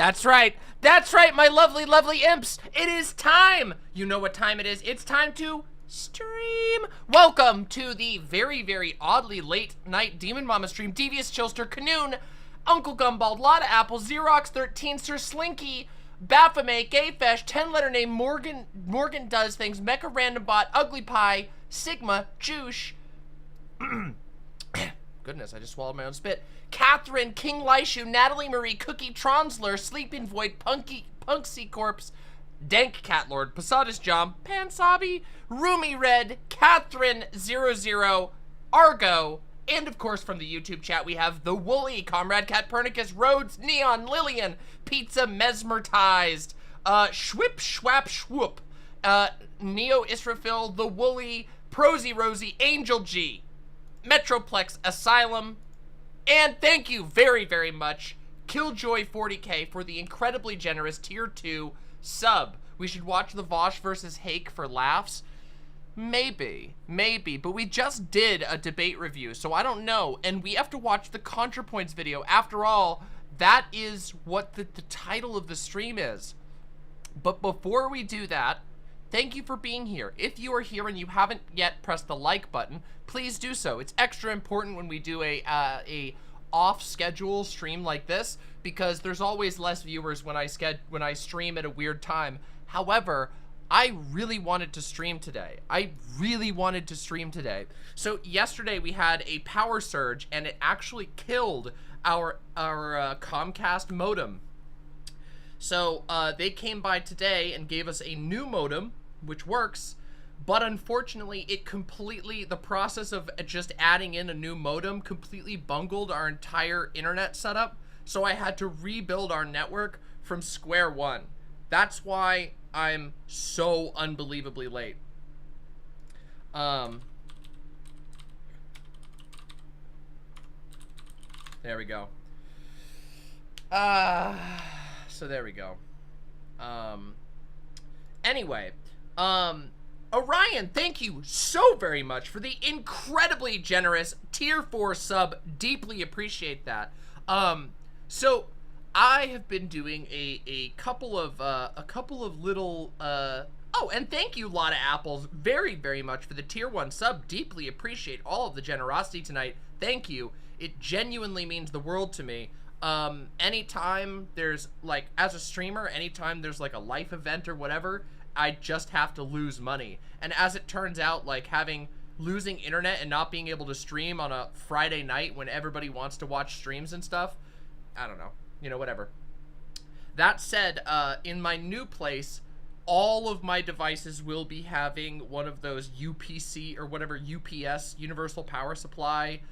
That's right. That's right, my lovely, lovely imps. It is time. You know what time it is. It's time to stream. Welcome to the very, very oddly late night Demon Mama stream. Devious Chillster, Canoon, Uncle Gumbald, Lotta Apple, Xerox 13, Sir Slinky, Baphomet, Gayfesh, 10-letter name, Morgan Does Things, Mecha Random Bot, Ugly Pie, Sigma, Juice. Goodness, I just swallowed my own spit. Catherine, King Lishu, Natalie Marie, Cookie Tronsler, Sleeping Void, Punksy Corpse, Dank Catlord, Posadas Jom, Pansabi, Rumi Red, Catherine00, Argo, and of course from the YouTube chat we have The Woolly, Comrade Catpernicus, Rhodes, Neon, Lillian, Pizza Mesmerized, Schwip Schwap Schwoop, Neo Israfil, The Woolly, Prosy Rosie, Angel G, Metroplex Asylum, and thank you very, very much, Killjoy 40k, for the incredibly generous tier 2 sub. We should watch the Vosh versus Hake for laughs. Maybe, but we just did a debate review, so I don't know, and we have to watch the ContraPoints video. After all, that is what the title of the stream is. But before we do that, thank you for being here. If you are here and you haven't yet pressed the like button, please do so. It's extra important when we do a off-schedule stream like this, because there's always less viewers when I stream at a weird time. However, I really wanted to stream today. So yesterday we had a power surge and it actually killed our Comcast modem. So they came by today and gave us a new modem, which works, but unfortunately the process of just adding in a new modem completely bungled our entire internet setup, so I had to rebuild our network from square one. That's why I'm so unbelievably late. There we go. So there we go. Anyway, Orion, thank you so very much for the incredibly generous tier 4 sub. Deeply appreciate that. So I have been doing a couple of little oh, and thank you Lotta Apples very, very much for the tier 1 sub. Deeply appreciate all of the generosity tonight. Thank you. It genuinely means the world to me. Anytime there's, like, as a streamer, anytime there's like a life event or whatever, I just have to lose money. And as it turns out, like, losing internet and not being able to stream on a Friday night when everybody wants to watch streams and stuff, I don't know, you know, whatever. That said, in my new place, all of my devices will be having one of those UPC or whatever, UPS, Universal Power Supply,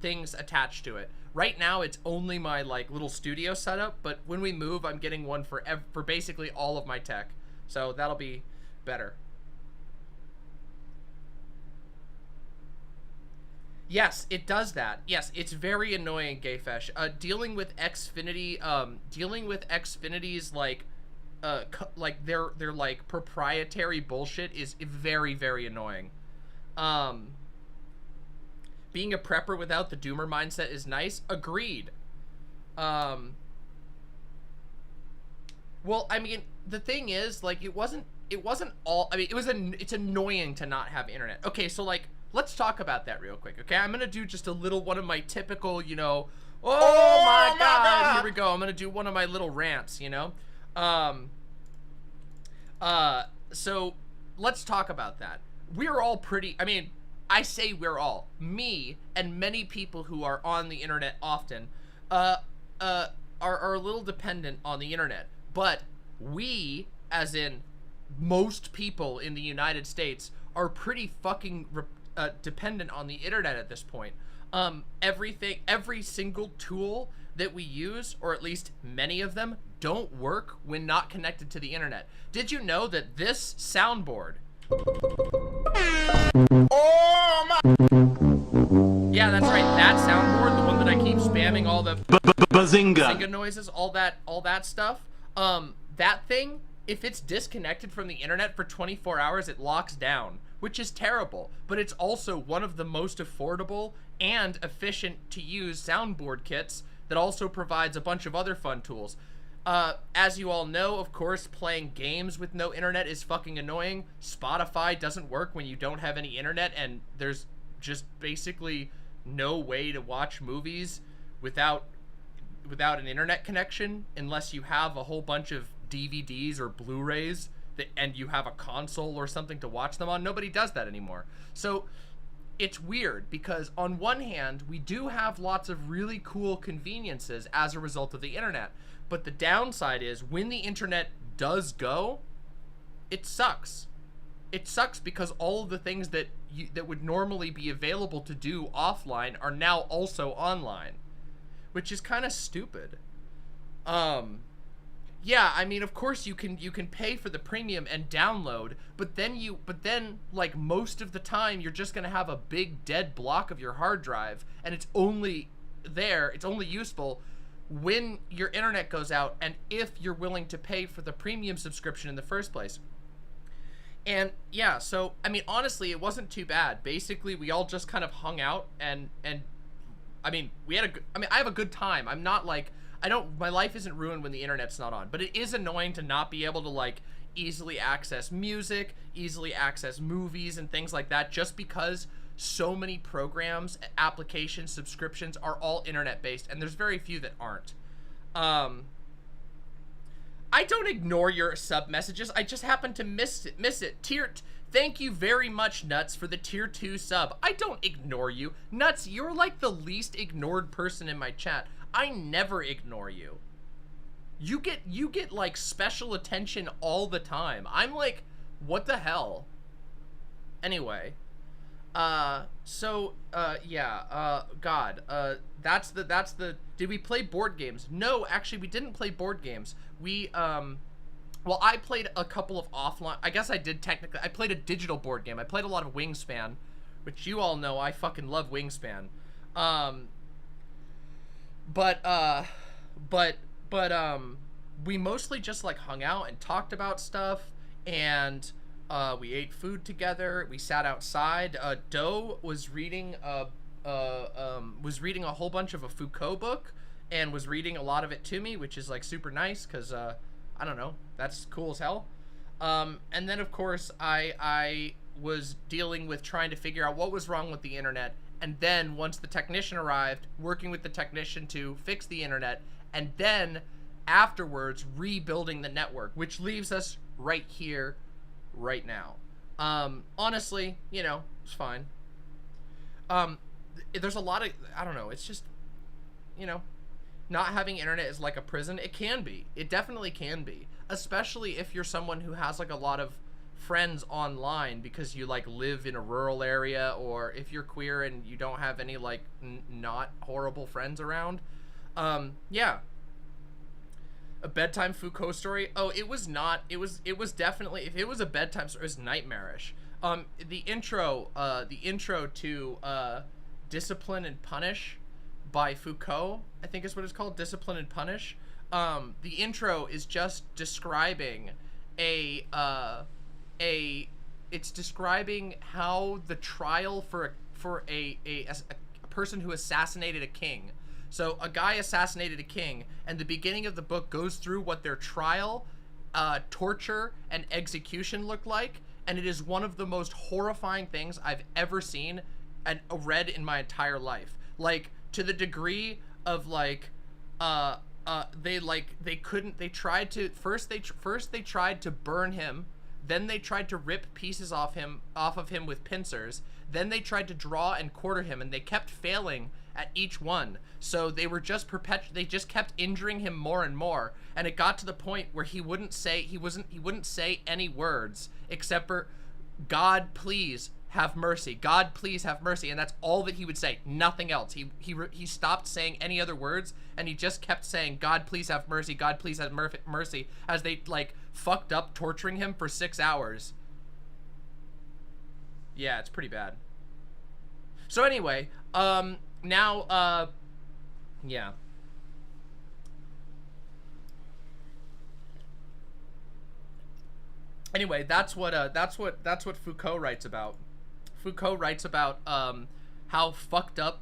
things attached to it. Right now, it's only my, like, little studio setup, but when we move, I'm getting one for basically all of my tech. So that'll be better. Yes, it does that. Yes, it's very annoying, Gayfesh. Dealing with Xfinity's, like their like proprietary bullshit is very, very annoying. Being a prepper without the doomer mindset is nice. Agreed. Well, I mean, the thing is, like, it wasn't all, I mean, it's annoying to not have internet. Okay, so, like, let's talk about that real quick, okay? I'm gonna do just a little one of my typical, you know, oh my god, here we go. I'm gonna do one of my little rants, you know? So, let's talk about that. We're all pretty, I mean, I say we're all, me and many people who are on the internet often, are a little dependent on the internet. But we, as in most people in the United States, are pretty fucking dependent on the internet at this point. Every single tool that we use, or at least many of them, don't work when not connected to the internet. Did you know that this soundboard... Oh my... Yeah, that's right, that soundboard, the one that I keep spamming all the... Bazinga noises, all that stuff, that thing, if it's disconnected from the internet for 24 hours, it locks down, which is terrible, but it's also one of the most affordable and efficient to use soundboard kits that also provides a bunch of other fun tools. As you all know, of course, playing games with no internet is fucking annoying. Spotify doesn't work when you don't have any internet, and there's just basically no way to watch movies without an internet connection unless you have a whole bunch of DVDs or Blu-rays and you have a console or something to watch them on. Nobody does that anymore. So it's weird because on one hand, we do have lots of really cool conveniences as a result of the internet. But the downside is when the internet does go, it sucks. It sucks because all of the things that would normally be available to do offline are now also online, which is kind of stupid. Yeah, I mean, of course you can pay for the premium and download, but then like most of the time you're just gonna have a big dead block of your hard drive, and it's only useful when your internet goes out and if you're willing to pay for the premium subscription in the first place. And yeah, so I mean, honestly, it wasn't too bad. Basically, we all just kind of hung out and I mean, I have a good time. I'm not like, my life isn't ruined when the internet's not on, but it is annoying to not be able to like easily access music, easily access movies and things like that, just because so many programs, applications, subscriptions are all internet based, and there's very few that aren't. I don't ignore your sub messages. I just happen to miss it. Thank you very much, Nuts, for the tier 2 sub. I don't ignore you. Nuts, you're like the least ignored person in my chat. I never ignore you. You get like special attention all the time. I'm like, what the hell? Anyway, God, did we play board games? No, actually we didn't play board games. Well, I played a couple of offline, I guess I did technically, I played a digital board game. I played a lot of Wingspan, which you all know I fucking love Wingspan. We mostly just like hung out and talked about stuff, and we ate food together. We sat outside. Doe was reading a whole bunch of a Foucault book and was reading a lot of it to me, which is like super nice because I don't know, that's cool as hell. And then of course I was dealing with trying to figure out what was wrong with the internet, and then once the technician arrived, working with the technician to fix the internet, and then afterwards rebuilding the network, which leaves us right here right now. Honestly, you know, it's fine. There's a lot of, I don't know, it's just, you know, not having internet is like a prison. It can be. It definitely can be. Especially if you're someone who has like a lot of friends online because you like live in a rural area, or if you're queer and you don't have any like not horrible friends around. Yeah. A bedtime Foucault story? Oh, it was not. It was definitely, if it was a bedtime story, it was nightmarish. The intro to Discipline and Punish by Foucault, I think is what it's called, Discipline and Punish. The intro is just describing it's describing how the trial for a person who assassinated a king. So a guy assassinated a king, and the beginning of the book goes through what their trial, torture, and execution looked like, and it is one of the most horrifying things I've ever seen and read in my entire life. Like, to the degree of like, they tried to burn him, then they tried to rip pieces off of him with pincers, then they tried to draw and quarter him, and they kept failing at each one. So they were just they just kept injuring him more and more, and it got to the point where he wouldn't say any words except for God please have mercy, God please have mercy, and that's all that he would say, nothing else. He stopped saying any other words, and he just kept saying God please have mercy, God please have mercy, as they like fucked up torturing him for 6 hours. Yeah, it's pretty bad. So anyway, now, yeah. Anyway, that's what Foucault writes about. Foucault writes about how fucked up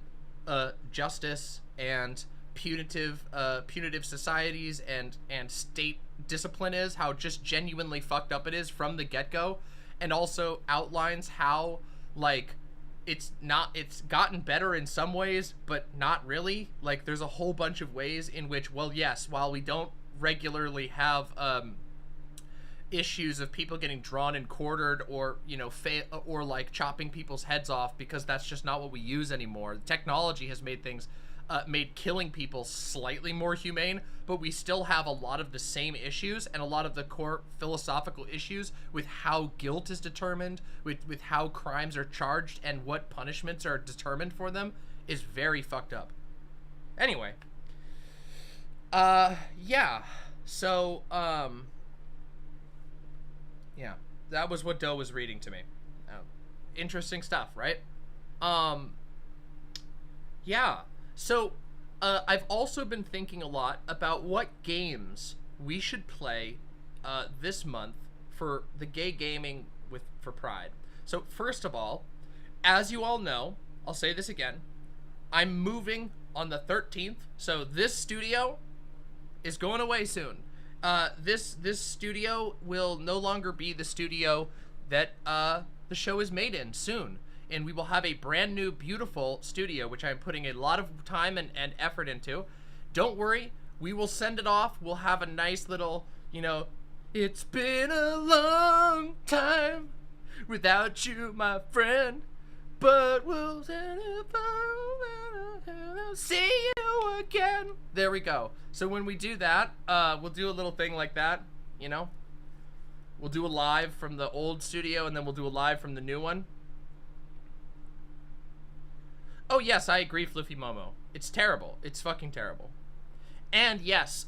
justice and punitive societies and state discipline is, how just genuinely fucked up it is from the get-go, and also outlines how, like, it's gotten better in some ways, but not really. Like, there's a whole bunch of ways in which, well, yes, while we don't regularly have issues of people getting drawn and quartered, or, you know, or like chopping people's heads off, because that's just not what we use anymore. Technology has made things made killing people slightly more humane, but we still have a lot of the same issues and a lot of the core philosophical issues with how guilt is determined, with how crimes are charged and what punishments are determined for them, is very fucked up. Anyway, yeah, so yeah, that was what Doe was reading to me. Interesting stuff, right? Yeah. So, I've also been thinking a lot about what games we should play this month for the gay gaming for Pride. So, first of all, as you all know, I'll say this again, I'm moving on the 13th, so this studio is going away soon. This studio will no longer be the studio that the show is made in soon. And we will have a brand new, beautiful studio, which I'm putting a lot of time and effort into. Don't worry, we will send it off. We'll have a nice little, you know, it's been a long time without you, my friend, but we'll see you again. There we go. So when we do that, we'll do a little thing like that, you know? We'll do a live from the old studio, and then we'll do a live from the new one. Oh, yes, I agree, Fluffy Momo. It's terrible. It's fucking terrible. And yes,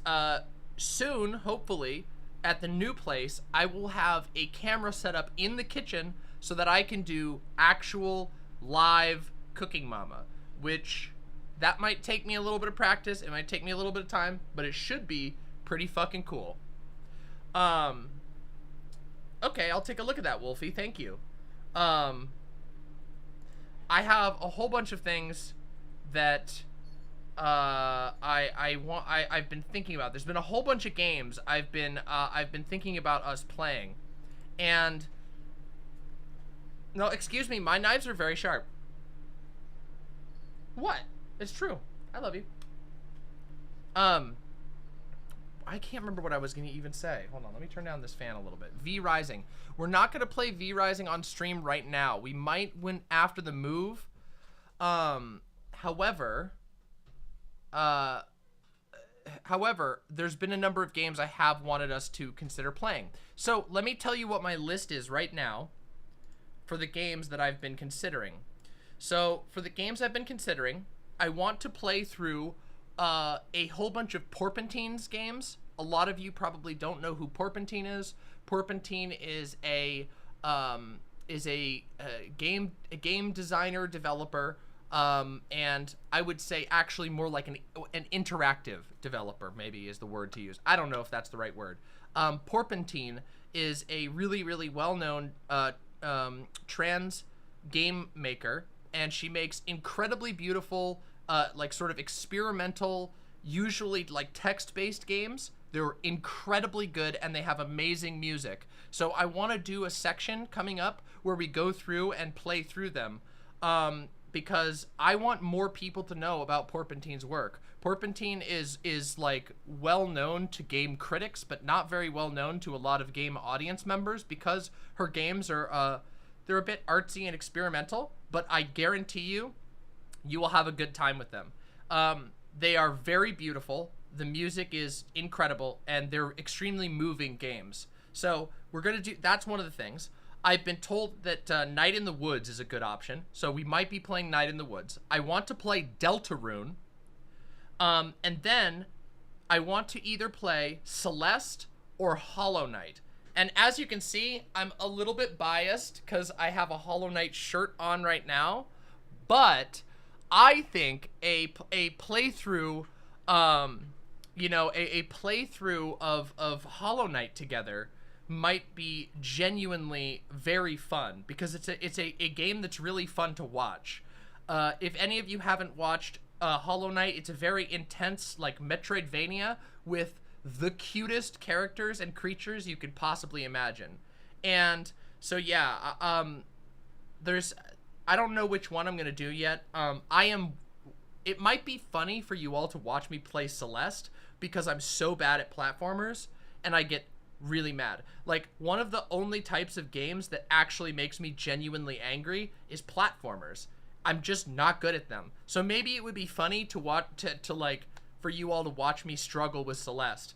soon, hopefully, at the new place, I will have a camera set up in the kitchen so that I can do actual live Cooking Mama, which that might take me a little bit of practice. It might take me a little bit of time, but it should be pretty fucking cool. Okay, I'll take a look at that, Wolfie. Thank you. I have a whole bunch of things that I've been thinking about. There's been a whole bunch of games I've been thinking about us playing, and no, excuse me, my knives are very sharp. What? It's true. I love you. I can't remember what I was going to even say. Hold on, let me turn down this fan a little bit. V Rising. We're not going to play V Rising on stream right now. We might when after the move. However, there's been a number of games I have wanted us to consider playing. So let me tell you what my list is right now for the games that I've been considering. So for the games I've been considering, I want to play through a whole bunch of Porpentines games. A lot of you probably don't know who Porpentine is. Porpentine is a game designer developer, and I would say actually more like an interactive developer, maybe is the word to use. I don't know if that's the right word. Porpentine is a really well-known trans game maker, and she makes incredibly beautiful like sort of experimental, usually like text-based games. They're incredibly good, and they have amazing music. So I want to do a section coming up where we go through and play through them, because I want more people to know about Porpentine's work. Porpentine is like well known to game critics, but not very well known to a lot of game audience members, because her games are they're a bit artsy and experimental, but I guarantee you will have a good time with them. They are very beautiful. The music is incredible, and they're extremely moving games. So we're going to do, that's one of the things. I've been told that Night in the Woods is a good option, so we might be playing Night in the Woods. I want to play Deltarune, and then I want to either play Celeste or Hollow Knight. And as you can see, I'm a little bit biased because I have a Hollow Knight shirt on right now, but I think a playthrough, you know, a playthrough of Hollow Knight together might be genuinely very fun, because it's a game that's really fun to watch. If any of you haven't watched Hollow Knight. It's a very intense, like, Metroidvania with the cutest characters and creatures you could possibly imagine. And so, yeah, I don't know which one I'm going to do yet. It might be funny for you all to watch me play Celeste because I'm so bad at platformers and I get really mad. Like, one of the only types of games that actually makes me genuinely angry is platformers. I'm just not good at them. So maybe it would be funny to watch, like, for you all to watch me struggle with Celeste.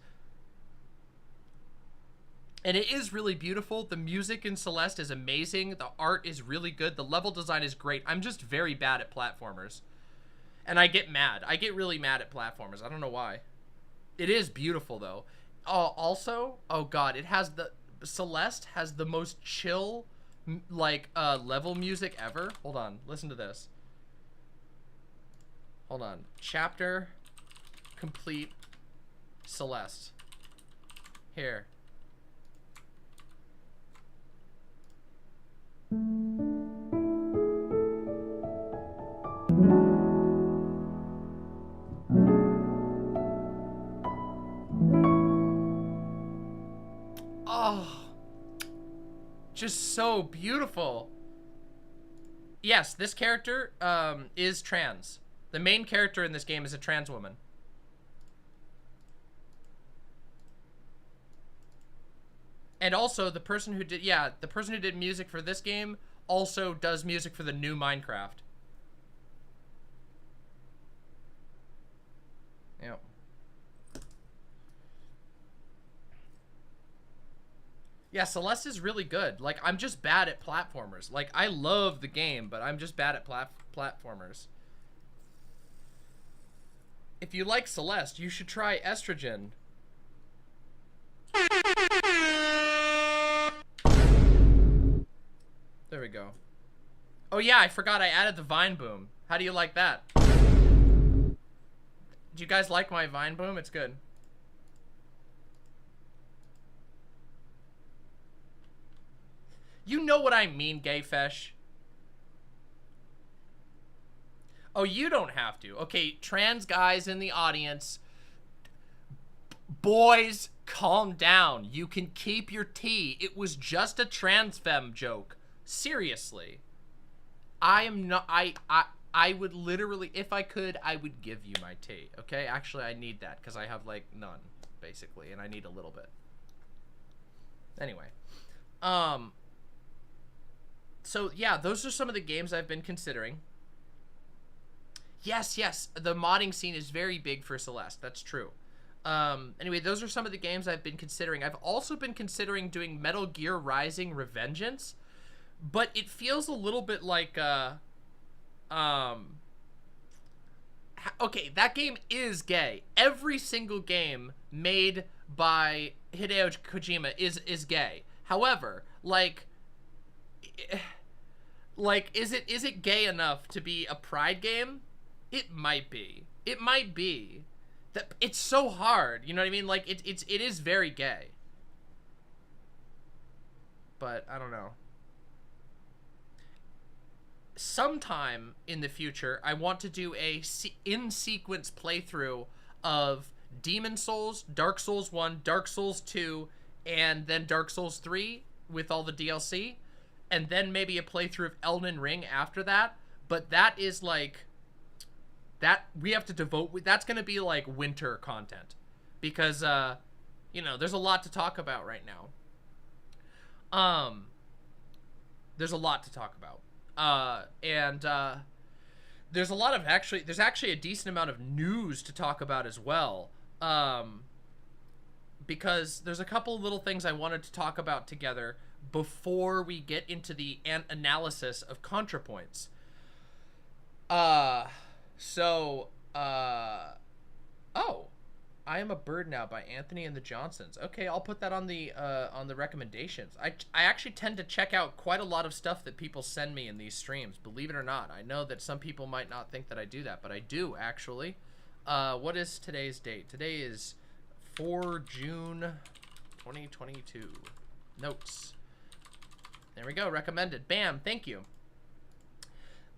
And it is really beautiful. The music in Celeste is amazing. The art is really good. The level design is great. I'm just very bad at platformers. And I get mad. I get really mad at platformers. I don't know why. It is beautiful, though. Also, oh god, Celeste has the most chill, like, level music ever. Hold on, listen to this. Hold on. Chapter complete Celeste. Here. Oh, just so beautiful. Yes, this character is trans. The main character in this game is a trans woman. And also the person who did music for this game also does music for the new Minecraft. Yep. Yeah, Celeste is really good. Like, I'm just bad at platformers. Like, I love the game, but I'm just bad at platformers. If you like Celeste, you should try Estrogen. There we go. Oh yeah, I forgot I added the Vine Boom. How do you like that? Do you guys like my Vine Boom? It's good. You know what I mean, Gay Fesh. Oh, you don't have to. Okay, trans guys in the audience. Boys, calm down. You can keep your tea. It was just a trans femme joke. Seriously. I am not, I would literally, if I could, I would give you my tea. Okay? Actually, I need that because I have, like, none, basically, and I need a little bit. Anyway. So, yeah, those are some of the games I've been considering. Yes, the modding scene is very big for Celeste. That's true. Anyway, those are some of the games I've been considering. I've also been considering doing Metal Gear Rising Revengeance, but it feels a little bit like, okay, that game is gay. Every single game made by Hideo Kojima is gay. However, like, is it gay enough to be a pride game? It might be. It might be. That it's so hard. You know what I mean? Like, it is very gay. But I don't know. Sometime in the future, I want to do a in-sequence playthrough of Demon Souls, Dark Souls 1, Dark Souls 2, and then Dark Souls 3 with all the DLC, and then maybe a playthrough of Elden Ring after that. But that is like, that we have to devote, that's going to be like winter content because, you know, there's a lot to talk about right now. There's a lot to talk about. There's a lot of there's actually a decent amount of news to talk about as well. Because there's a couple of little things I wanted to talk about together before we get into the analysis of ContraPoints. Oh, I Am a Bird Now by Anthony and the Johnsons. Okay, I'll put that on the recommendations. I actually tend to check out quite a lot of stuff that people send me in these streams, believe it or not. I know that some people might not think that I do that, but I do, actually. What is today's date? Today is 4 June 2022. Notes. There we go, recommended. Bam, thank you.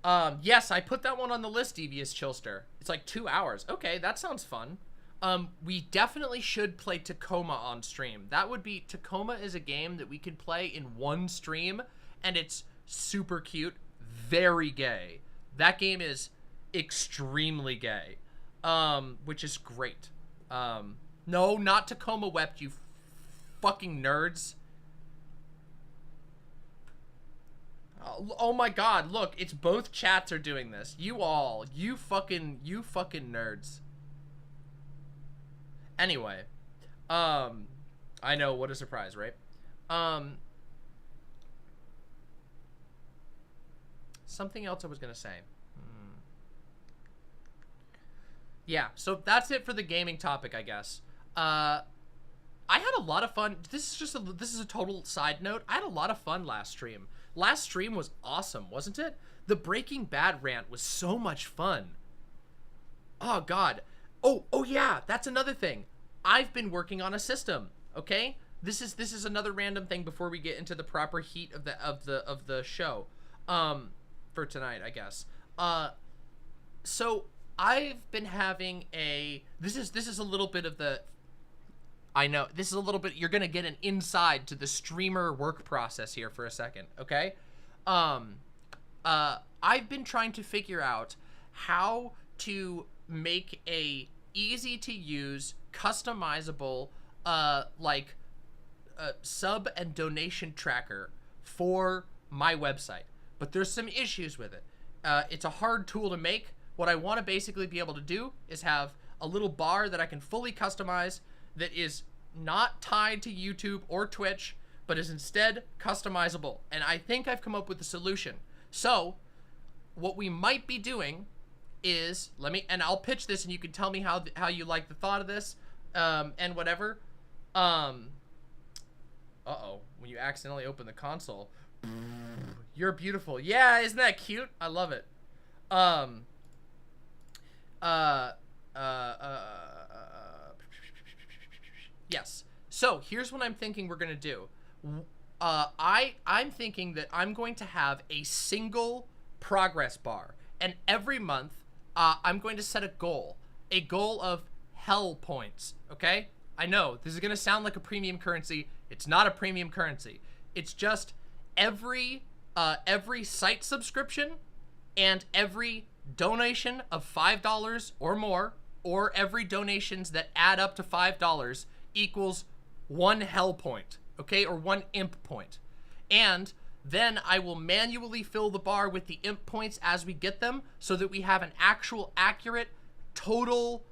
Yes, I put that one on the list, Devious Chillster. It's like 2 hours. Okay, that sounds fun. We definitely should play Tacoma on stream. That would be, Tacoma is a game that we could play in one stream, and it's super cute, very gay. That game is extremely gay, which is great. No, not Tacoma Wept, you fucking nerds. Oh my god, look, it's both chats are doing this. You fucking nerds. Anyway, I know, what a surprise, right? Something else I was gonna say. Yeah, so that's it for the gaming topic, I guess. I had a lot of fun. This is a total side note. I had a lot of fun last stream. Last stream was awesome, wasn't it? The Breaking Bad rant was so much fun. Oh god. Oh yeah, that's another thing. I've been working on a system, okay? This is another random thing before we get into the proper heat of the show. For tonight, I guess. So I've been having a this is a little bit of the I know, this is a little bit, you're gonna get an inside to the streamer work process here for a second, okay? I've been trying to figure out how to make a easy to use, customizable, sub and donation tracker for my website. But there's some issues with it. It's a hard tool to make. What I want to basically be able to do is have a little bar that I can fully customize that is not tied to YouTube or Twitch, but is instead customizable. And I think I've come up with a solution. So what we might be doing is, and I'll pitch this and you can tell me how you like the thought of this, and whatever. Uh-oh, when you accidentally open the console, you're beautiful. Yeah, isn't that cute? I love it. Yes. So here's what I'm thinking we're gonna do. I'm thinking that I'm going to have a single progress bar, and every month I'm going to set a goal of hell points. Okay? I know this is gonna sound like a premium currency. It's not a premium currency. It's just every site subscription and every donation of $5 or more, or every donations that add up to $5 equals 1 hell point, okay, or 1 imp point. And then I will manually fill the bar with the imp points as we get them, so that we have an actual accurate total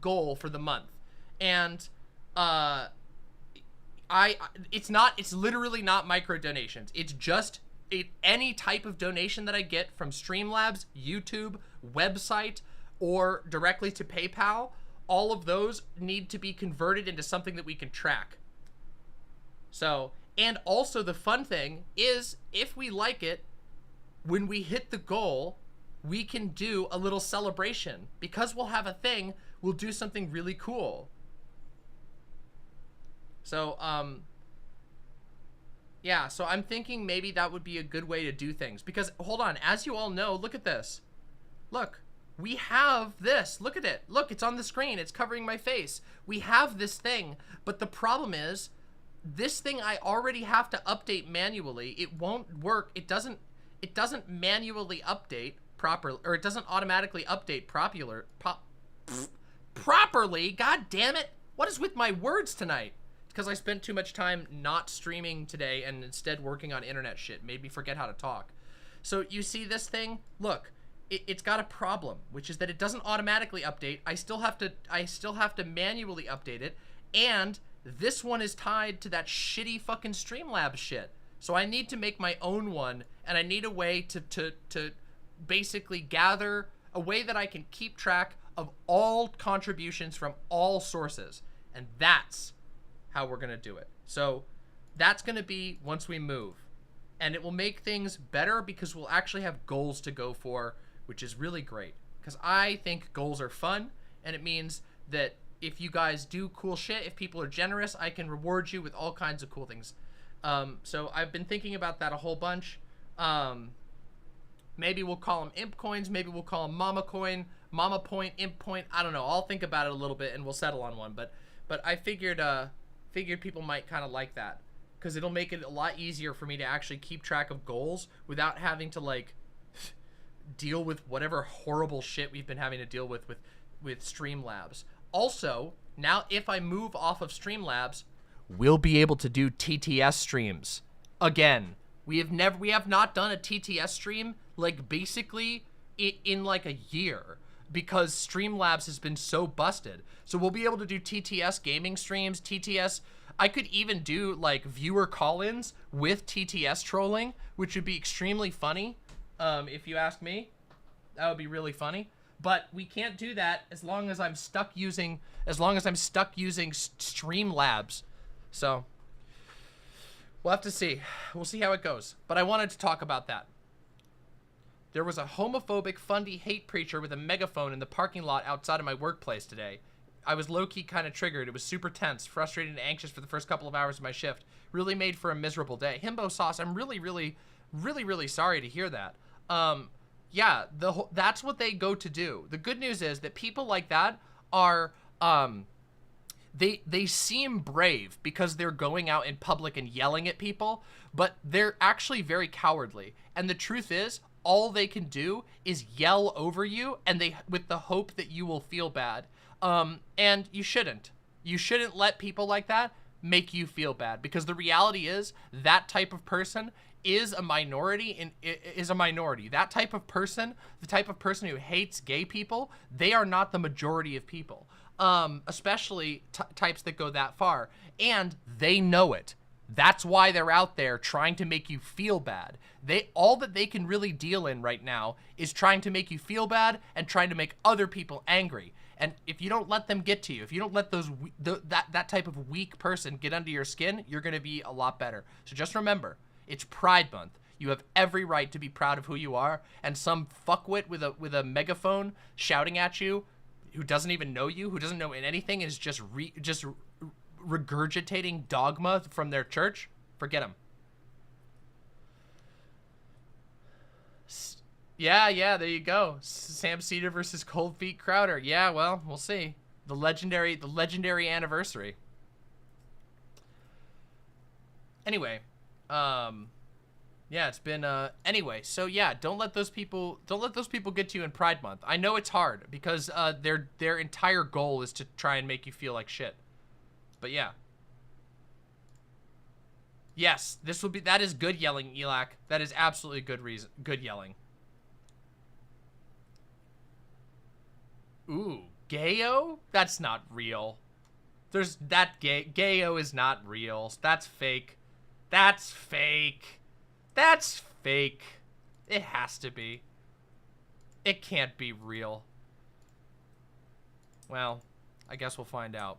goal for the month. And it's literally not micro donations. It's just any type of donation that I get from Streamlabs, YouTube, website, or directly to PayPal. All of those need to be converted into something that we can track. So, and also the fun thing is, if we like it, when we hit the goal, we can do a little celebration. Because we'll have a thing, we'll do something really cool. So, yeah, so I'm thinking maybe that would be a good way to do things. Because, hold on, as you all know, look at this. Look. We have this. Look at it. Look, it's on the screen. It's covering my face. We have this thing, but the problem is, this thing I already have to update manually. It won't work. It doesn't manually update properly, or it doesn't automatically update properly. God damn it. What is with my words tonight? It's because I spent too much time not streaming today and instead working on internet shit. Made me forget how to talk. So you see this thing? Look. It's got a problem, which is that it doesn't automatically update. I still have to manually update it, and this one is tied to that shitty fucking Streamlabs shit. So I need to make my own one, and I need a way to basically gather a way that I can keep track of all contributions from all sources, and that's how we're gonna do it. So that's gonna be once we move, and it will make things better because we'll actually have goals to go for, which is really great, because I think goals are fun, and it means that if you guys do cool shit, if people are generous, I can reward you with all kinds of cool things. So I've been thinking about that a whole bunch. Maybe we'll call them imp coins. Maybe we'll call them mama coin, mama point, imp point. I don't know. I'll think about it a little bit and we'll settle on one. But I figured people might kind of like that, because it'll make it a lot easier for me to actually keep track of goals without having to like deal with whatever horrible shit we've been having to deal with Streamlabs. Also, now if I move off of Streamlabs, we'll be able to do TTS streams again. We have not done a TTS stream like basically in like a year, because Streamlabs has been so busted. So we'll be able to do TTS gaming streams, TTS. I could even do like viewer call-ins with TTS trolling, which would be extremely funny. If you ask me, that would be really funny. But we can't do that as long as I'm stuck using Streamlabs. So we'll have to see. We'll see how it goes. But I wanted to talk about that. There was a homophobic fundy hate preacher with a megaphone in the parking lot outside of my workplace today. I was low-key kind of triggered. It was super tense, frustrated, and anxious for the first couple of hours of my shift. Really made for a miserable day. Himbo Sauce, I'm really sorry to hear that. Yeah, that's what they go to do. The good news is that people like that are, they seem brave because they're going out in public and yelling at people, but they're actually very cowardly. And the truth is, all they can do is yell over you, and with the hope that you will feel bad. And you shouldn't. You shouldn't let people like that make you feel bad, because the reality is that type of person is a minority. That type of person, the type of person who hates gay people, they are not the majority of people. Especially types that go that far, and they know it. That's why they're out there trying to make you feel bad. All that they can really deal in right now is trying to make you feel bad and trying to make other people angry. And if you don't let them get to you, if you don't let that type of weak person get under your skin, you're going to be a lot better. So just remember, it's Pride Month. You have every right to be proud of who you are, and some fuckwit with a megaphone shouting at you, who doesn't even know you, who doesn't know anything, is just regurgitating dogma from their church, forget him. Yeah, there you go. Sam Cedar versus Cold Feet Crowder. Yeah, well, we'll see. The legendary anniversary. Anyway, yeah, it's been anyway, so yeah, don't let those people get to you in Pride Month. I know it's hard because their entire goal is to try and make you feel like shit. But yeah. Yes, that is good yelling, Elak. That is absolutely good yelling. Ooh, Gayo? That's not real. Gayo is not real. That's fake. That's fake. That's fake. It has to be. It can't be real. Well, I guess we'll find out.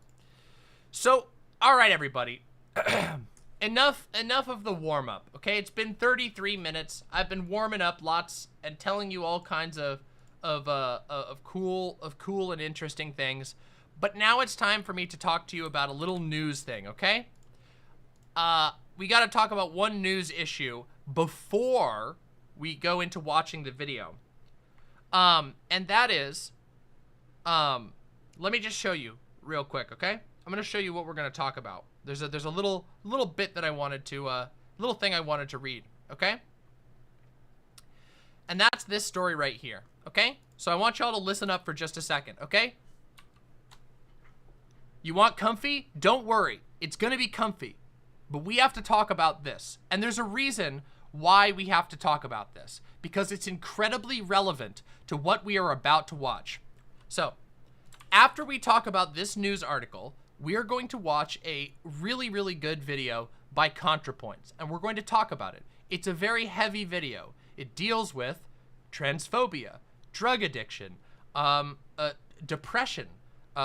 So, all right, everybody. Enough of the warm-up, okay? It's been 33 minutes. I've been warming up lots and telling you all kinds of cool and interesting things. But now it's time for me to talk to you about a little news thing, okay? We got to talk about one news issue before we go into watching the video. And that is, let me just show you real quick, okay? I'm gonna show you what we're gonna talk about. There's a little bit that I wanted to, little thing I wanted to read, okay? And that's this story right here, okay? So I want y'all to listen up for just a second, okay? You want comfy? Don't worry, it's gonna be comfy. But we have to talk about this. And there's a reason why we have to talk about this, because it's incredibly relevant to what we are about to watch. So, after we talk about this news article, we are going to watch a really good video by ContraPoints, and we're going to talk about it. It's a very heavy video. It deals with transphobia, drug addiction, depression,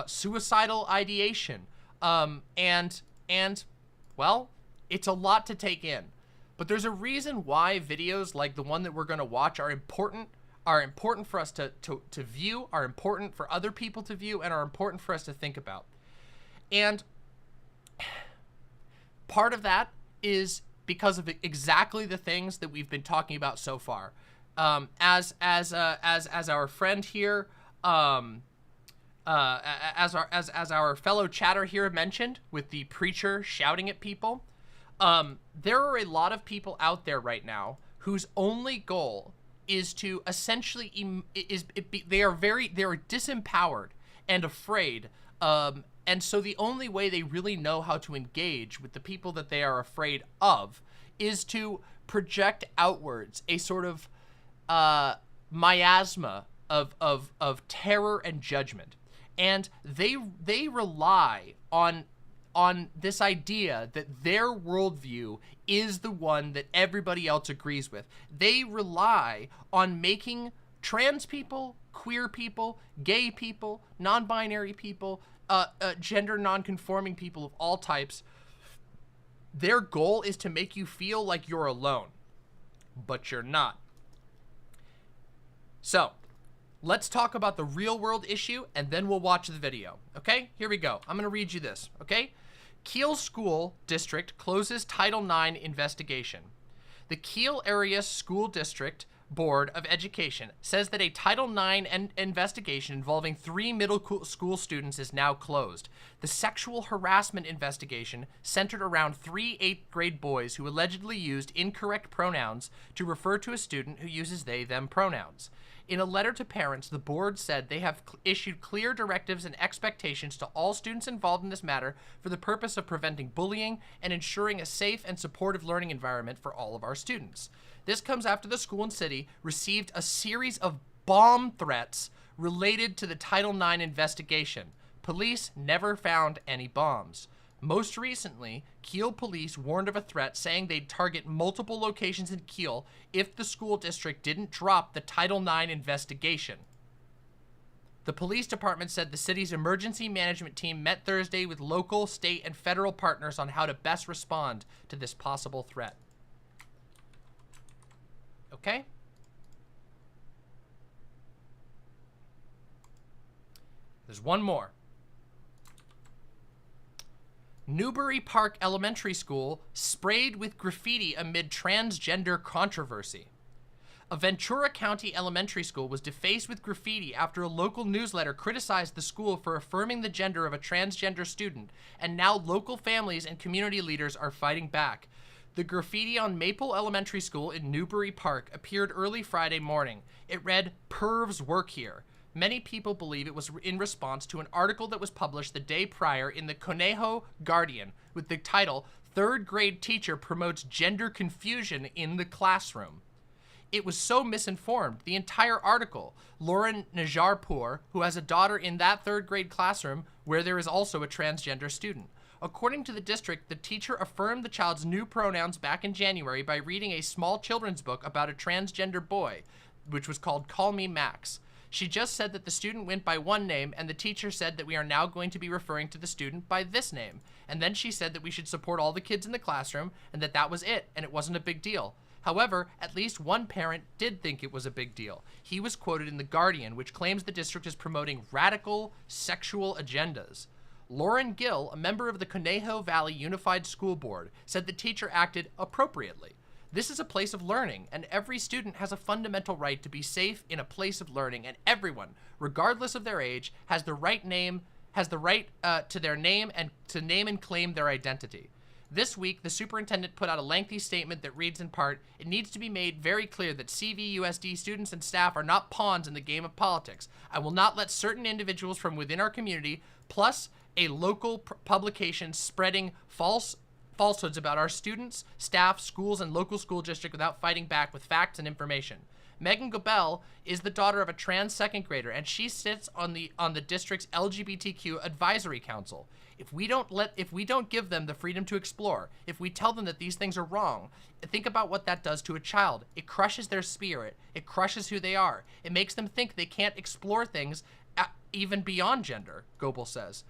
suicidal ideation, and well, it's a lot to take in. But there's a reason why videos like the one that we're going to watch are important for us to view, are important for other people to view, and are important for us to think about. And part of that is because of exactly the things that we've been talking about so far. As our friend here, as our fellow chatter here mentioned, with the preacher shouting at people, there are a lot of people out there right now whose only goal is to essentially they are disempowered and afraid, and so the only way they really know how to engage with the people that they are afraid of is to project outwards a sort of miasma of terror and judgment. And they rely on this idea that their worldview is the one that everybody else agrees with. They rely on making trans people, queer people, gay people, non-binary people, gender non-conforming people of all types. Their goal is to make you feel like you're alone, but you're not. So, let's talk about the real world issue, and then we'll watch the video, okay? Here we go. I'm gonna read you this, okay? Kiel School District closes Title IX investigation. The Kiel Area School District Board of Education says that a Title IX investigation involving 3 middle school students is now closed. The sexual harassment investigation centered around 3 8th grade boys who allegedly used incorrect pronouns to refer to a student who uses they, them pronouns. In a letter to parents, the board said they have issued clear directives and expectations to all students involved in this matter for the purpose of preventing bullying and ensuring a safe and supportive learning environment for all of our students. This comes after the school and city received a series of bomb threats related to the Title IX investigation. Police never found any bombs. Most recently, Kiel police warned of a threat, saying they'd target multiple locations in Kiel if the school district didn't drop the Title IX investigation. The police department said the city's emergency management team met Thursday with local, state, and federal partners on how to best respond to this possible threat. Okay? There's one more. Newbury Park Elementary School sprayed with graffiti amid transgender controversy. A Ventura County elementary school was defaced with graffiti after a local newsletter criticized the school for affirming the gender of a transgender student, and now local families and community leaders are fighting back. The graffiti on Maple Elementary School in Newbury Park appeared early Friday morning. It read, "Pervs work here." Many people believe it was in response to an article that was published the day prior in the Conejo Guardian with the title, "Third Grade Teacher Promotes Gender Confusion in the Classroom." It was so misinformed. The entire article, Lauren Najarpour, who has a daughter in that 3rd grade classroom where there is also a transgender student. According to the district, the teacher affirmed the child's new pronouns back in January by reading a small children's book about a transgender boy, which was called Call Me Max. She just said that the student went by one name, and the teacher said that we are now going to be referring to the student by this name. And then she said that we should support all the kids in the classroom, and that was it, and it wasn't a big deal. However, at least one parent did think it was a big deal. He was quoted in The Guardian, which claims the district is promoting radical sexual agendas. Lauren Gill, a member of the Conejo Valley Unified School Board, said the teacher acted appropriately. This is a place of learning, and every student has a fundamental right to be safe in a place of learning, and everyone, regardless of their age, has the right to their name and to name and claim their identity. This week, the superintendent put out a lengthy statement that reads in part, "It needs to be made very clear that CVUSD students and staff are not pawns in the game of politics. I will not let certain individuals from within our community, plus a local publication spreading falsehoods about our students, staff, schools, and local school district without fighting back with facts and information." Megan Gobel is the daughter of a trans 2nd grader, and she sits on the district's LGBTQ advisory council. If we don't give them the freedom to explore, if we tell them that these things are wrong, think about what that does to a child. It crushes their spirit. It crushes who they are. It makes them think they can't explore things even beyond gender, Goebel says.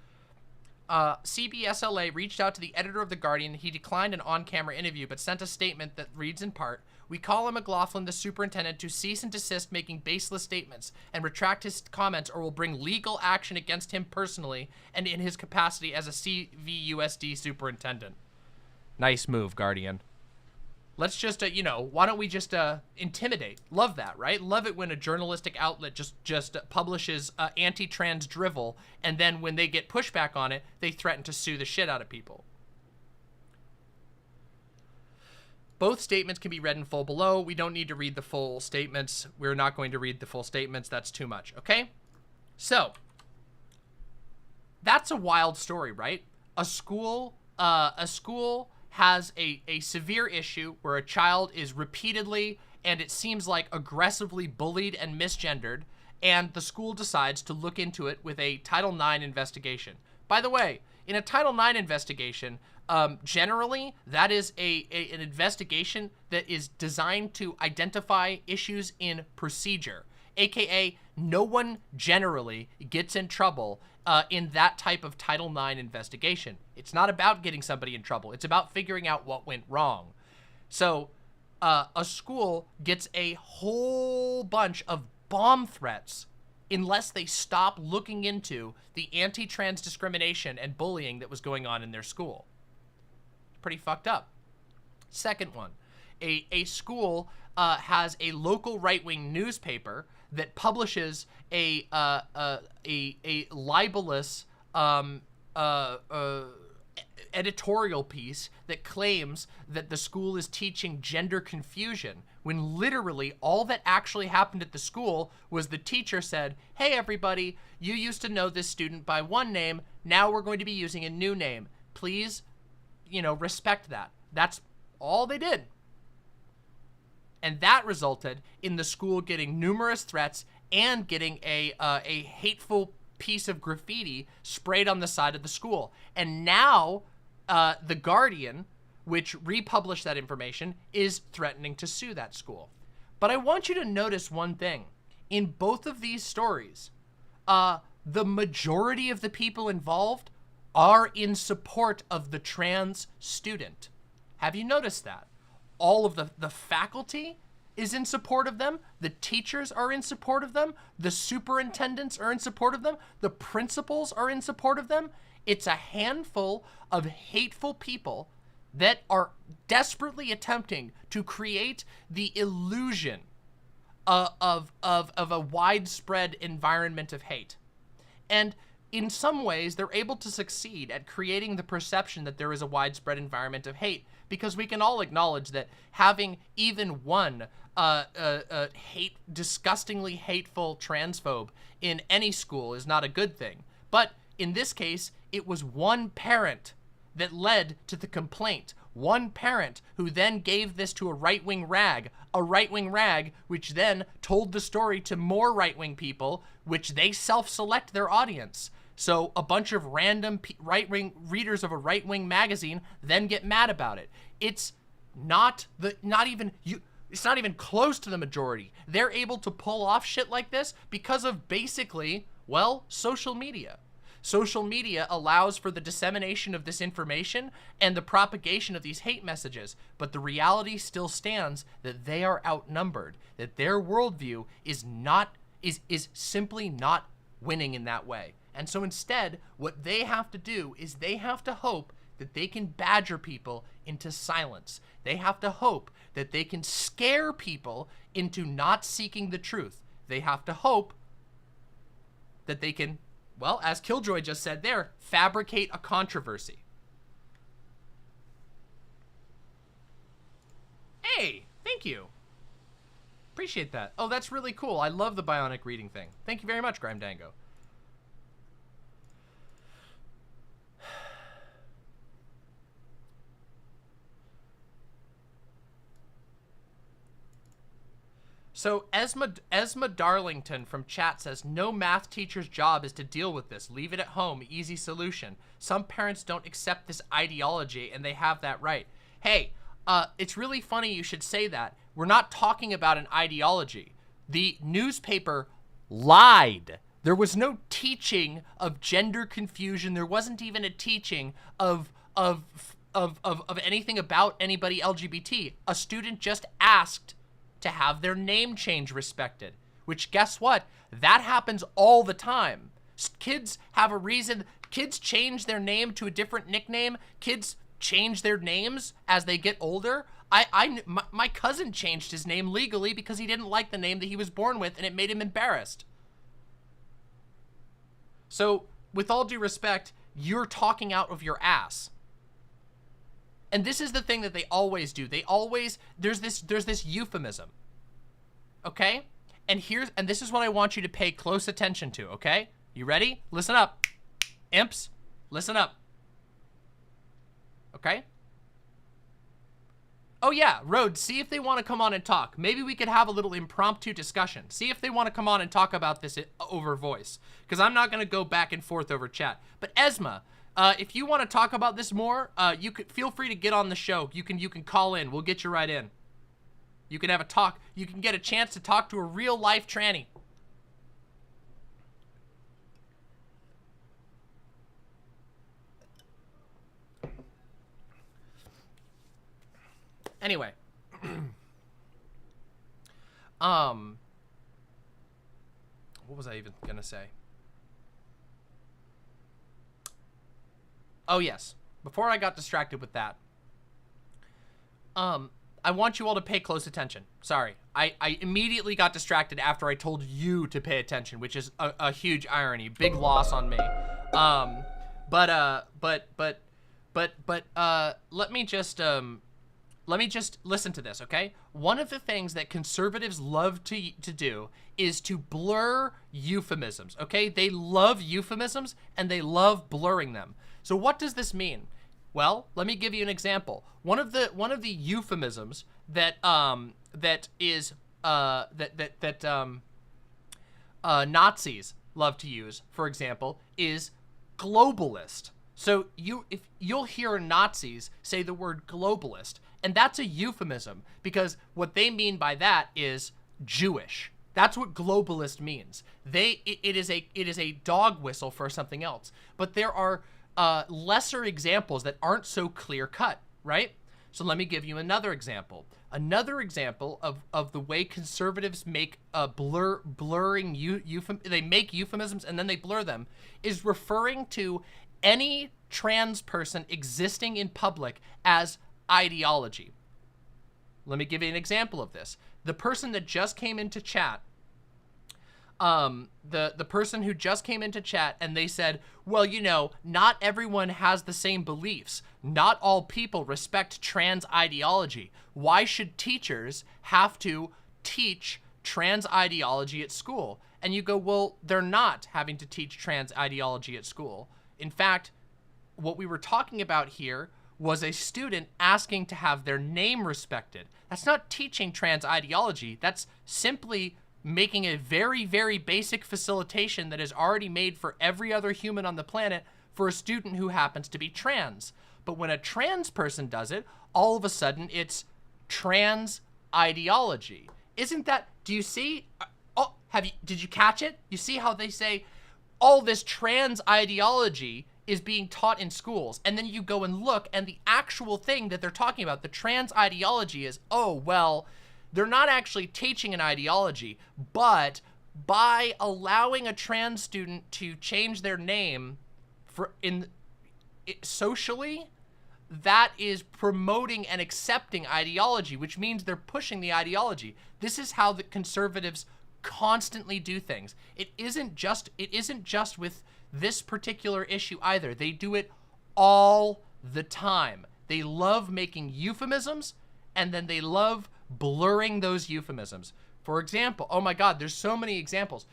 CBSLA reached out to the editor of The Guardian. He declined an on-camera interview, but sent a statement that reads in part, "We call on McLaughlin, the superintendent, to cease and desist making baseless statements and retract his comments, or will bring legal action against him personally and in his capacity as a CVUSD superintendent." Nice move, Guardian. Let's just, you know, why don't we just intimidate? Love that, right? Love it when a journalistic outlet just publishes anti-trans drivel, and then when they get pushback on it, they threaten to sue the shit out of people. Both statements can be read in full below. We don't need to read the full statements. We're not going to read the full statements. That's too much, okay? So, that's a wild story, right? A school has a severe issue where a child is repeatedly, and it seems like aggressively bullied and misgendered, and the school decides to look into it with a Title IX investigation. By the way, in a Title IX investigation, generally, that is an investigation that is designed to identify issues in procedure, aka no one generally gets in trouble in that type of Title IX investigation. It's not about getting somebody in trouble. It's about figuring out what went wrong. So a school gets a whole bunch of bomb threats unless they stop looking into the anti-trans discrimination and bullying that was going on in their school. Pretty fucked up. Second one, a school has a local right-wing newspaper that publishes a libelous editorial piece that claims that the school is teaching gender confusion, when literally all that actually happened at the school was the teacher said, hey everybody, you used to know this student by one name, now we're going to be using a new name. Please, you know, respect that. That's all they did. And that resulted in the school getting numerous threats and getting a hateful piece of graffiti sprayed on the side of the school. And now The Guardian, which republished that information, is threatening to sue that school. But I want you to notice one thing. In both of these stories, the majority of the people involved are in support of the trans student. Have you noticed that? All of the faculty is in support of them. The teachers are in support of them. The superintendents are in support of them. The principals are in support of them. It's a handful of hateful people that are desperately attempting to create the illusion of a widespread environment of hate. And in some ways, they're able to succeed at creating the perception that there is a widespread environment of hate, because we can all acknowledge that having even one disgustingly hateful transphobe in any school is not a good thing. But in this case, it was one parent that led to the complaint. One parent who then gave this to a right-wing rag which then told the story to more right-wing people, which they self-select their audience. So a bunch of random right-wing readers of a right-wing magazine then get mad about it. It's not even close to the majority. They're able to pull off shit like this because of basically, well, social media. Social media allows for the dissemination of this information and the propagation of these hate messages, but the reality still stands that they are outnumbered, that their worldview is simply not winning in that way. And so instead, what they have to do is they have to hope that they can badger people into silence. They have to hope that they can scare people into not seeking the truth. They have to hope that they can, well, as Killjoy just said there, fabricate a controversy. Hey, thank you. Appreciate that. Oh, that's really cool. I love the bionic reading thing. Thank you very much, Grime Dango. So Esma Darlington from chat says, no math teacher's job is to deal with this. Leave it at home. Easy solution. Some parents don't accept this ideology, and they have that right. Hey, it's really funny you should say that. We're not talking about an ideology. The newspaper lied. There was no teaching of gender confusion. There wasn't even a teaching of anything about anybody LGBT. A student just asked to have their name change respected, which, guess what? That happens all the time. Kids have a reason. Kids change their name to a different nickname. Kids change their names as they get older. My cousin changed his name legally because he didn't like the name that he was born with, and it made him embarrassed. So, with all due respect, you're talking out of your ass. And this is the thing that they always do. They always, there's this euphemism. Okay? And this is what I want you to pay close attention to, okay? You ready? Listen up. Imps, listen up. Okay? Oh yeah, Rhodes, see if they want to come on and talk. Maybe we could have a little impromptu discussion. See if they want to come on and talk about this over voice. Because I'm not going to go back and forth over chat. But Esma, if you want to talk about this more, you could feel free to get on the show. You can call in. We'll get you right in. You can have a talk. You can get a chance to talk to a real life tranny. Anyway, what was I even gonna say? Oh yes, before I got distracted with that, I want you all to pay close attention. Sorry, I immediately got distracted after I told you to pay attention, which is a huge irony, big loss on me. Let me just listen to this, okay? One of the things that conservatives love to do is to blur euphemisms, okay? They love euphemisms and they love blurring them. So what does this mean? Well, let me give you an example. One of the euphemisms that Nazis love to use, for example, is globalist. So if you'll hear Nazis say the word globalist, and that's a euphemism because what they mean by that is Jewish. That's what globalist means. It is a dog whistle for something else. But there are lesser examples that aren't so clear cut, right? So let me give you another example. Another example of the way conservatives make blurring they make euphemisms and then they blur them is referring to any trans person existing in public as ideology. Let me give you an example of this. The person that just came into chat, the person who just came into chat and they said, well, you know, not everyone has the same beliefs. Not all people respect trans ideology. Why should teachers have to teach trans ideology at school? And you go, well, they're not having to teach trans ideology at school. In fact, what we were talking about here was a student asking to have their name respected. That's not teaching trans ideology. That's simply making a very, very basic facilitation that is already made for every other human on the planet for a student who happens to be trans. But when a trans person does it, all of a sudden it's trans ideology. Isn't that, do you see? Oh, did you catch it? You see how they say all this trans ideology is being taught in schools, and then you go and look, and the actual thing that they're talking about, the trans ideology is, oh, well, they're not actually teaching an ideology, but by allowing a trans student to change their name socially, that is promoting and accepting ideology, which means they're pushing the ideology. This is how the conservatives constantly do things. It isn't just with this particular issue either. They do it all the time. They love making euphemisms, and then they love blurring those euphemisms. For example, oh my God, there's so many examples.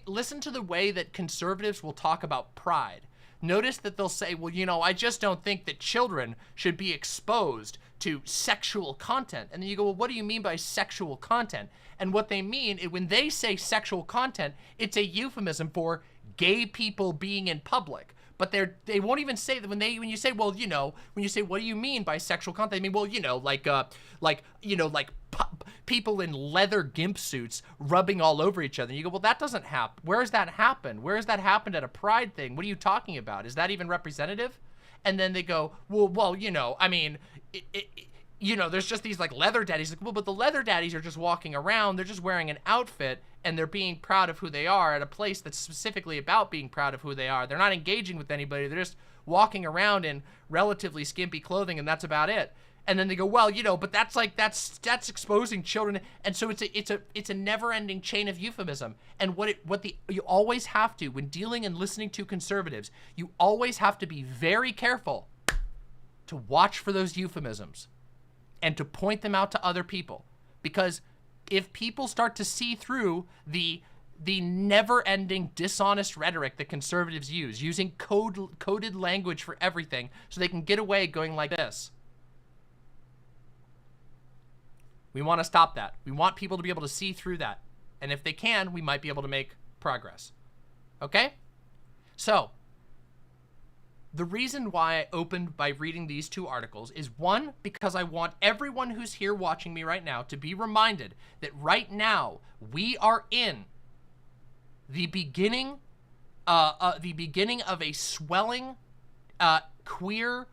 Listen to the way that conservatives will talk about pride. Notice that they'll say, well, you know, I just don't think that children should be exposed to sexual content. And then you go, well, what do you mean by sexual content? And what they mean, when they say sexual content, it's a euphemism for gay people being in public. But they won't even say that when you say, well, you know, when you say, what do you mean by sexual content? They mean, well, you know, like people in leather gimp suits rubbing all over each other. And you go, well, that doesn't happen. Where has that happened? Where has that happened at a pride thing? What are you talking about? Is that even representative? And then they go, well, you know, I mean, you know, there's just these like leather daddies. Like, well, but the leather daddies are just walking around. They're just wearing an outfit and they're being proud of who they are at a place that's specifically about being proud of who they are. They're not engaging with anybody. They're just walking around in relatively skimpy clothing, and that's about it. And then they go, well, you know, but that's like, that's exposing children. And so it's a never-ending chain of euphemism. And you always have to, when dealing and listening to conservatives, you always have to be very careful to watch for those euphemisms and to point them out to other people. Because if people start to see through the never-ending dishonest rhetoric that conservatives use, using coded language for everything, so they can get away going like this. We want to stop that. We want people to be able to see through that. And if they can, we might be able to make progress. Okay? So, the reason why I opened by reading these two articles is, one, because I want everyone who's here watching me right now to be reminded that right now we are in the beginning of a swelling queer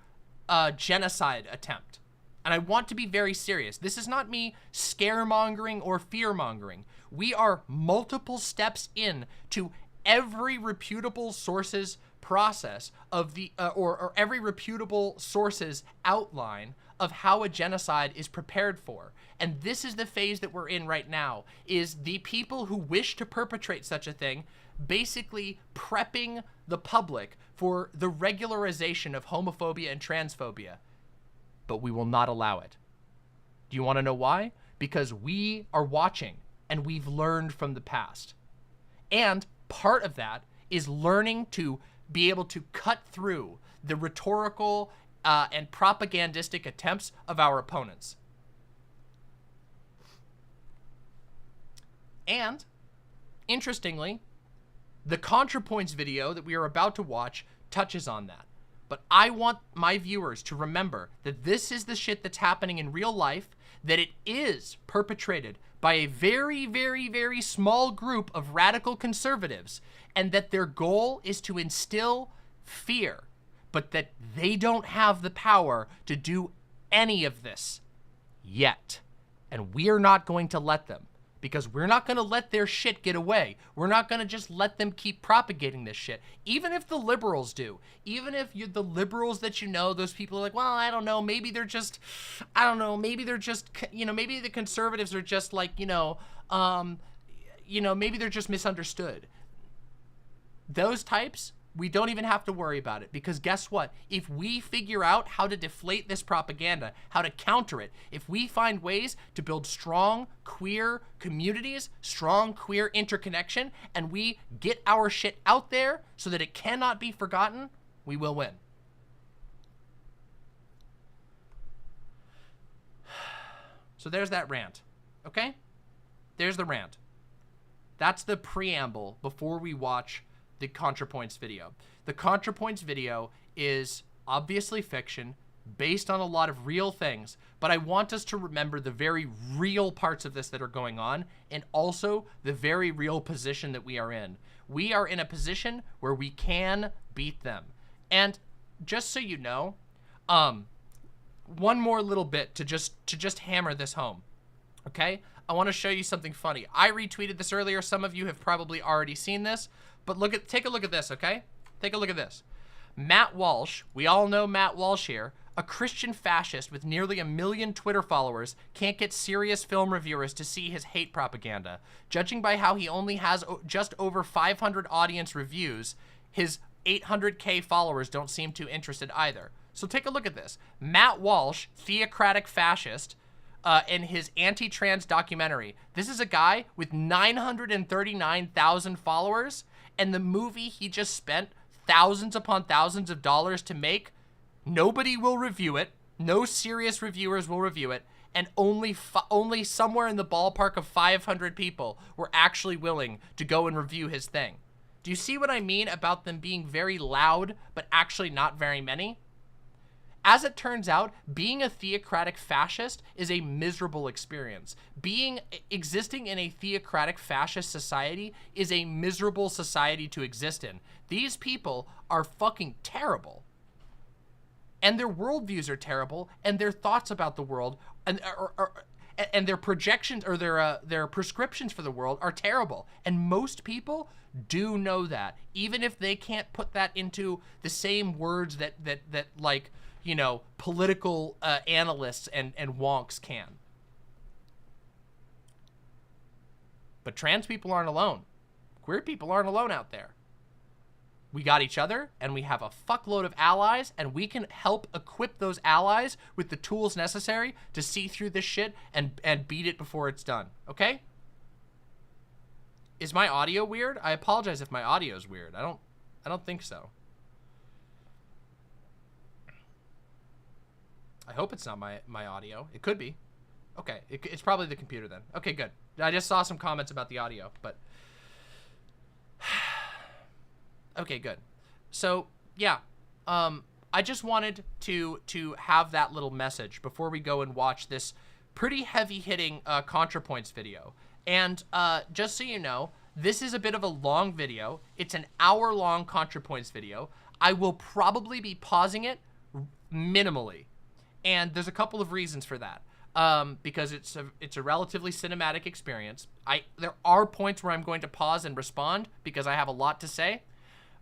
genocide attempt. And I want to be very serious. This is not me scaremongering or fearmongering. We are multiple steps in to every reputable source's process of the, or every reputable source's outline of how a genocide is prepared for. And this is the phase that we're in right now, is the people who wish to perpetrate such a thing basically prepping the public for the regularization of homophobia and transphobia. But we will not allow it. Do you want to know why? Because we are watching and we've learned from the past. And part of that is learning to be able to cut through the rhetorical and propagandistic attempts of our opponents. And, interestingly, the ContraPoints video that we are about to watch touches on that. But I want my viewers to remember that this is the shit that's happening in real life, that it is perpetrated by a very, very, very small group of radical conservatives, and that their goal is to instill fear, but that they don't have the power to do any of this yet. And we are not going to let them. Because we're not going to let their shit get away. We're not going to just let them keep propagating this shit. Even if the liberals do. Even if the liberals that you know, those people are like, well, I don't know, maybe they're just, I don't know, maybe they're just, you know, maybe the conservatives are just like, maybe they're just misunderstood. Those types, we don't even have to worry about it, because guess what? If we figure out how to deflate this propaganda, how to counter it, if we find ways to build strong queer communities, strong queer interconnection, and we get our shit out there so that it cannot be forgotten, we will win. So there's that rant, okay? There's the rant. That's the preamble before we watch the ContraPoints video. The ContraPoints video is obviously fiction, based on a lot of real things, but I want us to remember the very real parts of this that are going on, and also the very real position that we are in. We are in a position where we can beat them. And just so you know, one more little bit to just hammer this home, okay? I want to show you something funny. I retweeted this earlier. Some of you have probably already seen this, but take a look at this, okay? Take a look at this. Matt Walsh, we all know Matt Walsh here, a Christian fascist with nearly 1 million Twitter followers, can't get serious film reviewers to see his hate propaganda. Judging by how he only has just over 500 audience reviews, his 800K followers don't seem too interested either. So take a look at this. Matt Walsh, theocratic fascist, in his anti-trans documentary. This is a guy with 939,000 followers, and the movie he just spent thousands upon thousands of dollars to make, nobody will review it. No serious reviewers will review it, and only somewhere in the ballpark of 500 people were actually willing to go and review his thing. Do you see what I mean about them being very loud, but actually not very many? As it turns out, being a theocratic fascist is a miserable experience. Existing in a theocratic fascist society is a miserable society to exist in. These people are fucking terrible. And their worldviews are terrible, and their thoughts about the world, and their projections or their prescriptions for the world are terrible. And most people do know that, even if they can't put that into the same words that like, you know, political analysts and wonks can. But trans people aren't alone. Queer people aren't alone out there. We got each other, and we have a fuckload of allies, and we can help equip those allies with the tools necessary to see through this shit and beat it before it's done, okay? Is my audio weird? I apologize if my audio is weird. I don't think so. I hope it's not my audio. It could be. Okay, it's probably the computer then. Okay, good. I just saw some comments about the audio, but... Okay, good. So, yeah, I just wanted to have that little message before we go and watch this pretty heavy-hitting ContraPoints video. And just so you know, this is a bit of a long video. It's an hour-long ContraPoints video. I will probably be pausing it minimally, and there's a couple of reasons for that. Because it's a relatively cinematic experience. There are points where I'm going to pause and respond because I have a lot to say.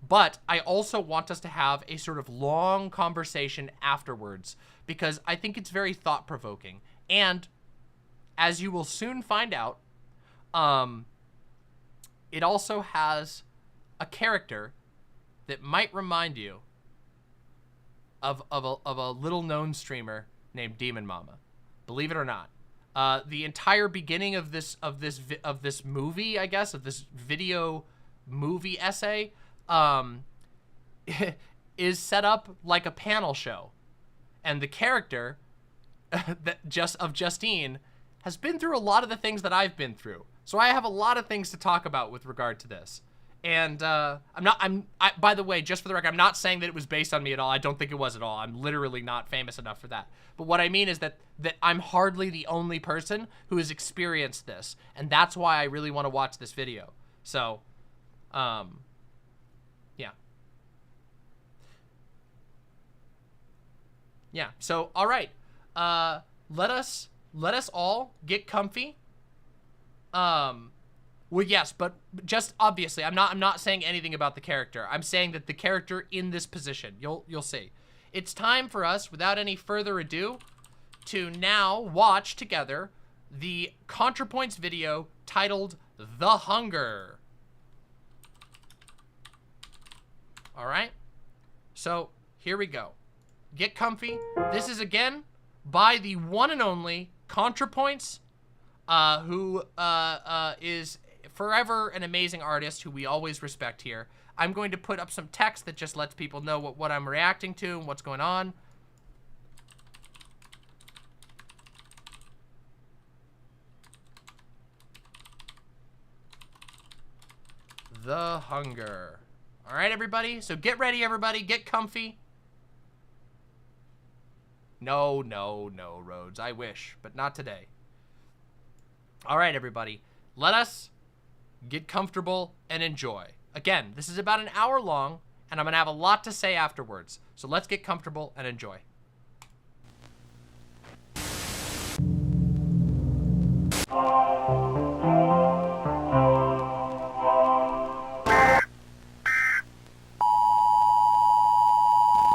But I also want us to have a sort of long conversation afterwards because I think it's very thought-provoking. And as you will soon find out, it also has a character that might remind you of a little-known streamer named DemonMama. Believe it or not. The entire beginning of this movie, I guess, of this video movie essay, is set up like a panel show, and the character of Justine has been through a lot of the things that I've been through. So I have a lot of things to talk about with regard to this. And by the way, just for the record, I'm not saying that it was based on me at all. I don't think it was at all. I'm literally not famous enough for that. But what I mean is that I'm hardly the only person who has experienced this. And that's why I really want to watch this video. So, yeah. Yeah, so, all right. Let us all get comfy. Well, yes, but just obviously, I'm not saying anything about the character. I'm saying that the character in this position, you'll see. It's time for us, without any further ado, to now watch together the ContraPoints video titled The Hunger. All right? So, here we go. Get comfy. This is, again, by the one and only ContraPoints, who is forever an amazing artist who we always respect here. I'm going to put up some text that just lets people know what I'm reacting to and what's going on. The Hunger. All right, everybody. So get ready, everybody. Get comfy. No, Rhodes. I wish, but not today. All right, everybody. Let us get comfortable and enjoy. Again, this is about an hour long, and I'm going to have a lot to say afterwards. So let's get comfortable and enjoy.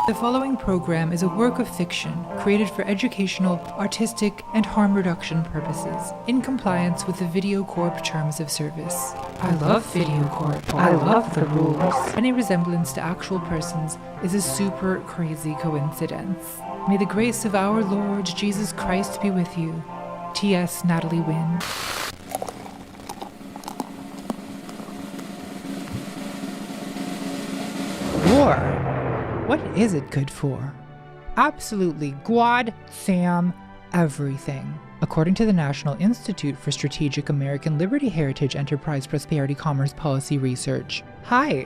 The following program is a work of fiction created for educational, artistic, and harm reduction purposes, in compliance with the Video Corp terms of service. I love Video Corp. I love the rules. Any resemblance to actual persons is a super crazy coincidence. May the grace of our Lord Jesus Christ be with you. T.S. Natalie Wynn. War. What is it good for? Absolutely God-sam everything. According to the National Institute for Strategic American Liberty Heritage Enterprise Prosperity Commerce Policy Research. Hi,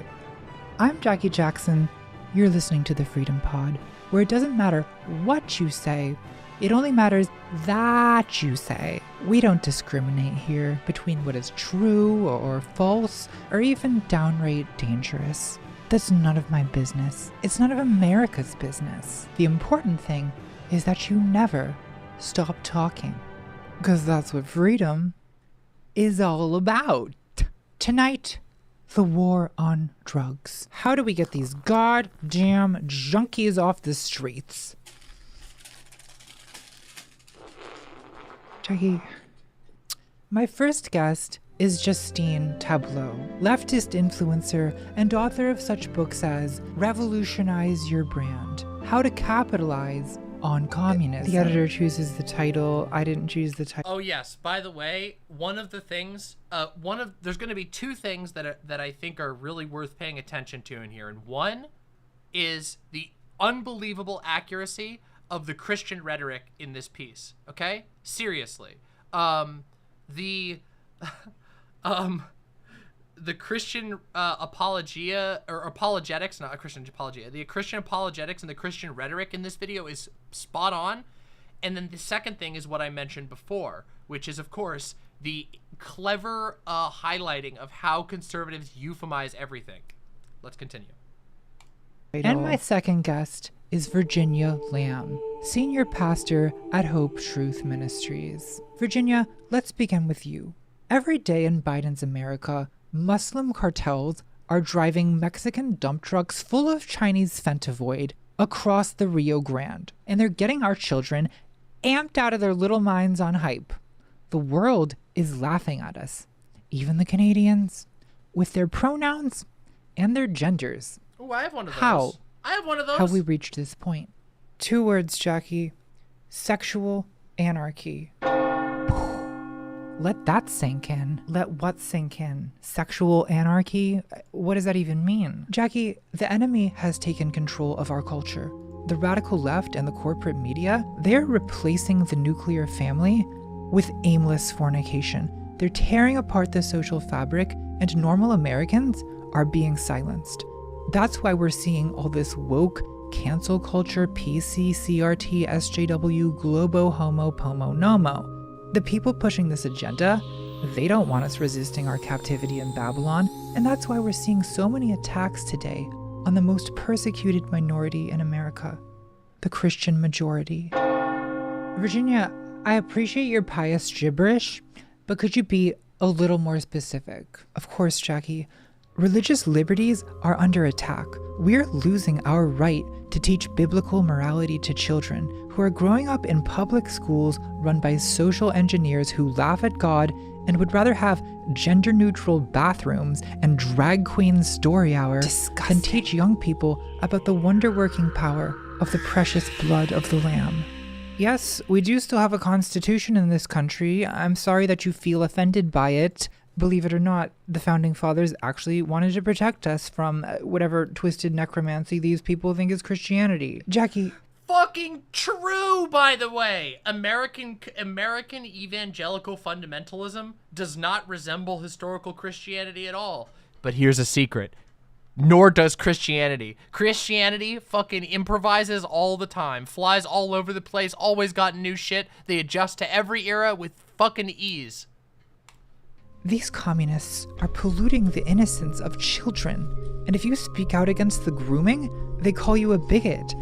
I'm Jackie Jackson. You're listening to the Freedom Pod, where it doesn't matter what you say, it only matters that you say. We don't discriminate here between what is true or false or even downright dangerous. That's none of my business. It's none of America's business. The important thing is that you never stop talking. Because that's what freedom is all about. Tonight, the war on drugs. How do we get these goddamn junkies off the streets? Jackie, my first guest is Justine Tableau, leftist influencer and author of such books as Revolutionize Your Brand, How to Capitalize on Communism. The editor chooses the title. I didn't choose the title. Oh yes, by the way, one of the things, there's going to be two things that I think are really worth paying attention to in here. And one is the unbelievable accuracy of the Christian rhetoric in this piece. Okay? Seriously. The Christian apologetics, not a Christian apologia, the Christian apologetics and the Christian rhetoric in this video is spot on. And then the second thing is what I mentioned before, which is, of course, the clever highlighting of how conservatives euphemize everything. Let's continue. And my second guest is Virginia Lamb, senior pastor at Hope Truth Ministries. Virginia, let's begin with you. Every day in Biden's America, Muslim cartels are driving Mexican dump trucks full of Chinese fentanyl across the Rio Grande, and they're getting our children amped out of their little minds on hype. The world is laughing at us, even the Canadians, with their pronouns and their genders. Oh, I have one of those. How? I have one of those. Have we reached this point? 2 words, Jackie. Sexual anarchy. Let that sink in. Let what sink in? Sexual anarchy? What does that even mean? Jackie, the enemy has taken control of our culture. The radical left and the corporate media, they're replacing the nuclear family with aimless fornication. They're tearing apart the social fabric, and normal Americans are being silenced. That's why we're seeing all this woke, cancel culture, PC, CRT, SJW, Globo, Homo, Pomo, Nomo. The people pushing this agenda, they don't want us resisting our captivity in Babylon, and that's why we're seeing so many attacks today on the most persecuted minority in America, the Christian majority. Virginia, I appreciate your pious gibberish, but could you be a little more specific? Of course, Jackie. Religious liberties are under attack. We're losing our right to teach biblical morality to children who are growing up in public schools run by social engineers who laugh at God and would rather have gender-neutral bathrooms and drag queen story hour than teach young people about the wonder-working power of the precious blood of the Lamb. Yes, we do still have a constitution in this country. I'm sorry that you feel offended by it. Believe it or not, the founding fathers actually wanted to protect us from whatever twisted necromancy these people think is Christianity. Jackie. Fucking true, by the way. American evangelical fundamentalism does not resemble historical Christianity at all. But here's a secret. Nor does Christianity. Christianity fucking improvises all the time, flies all over the place, always got new shit. They adjust to every era with fucking ease. These communists are polluting the innocence of children, and if you speak out against the grooming, they call you a bigot.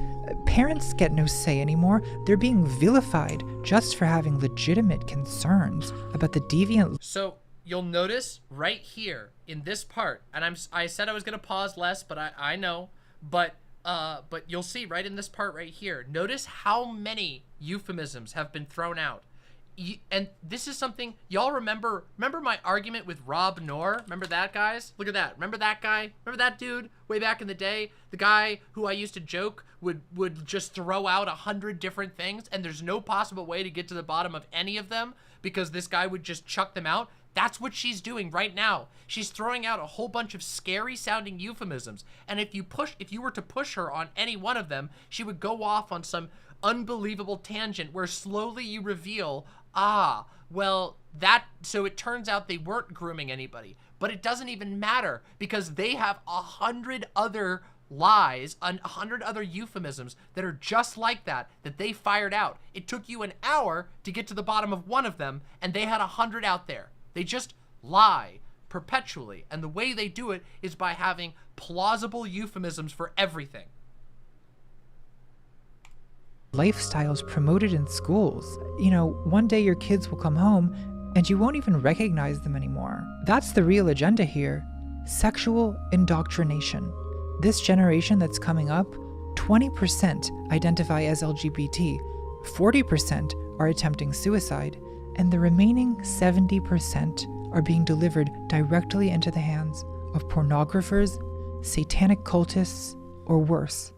Parents get no say anymore. They're being vilified just for having legitimate concerns about the deviant. So you'll notice right here in this part, and I said I was gonna pause less, but I know, but you'll see right in this part right here. Notice how many euphemisms have been thrown out. And this is something y'all remember my argument with Rob Knorr? Remember that, guys? Look at that. Remember that guy? Remember that dude way back in the day? The guy who I used to joke would just throw out 100 different things, and there's no possible way to get to the bottom of any of them because this guy would just chuck them out. That's what she's doing right now. She's throwing out a whole bunch of scary sounding euphemisms, and if you were to push her on any one of them, she would go off on some unbelievable tangent where slowly you reveal, well, so it turns out they weren't grooming anybody. But it doesn't even matter because they have 100 other lies, 100 other euphemisms that are just like that they fired out. It took you an hour to get to the bottom of one of them, and they had 100 out there. They just lie perpetually, and the way they do it is by having plausible euphemisms for everything. Lifestyles promoted in schools. one day your kids will come home and you won't even recognize them anymore. That's the real agenda here. Sexual indoctrination. This generation that's coming up, 20% identify as LGBT, 40% are attempting suicide, and the remaining 70% are being delivered directly into the hands of pornographers, satanic cultists, or worse,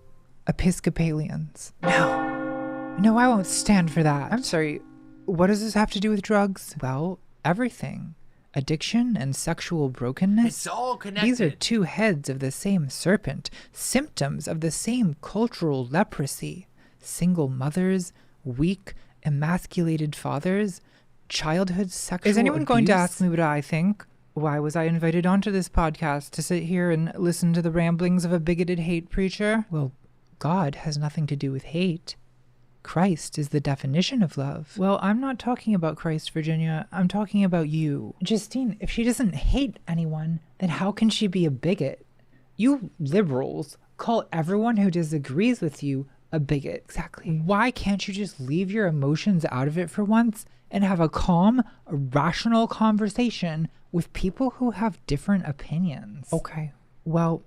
Episcopalians. No, I won't stand for that. I'm sorry, what does this have to do with drugs? Well, everything. Addiction and sexual brokenness. It's all connected. These are two heads of the same serpent, symptoms of the same cultural leprosy. Single mothers, weak, emasculated fathers, childhood sexual Is anyone abuse? going to ask me what I think? Why was I invited onto this podcast to sit here and listen to the ramblings of a bigoted hate preacher? Well, God has nothing to do with hate. Christ is the definition of love. Well, I'm not talking about Christ, Virginia. I'm talking about you. Justine, if she doesn't hate anyone, then how can she be a bigot? You liberals call everyone who disagrees with you a bigot. Exactly. Why can't you just leave your emotions out of it for once and have a calm, rational conversation with people who have different opinions? Okay. Well,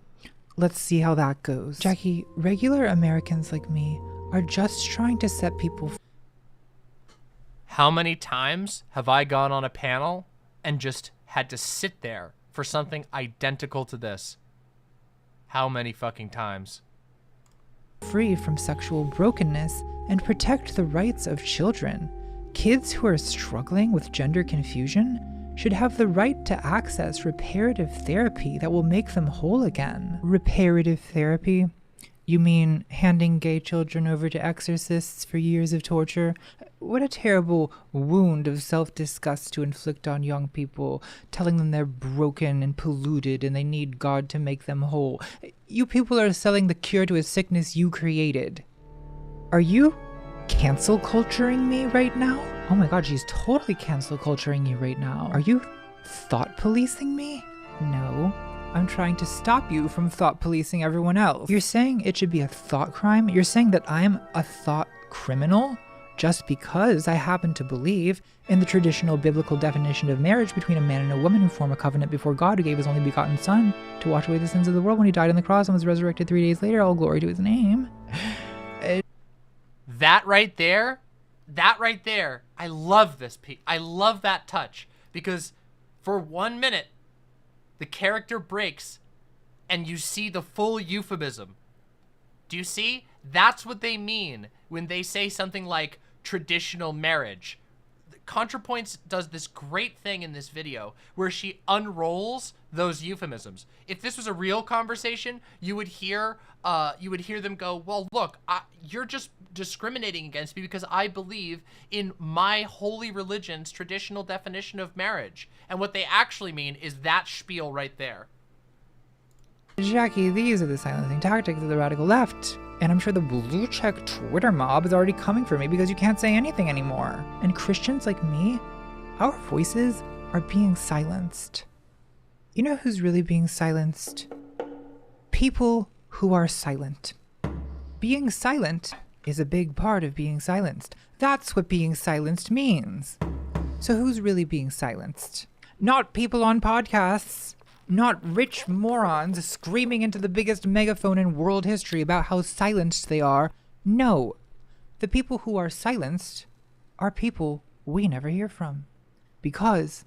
let's see how that goes. Jackie, regular Americans like me are just trying to set people. How many times have I gone on a panel and just had to sit there for something identical to this? How many fucking times? Free from sexual brokenness and protect the rights of children. Kids who are struggling with gender confusion should have the right to access reparative therapy that will make them whole again. Reparative therapy? You mean handing gay children over to exorcists for years of torture? What a terrible wound of self-disgust to inflict on young people, telling them they're broken and polluted and they need God to make them whole. You people are selling the cure to a sickness you created. Are you cancel culturing me right now? Oh my God, she's totally cancel culturing you right now. Are you thought policing me? No. I'm trying to stop you from thought policing everyone else. You're saying it should be a thought crime? You're saying that I'm a thought criminal just because I happen to believe in the traditional biblical definition of marriage between a man and a woman who form a covenant before God, who gave his only begotten son to wash away the sins of the world when he died on the cross and was resurrected 3 days later. All glory to his name. That right there, I love this piece. I love that touch because for 1 minute, the character breaks and you see the full euphemism. Do you see? That's what they mean when they say something like traditional marriage. ContraPoints does this great thing in this video where she unrolls those euphemisms. If this was a real conversation, you would hear them go, well, look, you're just discriminating against me because I believe in my holy religion's traditional definition of marriage. And what they actually mean is that spiel right there. Jackie, these are the silencing tactics of the radical left. And I'm sure the blue check Twitter mob is already coming for me because you can't say anything anymore. And Christians like me, our voices are being silenced. You know who's really being silenced? People who are silent. Being silent is a big part of being silenced. That's what being silenced means. So who's really being silenced? Not people on podcasts. Not rich morons screaming into the biggest megaphone in world history about how silenced they are. No. The people who are silenced are people we never hear from. Because,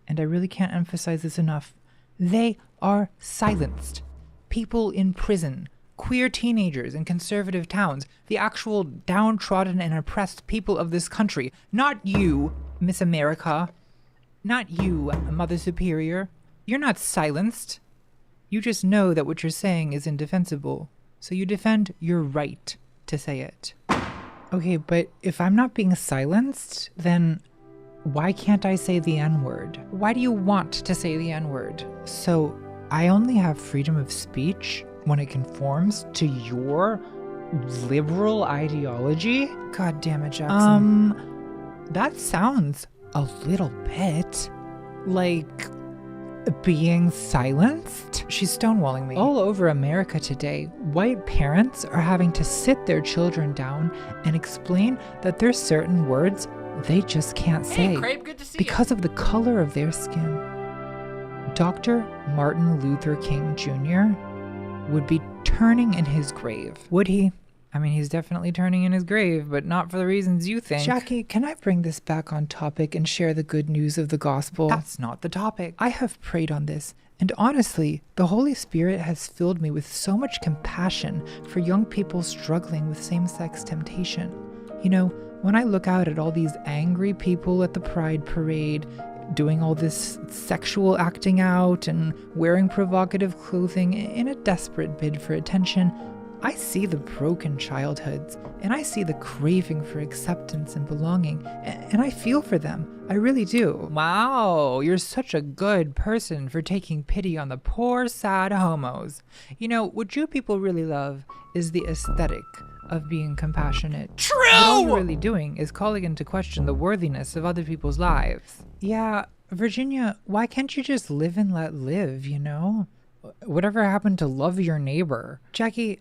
and I really can't emphasize this enough, they are silenced. People in prison, queer teenagers in conservative towns, the actual downtrodden and oppressed people of this country. Not you, Miss America. Not you, Mother Superior. You're not silenced. You just know that what you're saying is indefensible, so you defend your right to say it. Okay, but if I'm not being silenced, then why can't I say the N-word? Why do you want to say the N-word? So I only have freedom of speech when it conforms to your liberal ideology? God damn it, Jackson. That sounds a little bit like being silenced? She's stonewalling me. All over America today, white parents are having to sit their children down and explain that there's certain words they just can't say Hey, Crabe, good to see because of the color of their skin. Dr. Martin Luther King Jr. would be turning in his grave. Would he? I mean, he's definitely turning in his grave, but not for the reasons you think. Jackie, can I bring this back on topic and share the good news of the gospel? That's not the topic. I have prayed on this, and honestly, the Holy Spirit has filled me with so much compassion for young people struggling with same-sex temptation. You know, when I look out at all these angry people at the Pride Parade, doing all this sexual acting out and wearing provocative clothing in a desperate bid for attention, I see the broken childhoods, and I see the craving for acceptance and belonging, and I feel for them. I really do. Wow, you're such a good person for taking pity on the poor, sad homos. You know, what you people really love is the aesthetic of being compassionate. True! What all you're really doing is calling into question the worthiness of other people's lives. Yeah, Virginia, why can't you just live and let live, you know? Whatever happened to love your neighbor? Jackie,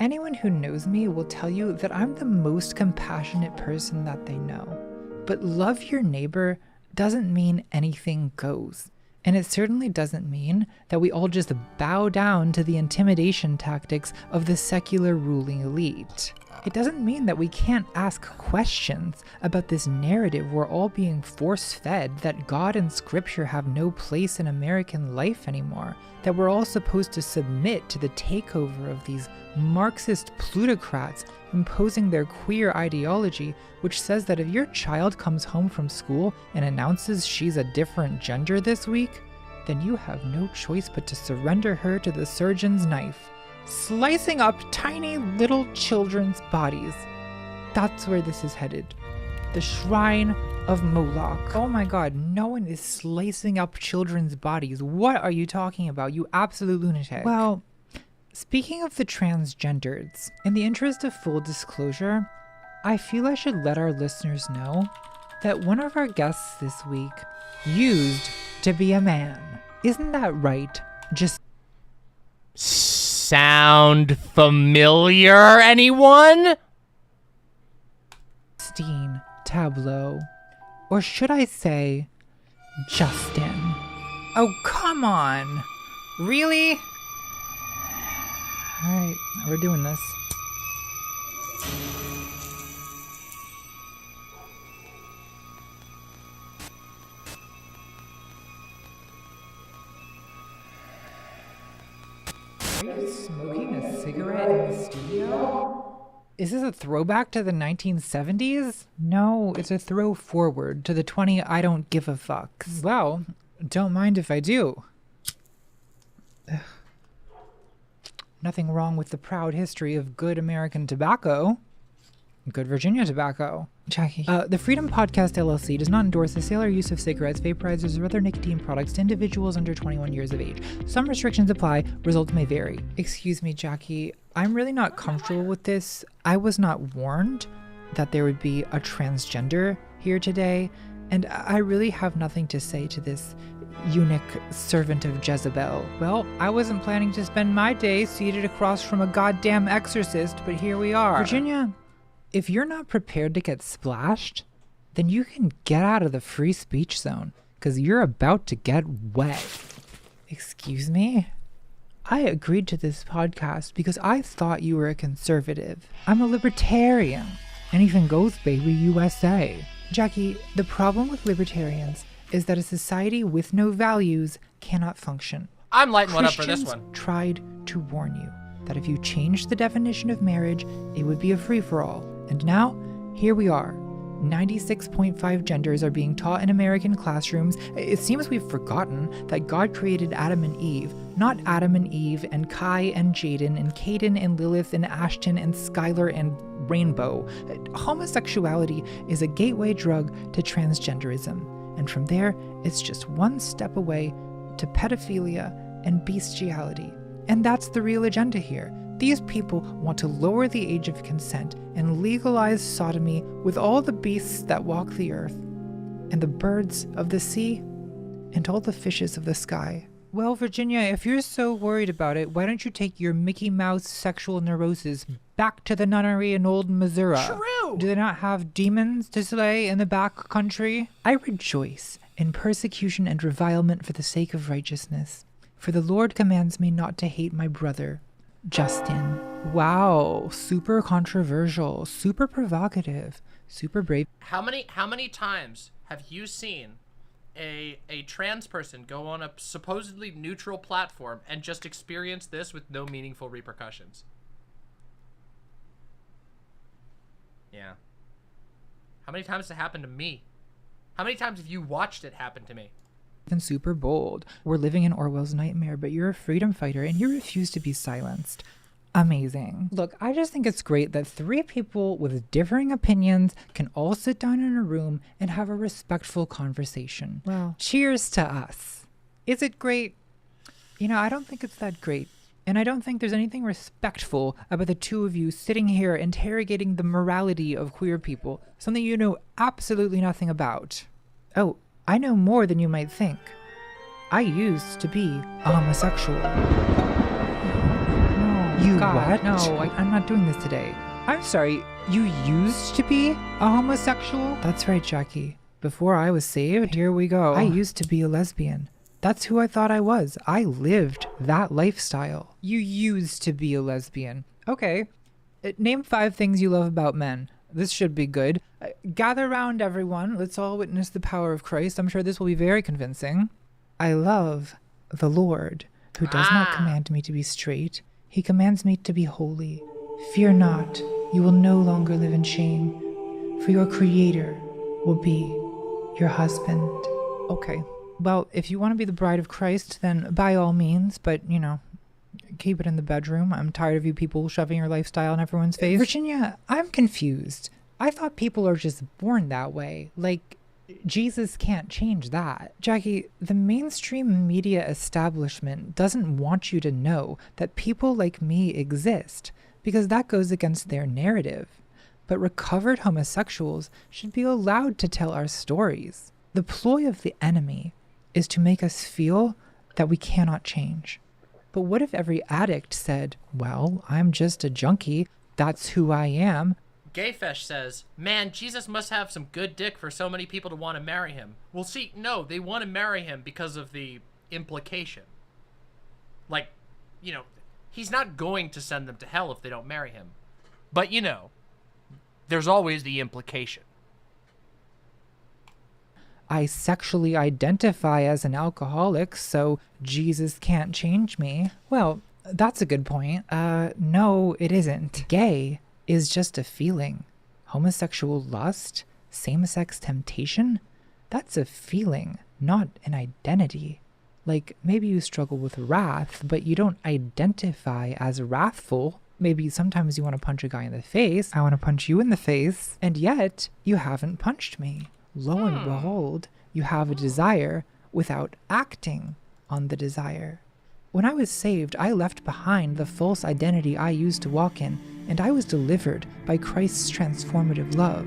anyone who knows me will tell you that I'm the most compassionate person that they know. But love your neighbor doesn't mean anything goes. And it certainly doesn't mean that we all just bow down to the intimidation tactics of the secular ruling elite. It doesn't mean that we can't ask questions about this narrative we're all being force-fed that God and Scripture have no place in American life anymore, that we're all supposed to submit to the takeover of these Marxist plutocrats imposing their queer ideology, which says that if your child comes home from school and announces she's a different gender this week, then you have no choice but to surrender her to the surgeon's knife, slicing up tiny little children's bodies. That's where this is headed. The shrine of Moloch. Oh my god, no one is slicing up children's bodies. What are you talking about, you absolute lunatic? Well, speaking of the transgenders, in the interest of full disclosure, I feel I should let our listeners know that one of our guests this week used to be a man. Isn't that right? Just Sound familiar, anyone? Justine Tableau. Or should I say, Justin? oh, come on. Really? Alright, we're doing this. Are you smoking a cigarette in the studio? Is this a throwback to the 1970s? No, it's a throw forward to the 20 I don't give a fucks. Well, don't mind if I do. Ugh. Nothing wrong with the proud history of good American tobacco. Good Virginia tobacco. Jackie. The Freedom Podcast LLC does not endorse the sale or use of cigarettes, vaporizers, or other nicotine products to individuals under 21 years of age. Some restrictions apply. Results may vary. Excuse me, Jackie. I'm really not comfortable with this. I was not warned that there would be a transgender here today, and I really have nothing to say to this eunuch servant of Jezebel. Well, I wasn't planning to spend my day seated across from a goddamn exorcist, but here we are. Virginia, if you're not prepared to get splashed, then you can get out of the free speech zone, because you're about to get wet. Excuse me? I agreed to this podcast because I thought you were a conservative. I'm a libertarian. Anything goes, baby, USA. Jackie, the problem with libertarians is that a society with no values cannot function. I'm lighting one up for this Christians one. tried to warn you that if you changed the definition of marriage, it would be a free-for-all. And now, here we are. 96.5 genders are being taught in American classrooms. It seems we've forgotten that God created Adam and Eve, not Adam and Eve and Kai and Jaden and Caden and Lilith and Ashton and Skylar and Rainbow. Homosexuality is a gateway drug to transgenderism. And from there, it's just one step away to pedophilia and bestiality. And that's the real agenda here. These people want to lower the age of consent and legalize sodomy with all the beasts that walk the earth, and the birds of the sea, and all the fishes of the sky. Well, Virginia, if you're so worried about it, why don't you take your Mickey Mouse sexual neurosis back to the nunnery in old Missouri? True! Do they not have demons to slay in the back country? I rejoice in persecution and revilement for the sake of righteousness. For the Lord commands me not to hate my brother, Justin. Wow, super controversial, super provocative, super brave. How many times have you seen a trans person go on a supposedly neutral platform and just experience this with no meaningful repercussions? Yeah. How many times has it happened to me? How many times have you watched it happen to me? And super bold. We're living in Orwell's nightmare, but you're a freedom fighter and you refuse to be silenced. Amazing. Look, I just think it's great that three people with differing opinions can all sit down in a room and have a respectful conversation. Well, cheers to us. Is it great? You know, I don't think it's that great. And I don't think there's anything respectful about the two of you sitting here interrogating the morality of queer people, something you know absolutely nothing about. Oh, I know more than you might think. I used to be a homosexual. You God, what? No, I'm not doing this today. I'm sorry, you used to be a homosexual? That's right, Jackie. Before I was saved, here we go. I used to be a lesbian. That's who I thought I was. I lived that lifestyle. You used to be a lesbian. Okay. Name 5 things you love about men. This should be good. Gather round, everyone. Let's all witness the power of Christ. I'm sure this will be very convincing. I love the Lord, who does not command me to be straight. He commands me to be holy. Fear not, you will no longer live in shame, for your Creator will be your husband. Okay, well, if you want to be the bride of Christ, then by all means, but, you know, keep it in the bedroom. I'm tired of you people shoving your lifestyle in everyone's face. Virginia, I'm confused. I thought people are just born that way. Like, Jesus can't change that. Jackie, the mainstream media establishment doesn't want you to know that people like me exist because that goes against their narrative. But recovered homosexuals should be allowed to tell our stories. The ploy of the enemy is to make us feel that we cannot change. But what if every addict said, well, I'm just a junkie, that's who I am? Gayfesh says, man, Jesus must have some good dick for so many people to want to marry him. Well, see, no, they want to marry him because of the implication. Like, you know, he's not going to send them to hell if they don't marry him. But, you know, there's always the implication. I sexually identify as an alcoholic, so Jesus can't change me. Well, that's a good point. No, it isn't. Gay is just a feeling. Homosexual lust, same-sex temptation, that's a feeling, not an identity. Like, maybe you struggle with wrath, but you don't identify as wrathful. Maybe sometimes you want to punch a guy in the face. I want to punch you in the face. And yet, you haven't punched me. Lo and behold, you have a desire without acting on the desire. When I was saved, I left behind the false identity I used to walk in, and I was delivered by Christ's transformative love.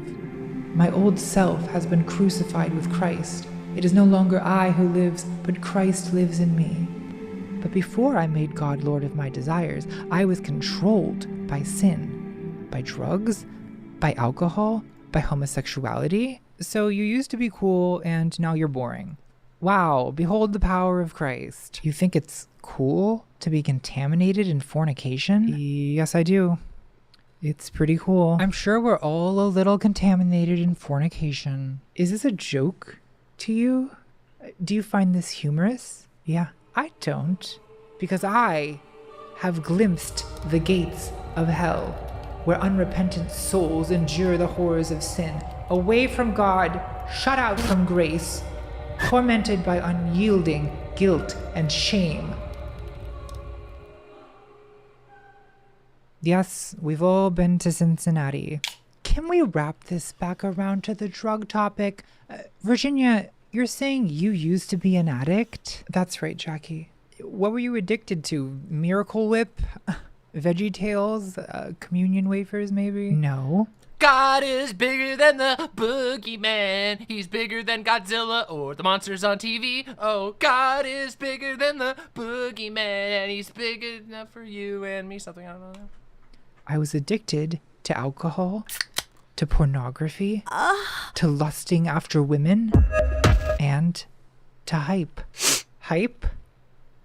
My old self has been crucified with Christ. It is no longer I who lives, but Christ lives in me. But before I made God Lord of my desires, I was controlled by sin, by drugs, by alcohol, by homosexuality. So you used to be cool, and now you're boring. Wow, behold the power of Christ. You think it's cool to be contaminated in fornication? Yes, I do. It's pretty cool. I'm sure we're all a little contaminated in fornication. Is this a joke to you? Do you find this humorous? Yeah, I don't. Because I have glimpsed the gates of hell, where unrepentant souls endure the horrors of sin, away from God, shut out from grace, tormented by unyielding guilt and shame. Yes, we've all been to Cincinnati. Can we wrap this back around to the drug topic? Virginia, you're saying you used to be an addict? That's right, Jackie. What were you addicted to? Miracle Whip? Veggie Tales? Communion wafers, maybe? No. God is bigger than the boogeyman. He's bigger than Godzilla or the monsters on TV. Oh, God is bigger than the boogeyman. He's big enough for you and me. Something, I don't know. I was addicted to alcohol, to pornography, to lusting after women, and to hype. Hype?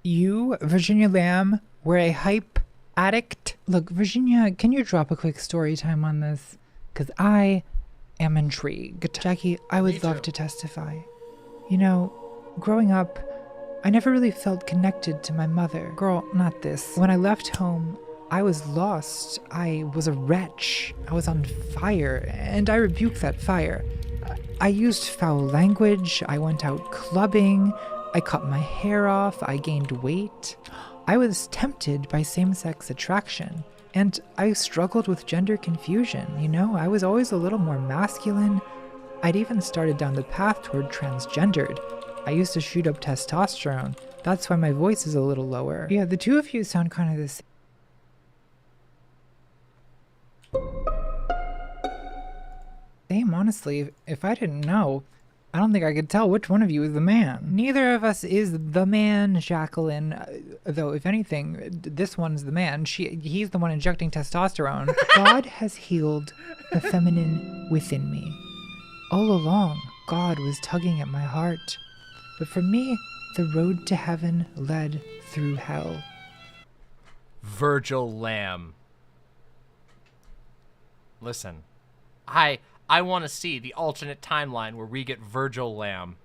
You, Virginia Lamb, were a hype addict? Look, Virginia, can you drop a quick story time on this? Because I am intrigued. Jackie, I would love to testify. You know, growing up, I never really felt connected to my mother. Girl, not this. When I left home, I was lost. I was a wretch. I was on fire, and I rebuked that fire. I used foul language. I went out clubbing. I cut my hair off. I gained weight. I was tempted by same-sex attraction. And I struggled with gender confusion, you know? I was always a little more masculine. I'd even started down the path toward transgendered. I used to shoot up testosterone. That's why my voice is a little lower. Yeah, the two of you sound kind of the same. Honestly, if I didn't know, I don't think I could tell which one of you is the man. Neither of us is the man, Jacqueline. Though, if anything, this one's the man. He's the one injecting testosterone. God has healed the feminine within me. All along, God was tugging at my heart. But for me, the road to heaven led through hell. Virgil Lamb. Listen, I want to see the alternate timeline where we get Virgil Lamb.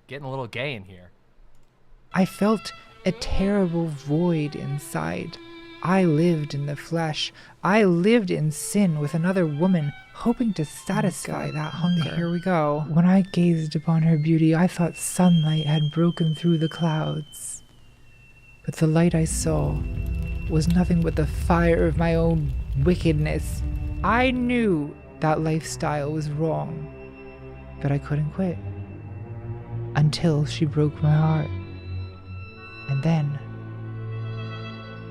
Getting a little gay in here. I felt a terrible void inside. I lived in the flesh. I lived in sin with another woman, hoping to satisfy that hunger. Here we go. When I gazed upon her beauty, I thought sunlight had broken through the clouds. But the light I saw was nothing but the fire of my own wickedness. I knew that lifestyle was wrong, but I couldn't quit. Until she broke my heart. And then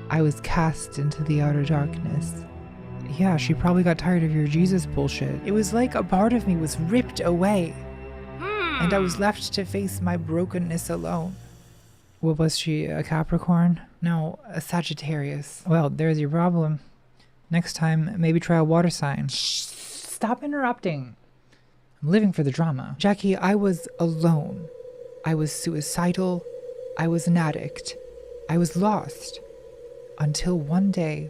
I was cast into the outer darkness. Yeah, she probably got tired of your Jesus bullshit. It was like a part of me was ripped away, and I was left to face my brokenness alone. What was she, a Capricorn? No, a Sagittarius. Well, there's your problem. Next time, maybe try a water sign. Shh, stop interrupting. I'm living for the drama. Jackie, I was alone. I was suicidal. I was an addict. I was lost. Until one day,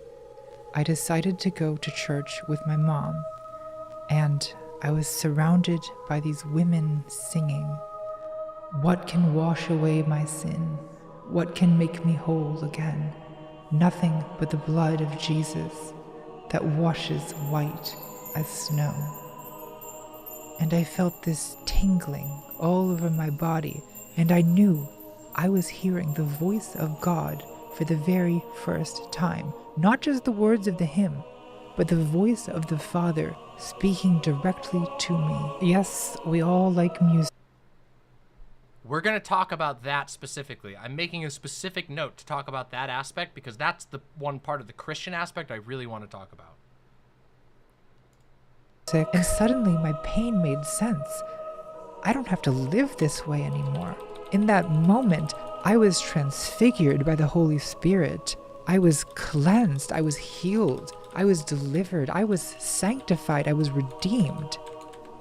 I decided to go to church with my mom. And I was surrounded by these women singing. What can wash away my sin? What can make me whole again? Nothing but the blood of Jesus that washes white as snow. And I felt this tingling all over my body, and I knew I was hearing the voice of God for the very first time. Not just the words of the hymn, but the voice of the Father speaking directly to me. Yes, we all like music. We're going to talk about that specifically. I'm making a specific note to talk about that aspect because that's the one part of the Christian aspect I really want to talk about. And suddenly my pain made sense. I don't have to live this way anymore. In that moment, I was transfigured by the Holy Spirit. I was cleansed. I was healed. I was delivered. I was sanctified. I was redeemed.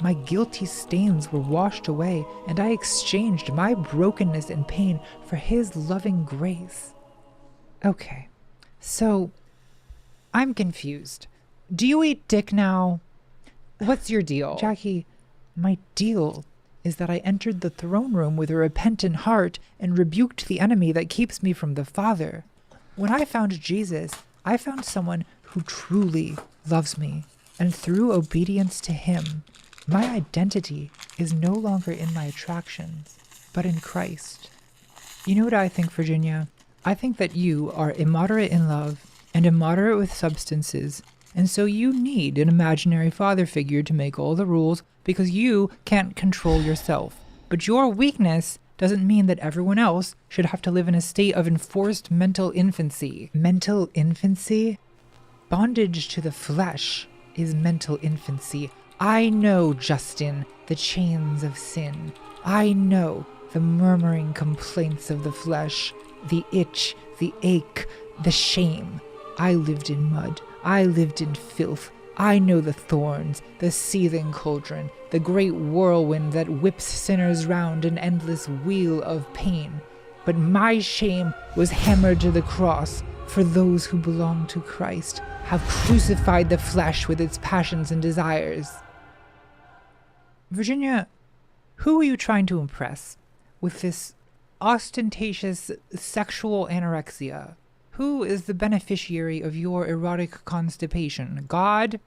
My guilty stains were washed away, and I exchanged my brokenness and pain for His loving grace. Okay, so I'm confused. Do you eat dick now? What's your deal? Jackie, my deal is that I entered the throne room with a repentant heart and rebuked the enemy that keeps me from the Father. When I found Jesus, I found someone who truly loves me, and through obedience to Him, my identity is no longer in my attractions, but in Christ. You know what I think, Virginia? I think that you are immoderate in love and immoderate with substances, and so you need an imaginary father figure to make all the rules because you can't control yourself. But your weakness doesn't mean that everyone else should have to live in a state of enforced mental infancy. Mental infancy? Bondage to the flesh is mental infancy. I know, Justin, the chains of sin. I know the murmuring complaints of the flesh, the itch, the ache, the shame. I lived in mud. I lived in filth. I know the thorns, the seething cauldron, the great whirlwind that whips sinners round an endless wheel of pain. But my shame was hammered to the cross, for those who belong to Christ have crucified the flesh with its passions and desires. Virginia, who are you trying to impress with this ostentatious sexual anorexia? Who is the beneficiary of your erotic constipation? God?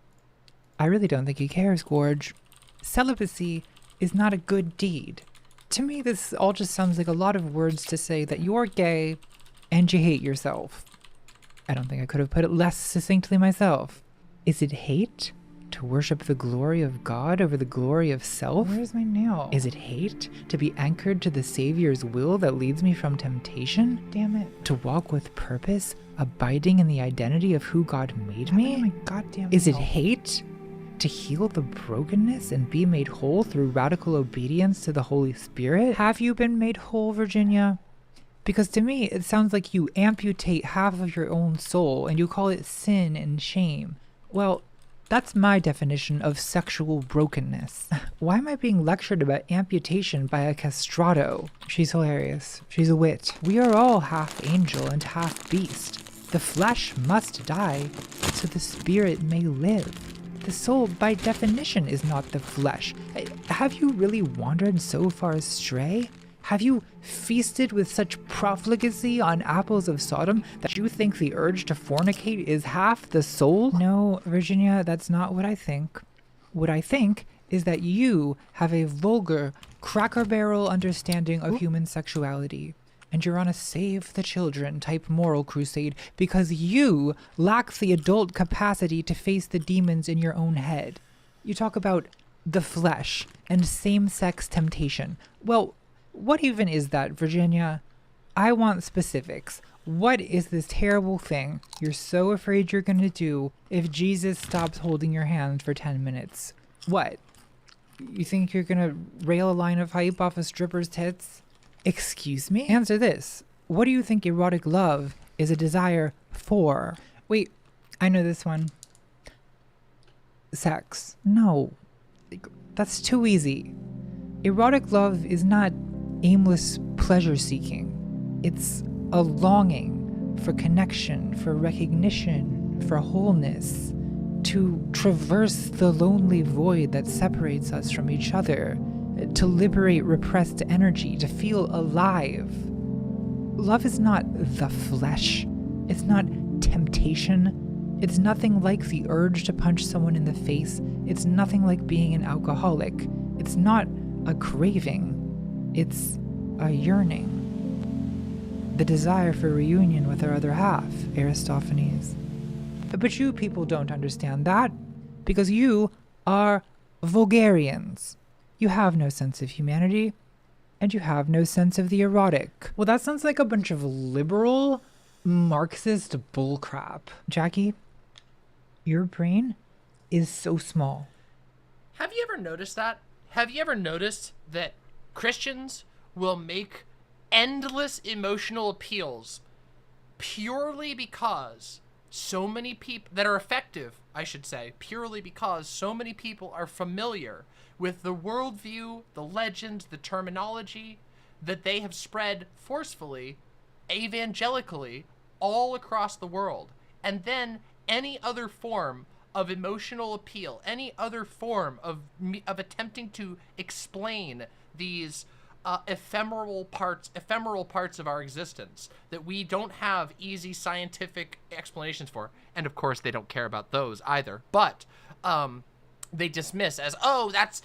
I really don't think he cares, Gorge. Celibacy is not a good deed. To me, this all just sounds like a lot of words to say that you're gay and you hate yourself. I don't think I could have put it less succinctly myself. Is it hate to worship the glory of God over the glory of self? Where's my nail? Is it hate to be anchored to the Savior's will that leads me from temptation? Damn it. To walk with purpose, abiding in the identity of who God made me? Oh my goddamn Is it nail. hate to heal the brokenness and be made whole through radical obedience to the Holy Spirit? Have you been made whole, Virginia? Because to me, it sounds like you amputate half of your own soul and you call it sin and shame. Well, that's my definition of sexual brokenness. Why am I being lectured about amputation by a castrato? She's hilarious. She's a wit. We are all half angel and half beast. The flesh must die so the spirit may live. The soul, by definition, is not the flesh. Have you really wandered so far astray? Have you feasted with such profligacy on apples of Sodom that you think the urge to fornicate is half the soul? No, Virginia, that's not what I think. What I think is that you have a vulgar, cracker barrel understanding of human sexuality. And you're on a save the children type moral crusade because you lack the adult capacity to face the demons in your own head. You talk about the flesh and same-sex temptation. Well, what even is that, Virginia? I want specifics. What is this terrible thing you're so afraid you're gonna do if Jesus stops holding your hand for 10 minutes? What? You think you're gonna rail a line of hype off a stripper's tits? Excuse me? Answer this. What do you think erotic love is a desire for? Wait, I know this one. Sex. No. That's too easy. Erotic love is not aimless pleasure seeking. It's a longing for connection, for recognition, for wholeness, to traverse the lonely void that separates us from each other, to liberate repressed energy, to feel alive. Love is not the flesh. It's not temptation. It's nothing like the urge to punch someone in the face. It's nothing like being an alcoholic. It's not a craving. It's a yearning. The desire for reunion with our other half, Aristophanes. But you people don't understand that, because you are vulgarians. You have no sense of humanity, and you have no sense of the erotic. Well, that sounds like a bunch of liberal, Marxist bullcrap. Jackie, your brain is so small. Have you ever noticed that? Have you ever noticed that Christians will make endless emotional appeals purely because so many people that are effective, I should say, purely because so many people are familiar with the worldview, the legends, the terminology that they have spread forcefully, evangelically, all across the world. And then any other form of emotional appeal, any other form of attempting to explain these ephemeral parts of our existence that we don't have easy scientific explanations for, and of course they don't care about those either, but they dismiss as, oh, that's,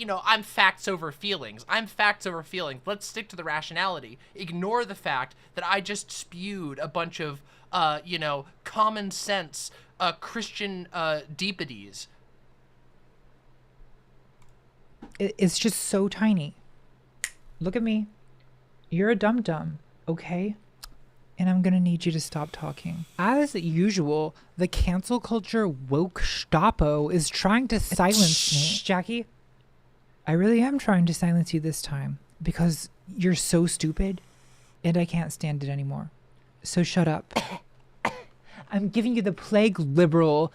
I'm facts over feelings. Let's stick to the rationality. Ignore the fact that I just spewed a bunch of common sense Christian deepities. It's just so tiny. Look at me. You're a dum-dum, okay? And I'm gonna need you to stop talking. As usual, the cancel culture woke Stapo is trying to silence me. Jackie, I really am trying to silence you this time because you're so stupid and I can't stand it anymore. So shut up. I'm giving you the plague, liberal.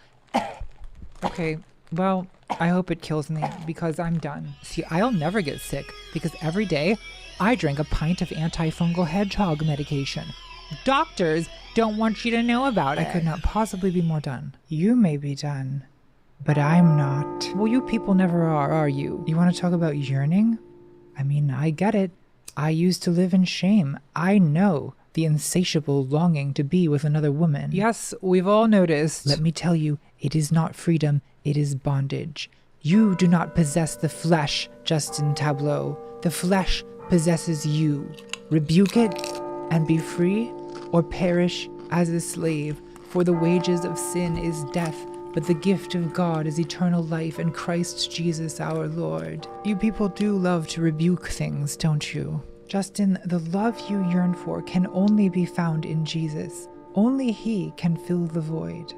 Okay, well, I hope it kills me because I'm done. See, I'll never get sick because every day I drink a pint of antifungal hedgehog medication. Doctors don't want you to know about it. I could not possibly be more done. You may be done, but I'm not. Well, you people never are you? You want to talk about yearning? I mean, I get it. I used to live in shame. I know the insatiable longing to be with another woman. Yes, we've all noticed. Let me tell you, it is not freedom, it is bondage. You do not possess the flesh, Justin Tableau. The flesh possesses you. Rebuke it and be free, or perish as a slave. For the wages of sin is death, but the gift of God is eternal life in Christ Jesus our Lord. You people do love to rebuke things, don't you? Justin, the love you yearn for can only be found in Jesus. Only He can fill the void.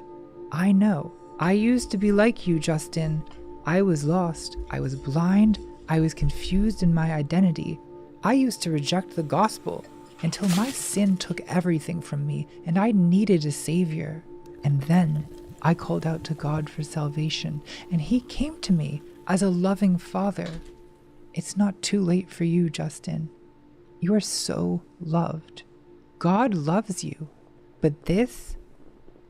I know. I used to be like you, Justin. I was lost. I was blind. I was confused in my identity. I used to reject the gospel until my sin took everything from me and I needed a savior. And then I called out to God for salvation, and He came to me as a loving father. It's not too late for you, Justin. You are so loved. God loves you. But this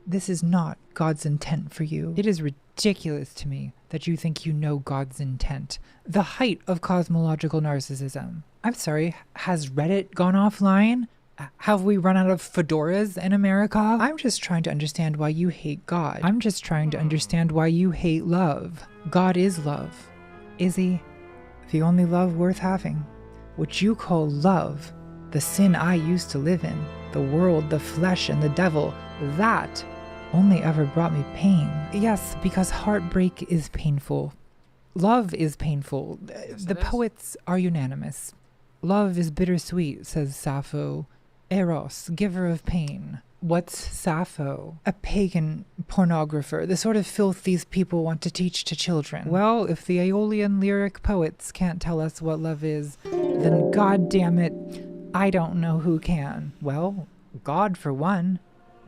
is not God's intent for you. It is ridiculous to me that you think you know God's intent. The height of cosmological narcissism. I'm sorry, has Reddit gone offline? Have we run out of fedoras in America? I'm just trying to understand why you hate God. I'm just trying to understand why you hate love. God is love. Is He? The only love worth having. What you call love, the sin I used to live in, the world, the flesh, and the devil, that only ever brought me pain. Yes, because heartbreak is painful. Love is painful. Yes, The poets are unanimous. Love is bittersweet, says Sappho. Eros, giver of pain. What's Sappho? A pagan pornographer, the sort of filth these people want to teach to children. Well, if the Aeolian lyric poets can't tell us what love is, then God damn it, I don't know who can. Well, God for one.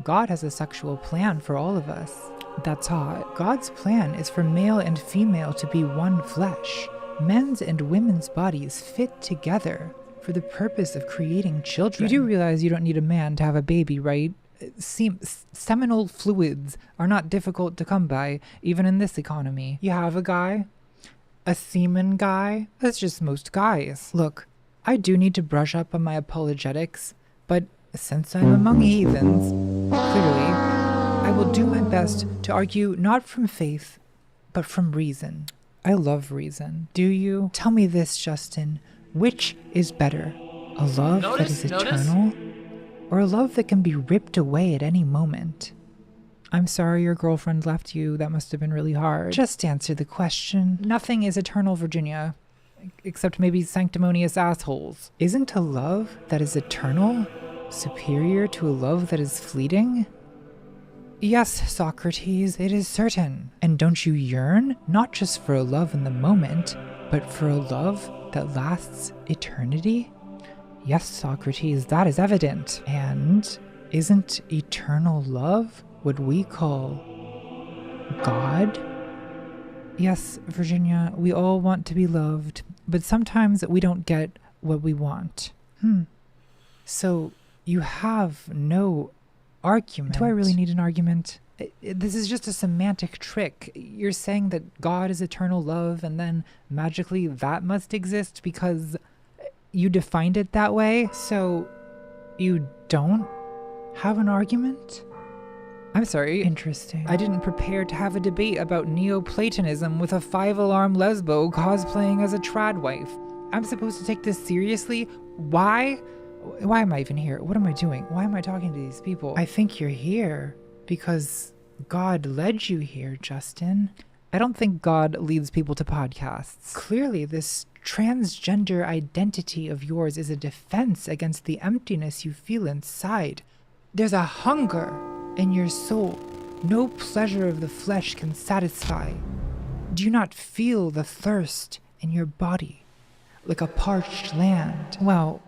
God has a sexual plan for all of us. That's hot. God's plan is for male and female to be one flesh. Men's and women's bodies fit together for the purpose of creating children. You do realize you don't need a man to have a baby, right? Seminal fluids are not difficult to come by, even in this economy. You have a guy? A semen guy? That's just most guys. Look, I do need to brush up on my apologetics, but since I'm among heathens, clearly, I will do my best to argue not from faith, but from reason. I love reason. Do you? Tell me this, Justin. Which is better? A love that is eternal? Or a love that can be ripped away at any moment? I'm sorry your girlfriend left you. That must have been really hard. Just answer the question. Nothing is eternal, Virginia. Except maybe sanctimonious assholes. Isn't a love that is eternal superior to a love that is fleeting? Yes, Socrates, it is certain. And don't you yearn, not just for a love in the moment, but for a love that lasts eternity? Yes, Socrates, that is evident. And isn't eternal love what we call God? Yes, Virginia, we all want to be loved, but sometimes we don't get what we want. So you have no argument. Do I really need an argument? This is just a semantic trick. You're saying that God is eternal love, and then magically that must exist because you defined it that way? So you don't have an argument? I'm sorry. Interesting. I didn't prepare to have a debate about Neoplatonism with a 5-alarm lesbo cosplaying as a trad wife. I'm supposed to take this seriously? Why? Why am I even here? What am I doing? Why am I talking to these people? I think you're here because God led you here, Justin. I don't think God leads people to podcasts. Clearly, this transgender identity of yours is a defense against the emptiness you feel inside. There's a hunger in your soul no pleasure of the flesh can satisfy. Do you not feel the thirst in your body, like a parched land? Well,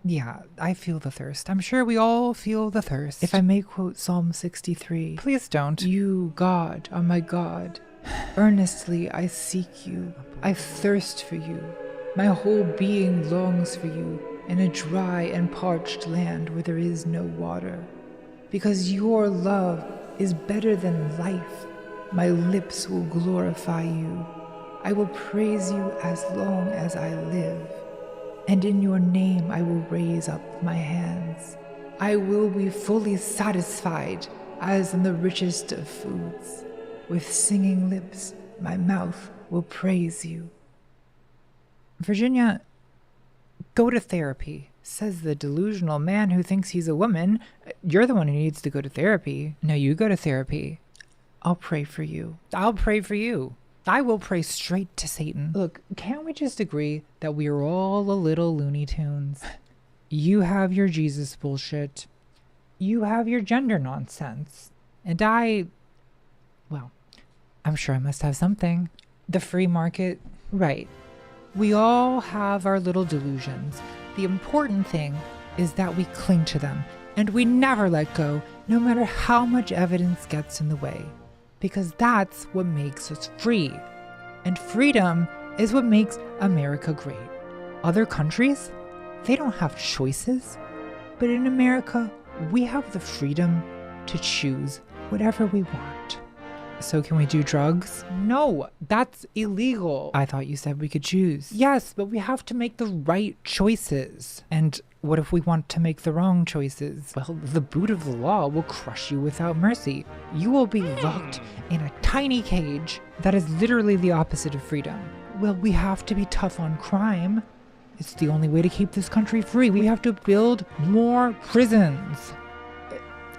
yeah, I feel the thirst. I'm sure we all feel the thirst. If I may quote Psalm 63. Please don't. You, God, are my God. Earnestly I seek you. I thirst for you. My whole being longs for you in a dry and parched land where there is no water. Because your love is better than life, my lips will glorify you. I will praise you as long as I live. And in your name I will raise up my hands. I will be fully satisfied as in the richest of foods. With singing lips, my mouth will praise you. Virginia, go to therapy, says the delusional man who thinks he's a woman. You're the one who needs to go to therapy. No, you go to therapy. I'll pray for you. I'll pray for you. I will pray straight to Satan. Look, can't we just agree that we are all a little Looney Tunes? You have your Jesus bullshit. You have your gender nonsense. And well, I'm sure I must have something. The free market, right. We all have our little delusions. The important thing is that we cling to them and we never let go, no matter how much evidence gets in the way. Because that's what makes us free. And freedom is what makes America great. Other countries, they don't have choices. But in America, we have the freedom to choose whatever we want. So can we do drugs? No, that's illegal. I thought you said we could choose. Yes, but we have to make the right choices. And what if we want to make the wrong choices? Well, the boot of the law will crush you without mercy. You will be locked in a tiny cage that is literally the opposite of freedom. Well, we have to be tough on crime. It's the only way to keep this country free. We have to build more prisons.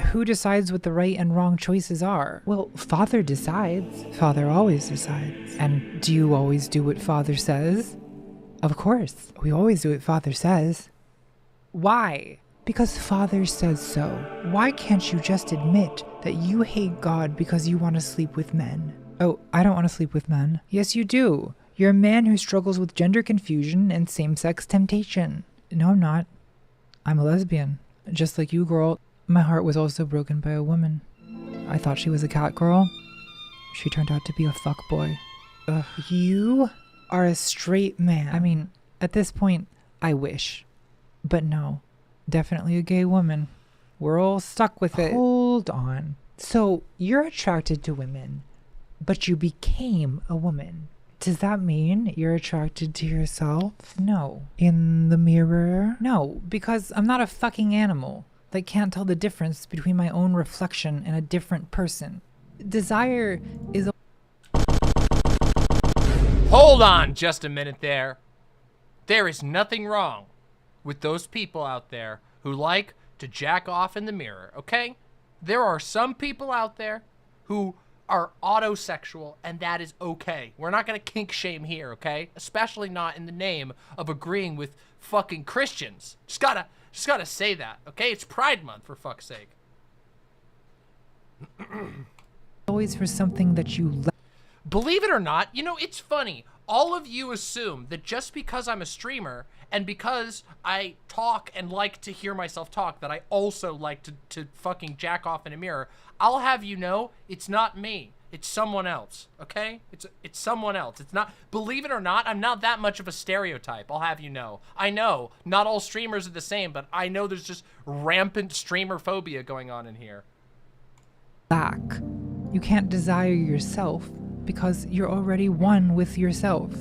Who decides what the right and wrong choices are? Well, Father decides. Father always decides. And do you always do what Father says? Of course. We always do what Father says. Why? Because Father says so. Why can't you just admit that you hate God because you want to sleep with men? Oh, I don't want to sleep with men. Yes, you do. You're a man who struggles with gender confusion and same-sex temptation. No, I'm not. I'm a lesbian. Just like you, girl. My heart was also broken by a woman. I thought she was a cat girl. She turned out to be a fuckboy. Ugh. You are a straight man. I mean, at this point, I wish. But no, definitely a gay woman. We're all stuck with it. Hold on. So, you're attracted to women, but you became a woman. Does that mean you're attracted to yourself? No. In the mirror? No, because I'm not a fucking animal that can't tell the difference between my own reflection and a different person. Desire is Hold on just a minute there. There is nothing wrong with those people out there who like to jack off in the mirror, okay? There are some people out there who are autosexual, and that is okay. We're not gonna kink shame here, okay? Especially not in the name of agreeing with fucking Christians. Just gotta say that, okay? It's Pride Month, for fuck's sake. always for something that you like. Believe it or not, you know, it's funny. All of you assume that just because I'm a streamer and because I talk and like to hear myself talk, that I also like to fucking jack off in a mirror. I'll have you know, it's not me. It's someone else, okay? It's someone else. It's not, believe it or not, I'm not that much of a stereotype, I'll have you know. I know, not all streamers are the same, but I know there's just rampant streamer phobia going on in here. Back. You can't desire yourself because you're already one with yourself.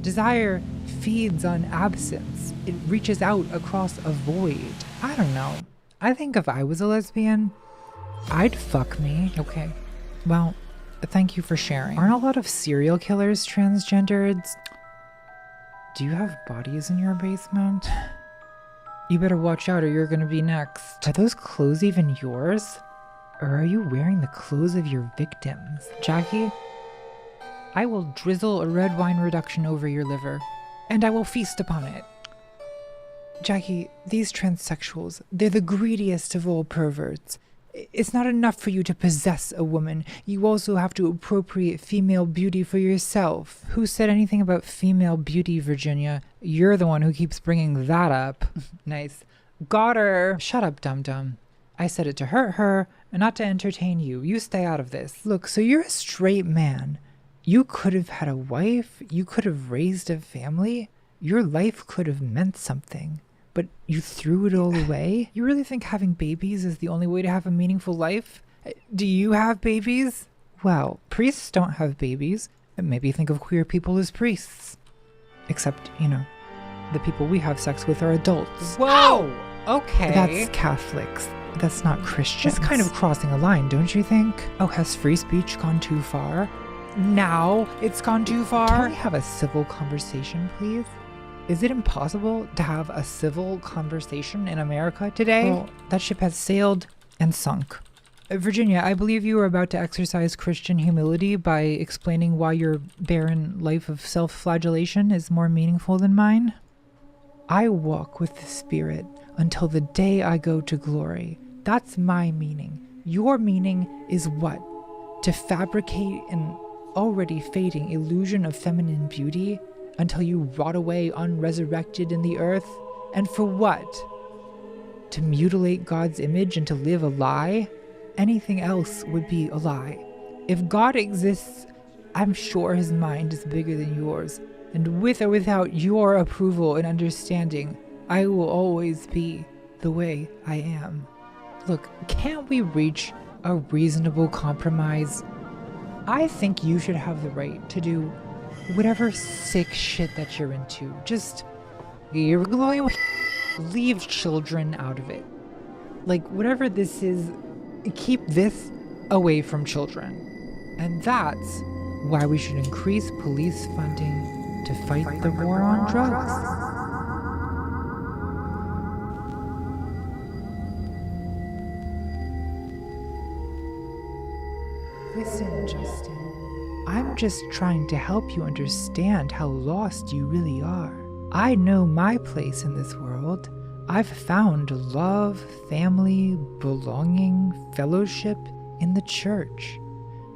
Desire feeds on absence. It reaches out across a void. I don't know. I think if I was a lesbian, I'd fuck me. Okay. Well, thank you for sharing. Aren't a lot of serial killers transgendered? Do you have bodies in your basement? You better watch out or you're gonna be next. Are those clothes even yours? Or are you wearing the clothes of your victims? Jackie, I will drizzle a red wine reduction over your liver, and I will feast upon it. Jackie, these transsexuals, they're the greediest of all perverts. It's not enough for you to possess a woman. You also have to appropriate female beauty for yourself. Who said anything about female beauty, Virginia? You're the one who keeps bringing that up. Nice. Got her. Shut up, dum-dum. I said it to hurt her, and not to entertain you. You stay out of this. Look, so you're a straight man. You could have had a wife. You could have raised a family. Your life could have meant something. But you threw it all away? You really think having babies is the only way to have a meaningful life? Do you have babies? Well, priests don't have babies. Maybe think of queer people as priests. Except, the people we have sex with are adults. Whoa! Okay. That's Catholics. That's not Christians. That's kind of crossing a line, don't you think? Oh, has free speech gone too far? Now it's gone too far? Can we have a civil conversation, please? Is it impossible to have a civil conversation in America today? Well, that ship has sailed and sunk. Virginia, I believe you were about to exercise Christian humility by explaining why your barren life of self-flagellation is more meaningful than mine. I walk with the Spirit until the day I go to glory. That's my meaning. Your meaning is what? To fabricate an already fading illusion of feminine beauty until you rot away unresurrected in the earth? And for what? To mutilate God's image and to live a lie? Anything else would be a lie. If God exists, I'm sure his mind is bigger than yours, and with or without your approval and understanding, I will always be the way I am. Look, can't we reach a reasonable compromise? I think you should have the right to do whatever sick shit that you're into. Just, you're going with, leave children out of it. Like, whatever this is, keep this away from children. And that's why we should increase police funding to fight the war on drugs. Listen, Justin. I'm just trying to help you understand how lost you really are. I know my place in this world. I've found love, family, belonging, fellowship in the church.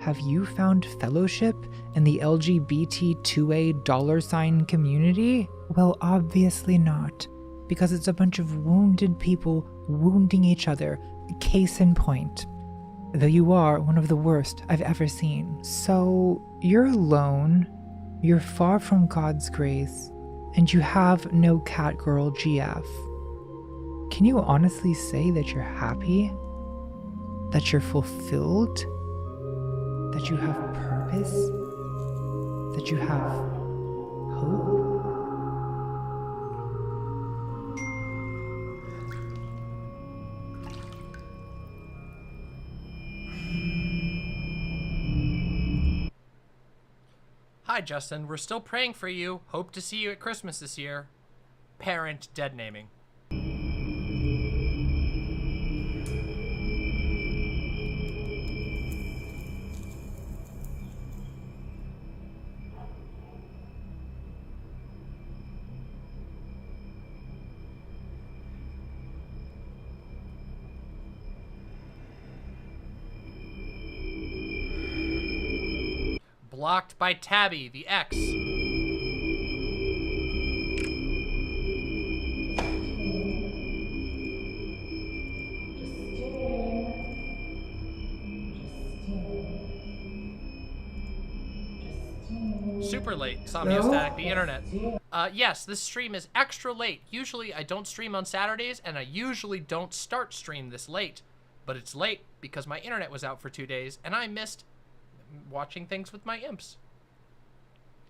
Have you found fellowship in the LGBT2A $sign community? Well, obviously not, because it's a bunch of wounded people wounding each other, case in point. Though you are one of the worst I've ever seen. So, you're alone, you're far from God's grace, and you have no catgirl GF. Can you honestly say that you're happy? That you're fulfilled? That you have purpose? That you have hope? Hi, Justin. We're still praying for you. Hope to see you at Christmas this year. Parent dead naming. Blocked by Tabby, the ex. Super late. Saw me static the internet. Yes, this stream is extra late. Usually I don't stream on Saturdays, and I usually don't start stream this late. But it's late because my internet was out for 2 days, and I missed watching things with my imps.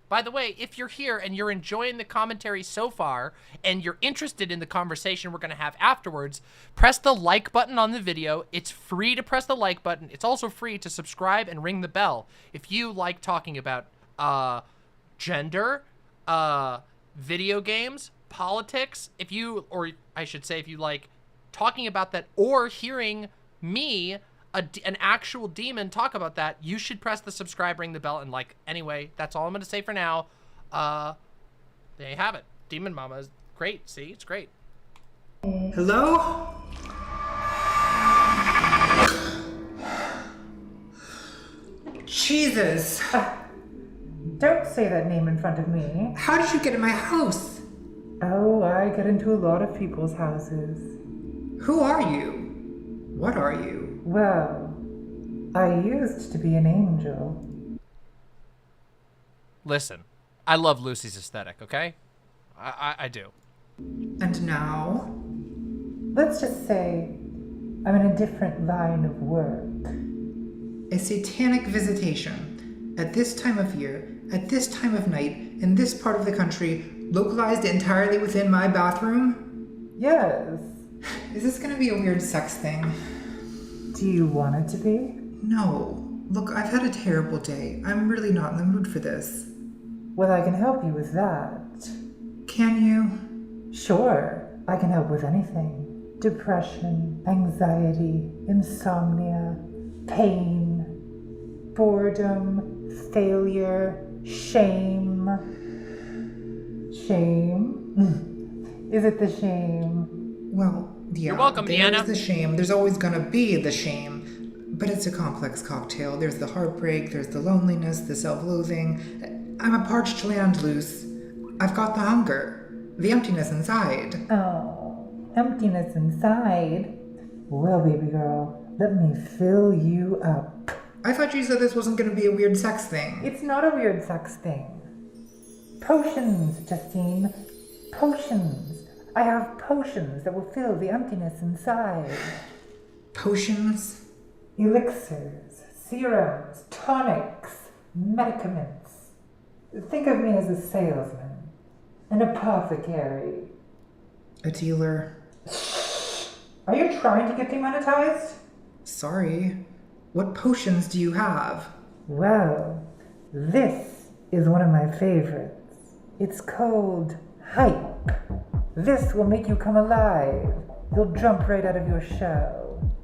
By the way, if you're here and you're enjoying the commentary so far and you're interested in the conversation we're going to have afterwards, press the like button on the video. It's free to press the like button. It's also free to subscribe and ring the bell. If you like talking about gender, video games, politics, if you like talking about that or hearing me an actual demon talk about that, you should press the subscribe, ring the bell, and like. Anyway, that's all I'm going to say for now. There you have it. Demon Mama is great. See, it's great. Hello? Jesus. Don't say that name in front of me. How did you get in my house? Oh, I get into a lot of people's houses. Who are you? What are you? Well, I used to be an angel. Listen, I love Lucy's aesthetic, okay? I do. And now? Let's just say I'm in a different line of work. A satanic visitation. At this time of year, at this time of night, in this part of the country, localized entirely within my bathroom? Yes. Is this gonna be a weird sex thing? Do you want it to be? No. Look, I've had a terrible day. I'm really not in the mood for this. Well, I can help you with that. Can you? Sure, I can help with anything. Depression, anxiety, insomnia, pain, boredom, failure, shame. Shame? Is it the shame? Well, yeah. You're welcome, there's Deanna. the shame. There's always gonna be the shame. But it's a complex cocktail. There's the heartbreak, there's the loneliness, the self-loathing. I'm a parched land, Luce. I've got the hunger. The emptiness inside. Oh, emptiness inside. Well, baby girl, let me fill you up. I thought you said this wasn't gonna be a weird sex thing. It's not a weird sex thing. Potions, Justine. Potions. I have potions that will fill the emptiness inside. Potions? Elixirs, serums, tonics, medicaments. Think of me as a salesman, an apothecary. A dealer? Are you trying to get demonetized? Sorry. What potions do you have? Well, this is one of my favorites. It's called Hype. This will make you come alive. You'll jump right out of your shell.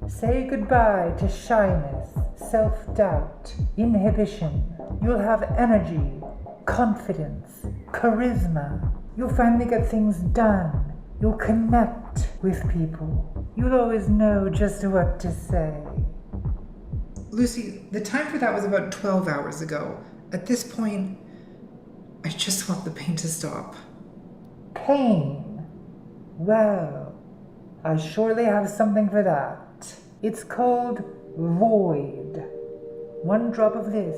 Say goodbye to shyness, self-doubt, inhibition. You'll have energy, confidence, charisma. You'll finally get things done. You'll connect with people. You'll always know just what to say. Lucy, the time for that was about 12 hours ago. At this point, I just want the pain to stop. Pain. Well, I surely have something for that. It's called Void. One drop of this,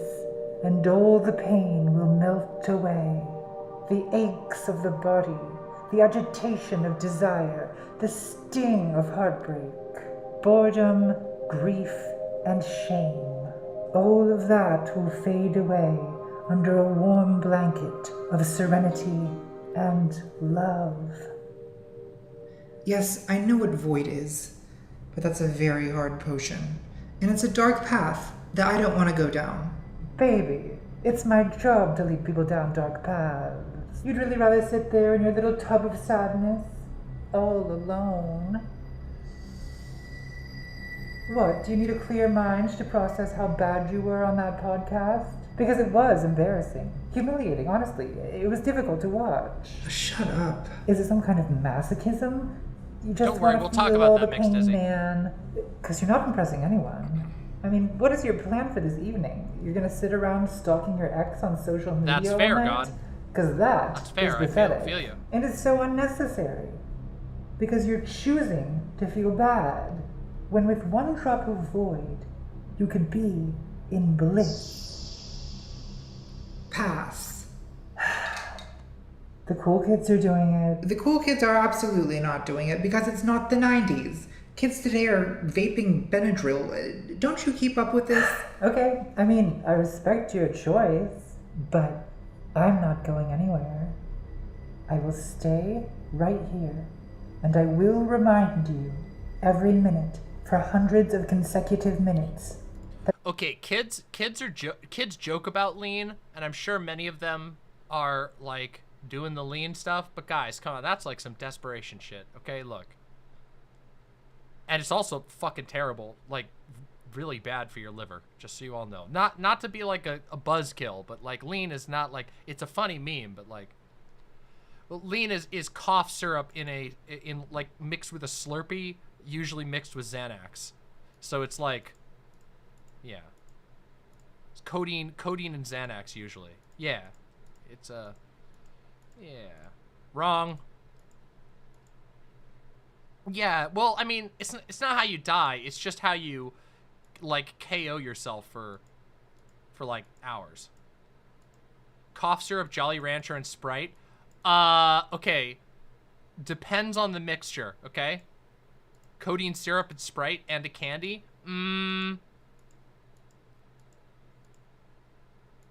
and all the pain will melt away. The aches of the body, the agitation of desire, the sting of heartbreak, boredom, grief, and shame. All of that will fade away under a warm blanket of serenity and love. Yes, I know what void is, but that's a very hard potion. And it's a dark path that I don't want to go down. Baby, it's my job to lead people down dark paths. You'd really rather sit there in your little tub of sadness, all alone. What, do you need a clear mind to process how bad you were on that podcast? Because it was embarrassing, humiliating, honestly. It was difficult to watch. Shut up. Is it some kind of masochism? You just Don't worry, want we'll to talk feel about all that the mixed pain, Izzy. man. Because you're not impressing anyone. I mean, what is your plan for this evening? You're gonna sit around stalking your ex on social media That's all fair, night? God. Because that's fair, I pathetic. feel you. And it's so unnecessary. Because you're choosing to feel bad. When with one drop of void, you could be in bliss. Pass. The cool kids are doing it. The cool kids are absolutely not doing it because it's not the 90s. Kids today are vaping Benadryl. Don't you keep up with this? Okay, I mean, I respect your choice, but I'm not going anywhere. I will stay right here, and I will remind you every minute for hundreds of consecutive minutes. Okay, kids joke about lean, and I'm sure many of them are like doing the lean stuff. But guys, come on, that's like some desperation shit. Okay, look, and it's also fucking terrible. Like really bad for your liver, just so you all know. Not to be like a buzzkill, but like lean is not like, it's a funny meme, but like, well, lean is cough syrup in like mixed with a Slurpee, usually mixed with Xanax. So it's like, yeah, it's codeine and Xanax usually. Yeah, it's yeah, wrong. Yeah, well, I mean, it's not how you die. It's just how you, like, KO yourself for like, hours. Cough syrup, Jolly Rancher, and Sprite. Okay. Depends on the mixture, okay? Codeine syrup and Sprite and a candy?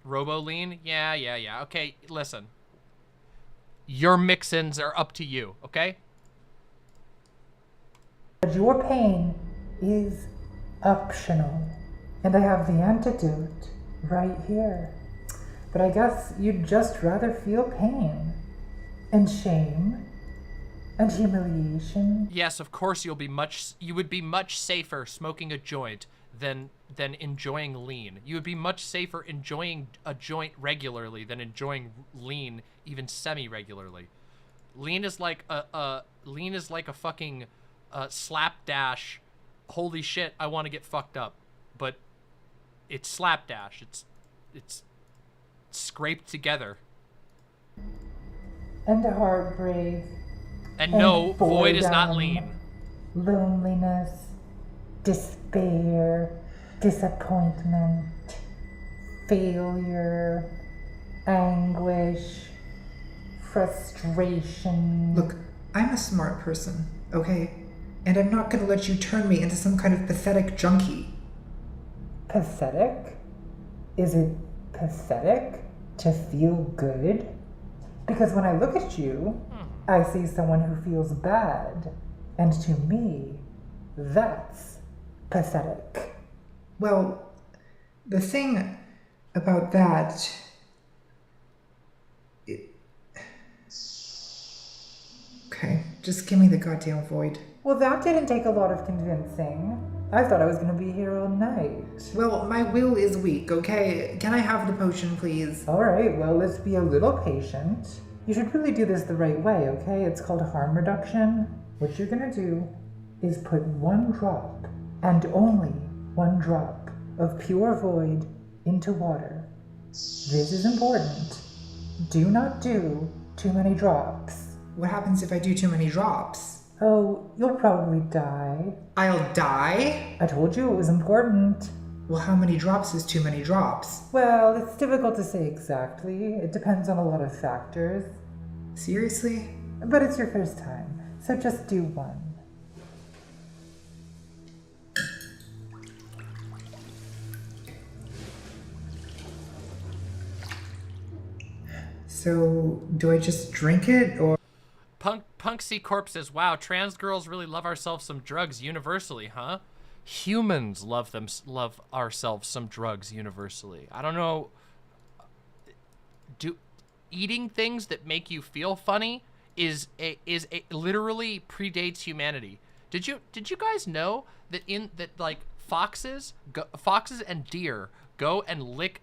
Robo-lean? Yeah. Okay, listen. Your mix-ins are up to you, okay? Your pain is optional, and I have the antidote right here. But I guess you'd just rather feel pain and shame and humiliation. Yes, of course you would be much safer smoking a joint than enjoying lean. You would be much safer enjoying a joint regularly than enjoying lean even semi-regularly. Lean is like a fucking slapdash. Holy shit, I want to get fucked up. But it's slapdash. It's scraped together. And heartbreak. And no, boredom, void is not lean. Loneliness, despair, disappointment, failure, anguish, frustration. Look, I'm a smart person, okay? And I'm not gonna let you turn me into some kind of pathetic junkie. Pathetic? Is it pathetic to feel good? Because when I look at you, I see someone who feels bad. And to me, that's pathetic. Well, the thing about that... Okay, just give me the goddamn void. Well, that didn't take a lot of convincing. I thought I was gonna be here all night. Well, my will is weak, okay? Can I have the potion, please? Alright, well, let's be a little patient. You should really do this the right way, okay? It's called harm reduction. What you're gonna do is put 1 drop, and only 1 drop, of pure void into water. This is important. Do not do too many drops. What happens if I do too many drops? Oh, you'll probably die. I'll die? I told you it was important. Well, how many drops is too many drops? Well, it's difficult to say exactly. It depends on a lot of factors. Seriously? But it's your first time, so just do 1. So, do I just drink it, or...? Punk C Corp says, wow, trans girls really love ourselves some drugs universally, huh? Humans love ourselves some drugs universally. I don't know. Eating things that make you feel funny is literally predates humanity. Did you guys know that like foxes and deer go and lick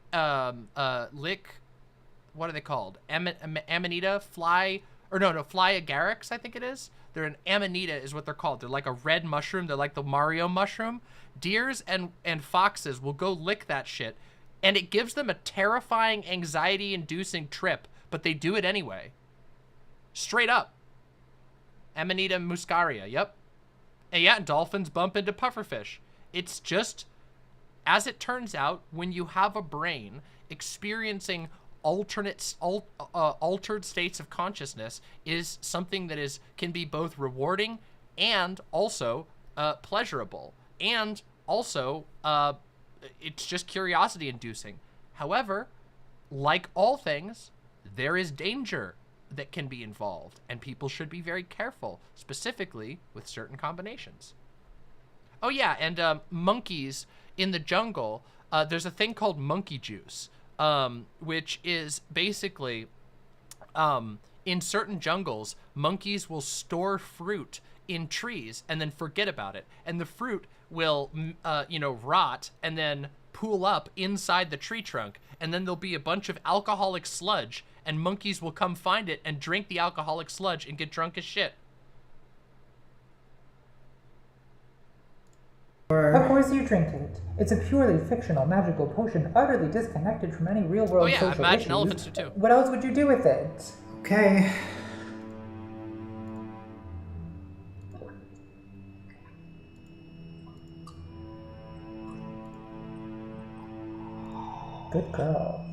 what are they called? Amanita fly, or no, fly agarics, I think it is. They're an amanita is what they're called. They're like a red mushroom. They're like the Mario mushroom. Deers and foxes will go lick that shit, and it gives them a terrifying, anxiety-inducing trip, but they do it anyway. Straight up. Amanita muscaria, yep. And yeah, dolphins bump into pufferfish. It's just, as it turns out, when you have a brain, experiencing altered states of consciousness is something that can be both rewarding and also pleasurable, and also it's just curiosity inducing. However, like all things, there is danger that can be involved, and people should be very careful, specifically with certain combinations. Oh yeah, and monkeys in the jungle, there's a thing called monkey juice, which is basically, in certain jungles, monkeys will store fruit in trees and then forget about it. And the fruit will, rot and then pool up inside the tree trunk, and then there'll be a bunch of alcoholic sludge, and monkeys will come find it and drink the alcoholic sludge and get drunk as shit. Of course you drink it. It's a purely fictional magical potion, utterly disconnected from any real-world social imagine issues. elephants do too. What else would you do with it? Okay. Good girl.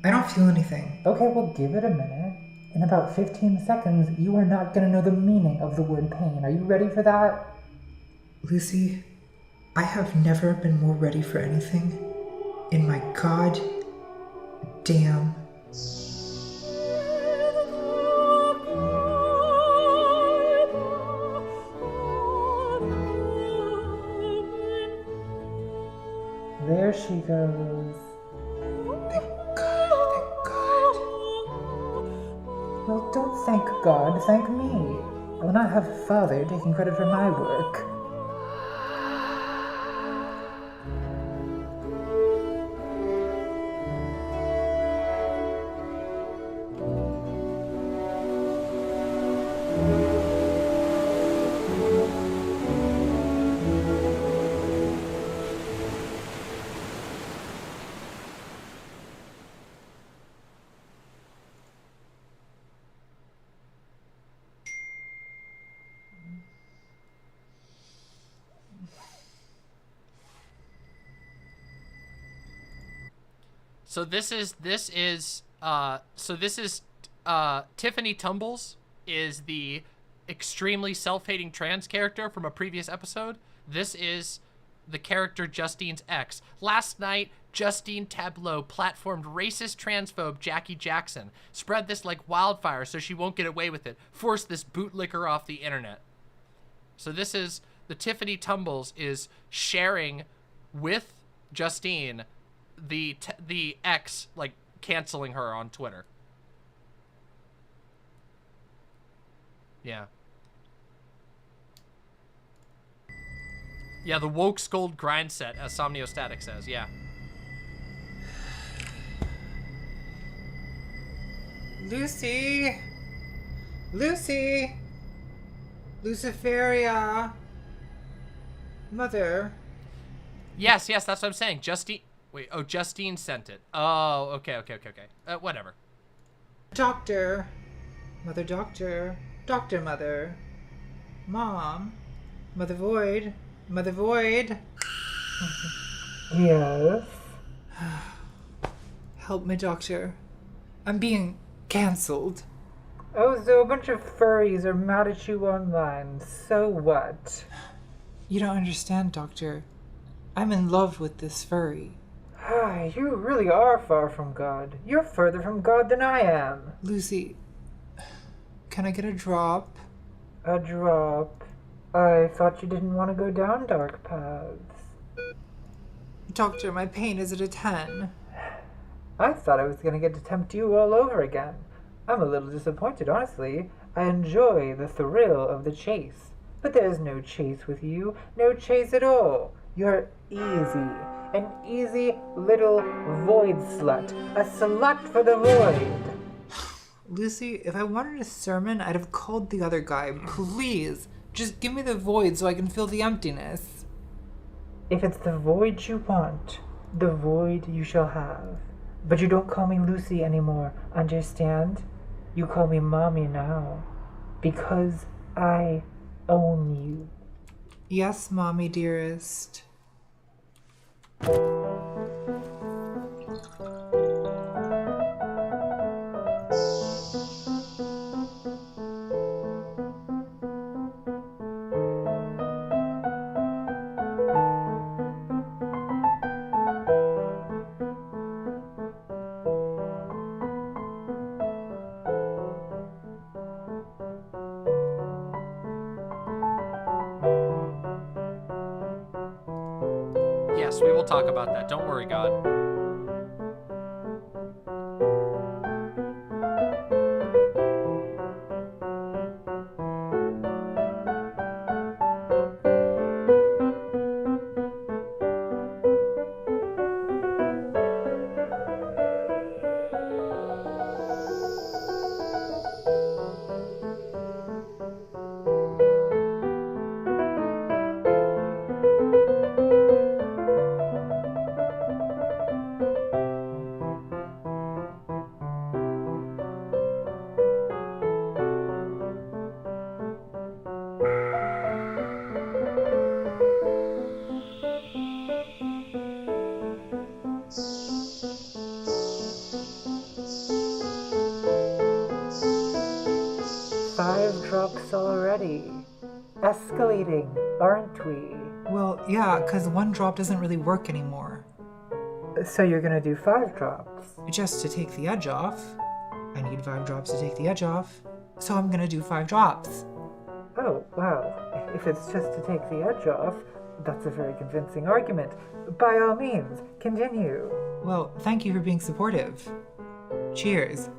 I don't feel anything. Okay, well, give it a minute. In about 15 seconds, you are not going to know the meaning of the word pain. Are you ready for that? Lucy, I have never been more ready for anything in my god damn. There she goes. Thank God. Well, don't thank God, thank me. I will not have a father taking credit for my work. So this is Tiffany Tumbles is the extremely self-hating trans character from a previous episode. This is the character Justine's ex. Last night, Justine Tableau platformed racist transphobe Jackie Jackson. Spread this like wildfire so she won't get away with it. Force this bootlicker off the internet. So this is the Tiffany Tumbles is sharing with Justine the ex, like, canceling her on Twitter. Yeah. Yeah, the woke scold grind set, as Somniostatic says, yeah. Lucy! Lucy! Luciferia! Mother. Yes, that's what I'm saying. Justine... Wait, oh, Justine sent it. Oh, okay. Whatever. Doctor. Mother Doctor. Doctor Mother. Mom. Mother Void. Mother Void. Yes? Help me, Doctor. I'm being cancelled. Oh, so a bunch of furries are mad at you online. So what? You don't understand, Doctor. I'm in love with this furry. You really are far from God. You're further from God than I am. Lucy, can I get a drop? A drop? I thought you didn't want to go down dark paths. Doctor, my pain is at a 10. I thought I was going to get to tempt you all over again. I'm a little disappointed, honestly. I enjoy the thrill of the chase. But there's no chase with you. No chase at all. You're easy. An easy little void slut. A slut for the void. Lucy, if I wanted a sermon, I'd have called the other guy. Please, just give me the void so I can feel the emptiness. If it's the void you want, the void you shall have. But you don't call me Lucy anymore, understand? You call me Mommy now. Because I own you. Yes, Mommy dearest. Yes, we will talk about that. Don't worry, God. drops already. Escalating, aren't we? Well, yeah, because 1 drop doesn't really work anymore. So you're gonna do 5 drops? Just to take the edge off. I need 5 drops to take the edge off. So I'm gonna do 5 drops. Oh, wow. If it's just to take the edge off, that's a very convincing argument. By all means, continue. Well, thank you for being supportive. Cheers.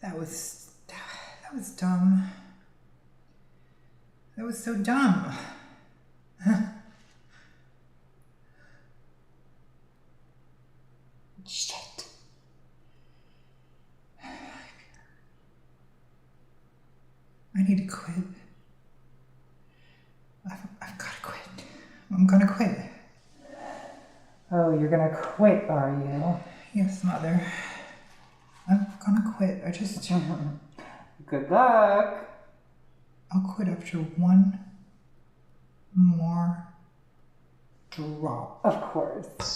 That was dumb. That was so dumb. Shit. I need to quit. I've gotta quit. I'm gonna quit. Oh, you're gonna quit, are you? Yes, Mother. I'm gonna quit. Good luck. I'll quit after 1 more drop. Of course.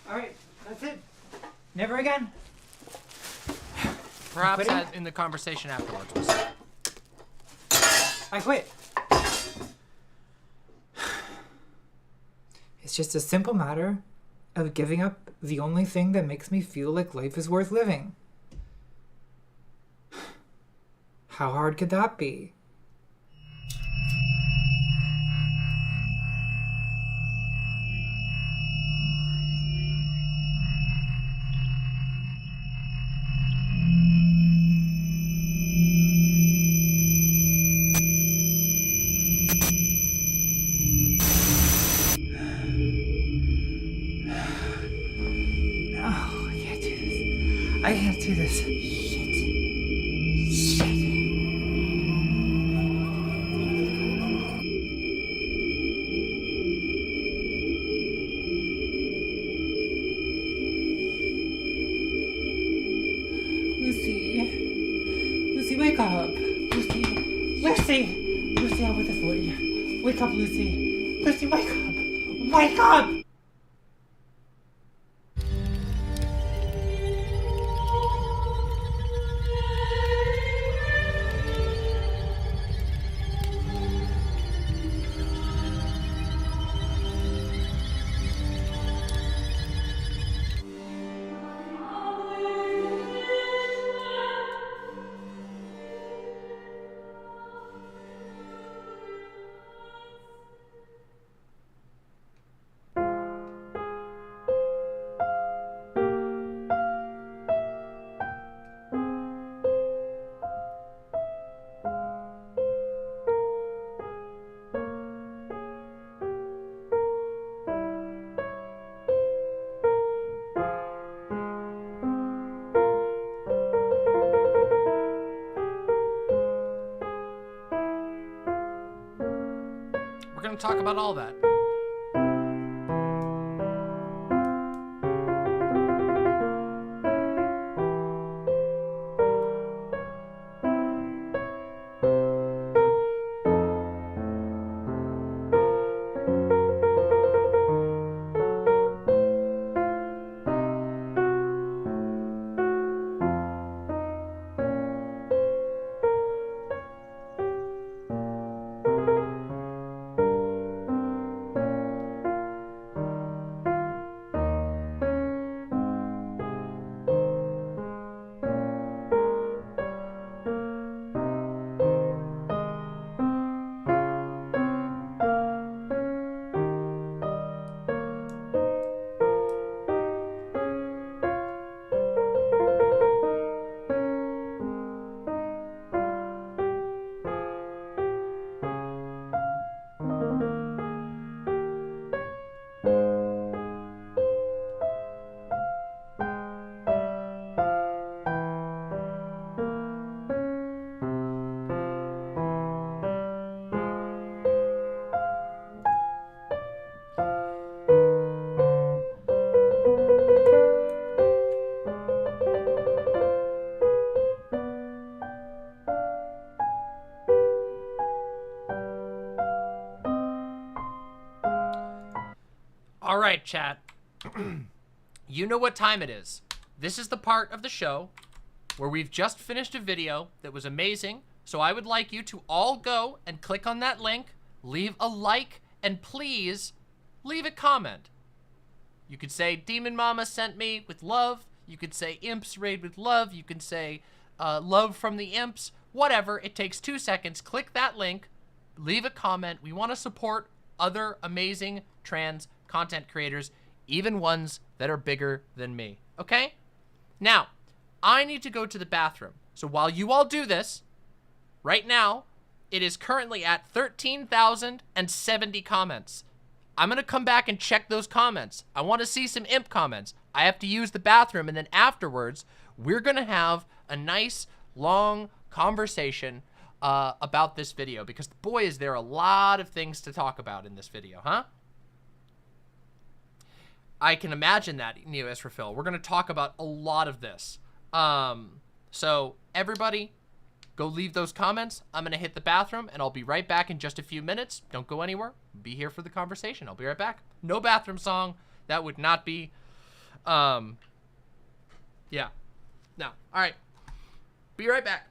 Alright, that's it. Never again. Perhaps Quitting? in the conversation afterwards. We'll see. I quit. It's just a simple matter of giving up the only thing that makes me feel like life is worth living. How hard could that be? I can't do this. Shit. Lucy, wake up. Lucy, I'm with this lady. Wake up, Lucy. Lucy, wake up. Wake up! We're going to talk about all that. right, chat. You know what time it is. This is the part of the show where we've just finished a video that was amazing. So I would like you to all go and click on that link, leave a like, and please leave a comment. You could say Demon Mama sent me with love. You could say Imps raid with love. You can say love from the Imps. Whatever. It takes 2 seconds. Click that link. Leave a comment. We want to support other amazing trans content creators, even ones that are bigger than me. Okay? Now, I need to go to the bathroom. So while you all do this, right now, it is currently at 13,070 comments. I'm gonna come back and check those comments. I wanna see some imp comments. I have to use the bathroom, and then afterwards, we're gonna have a nice, long conversation about this video, because boy, is there a lot of things to talk about in this video, huh? I can imagine that, Neo Israfil. We're gonna talk about a lot of this. So everybody, go leave those comments. I'm gonna hit the bathroom, and I'll be right back in just a few minutes. Don't go anywhere. Be here for the conversation. I'll be right back. No bathroom song. That would not be, yeah. No. All right. Be right back.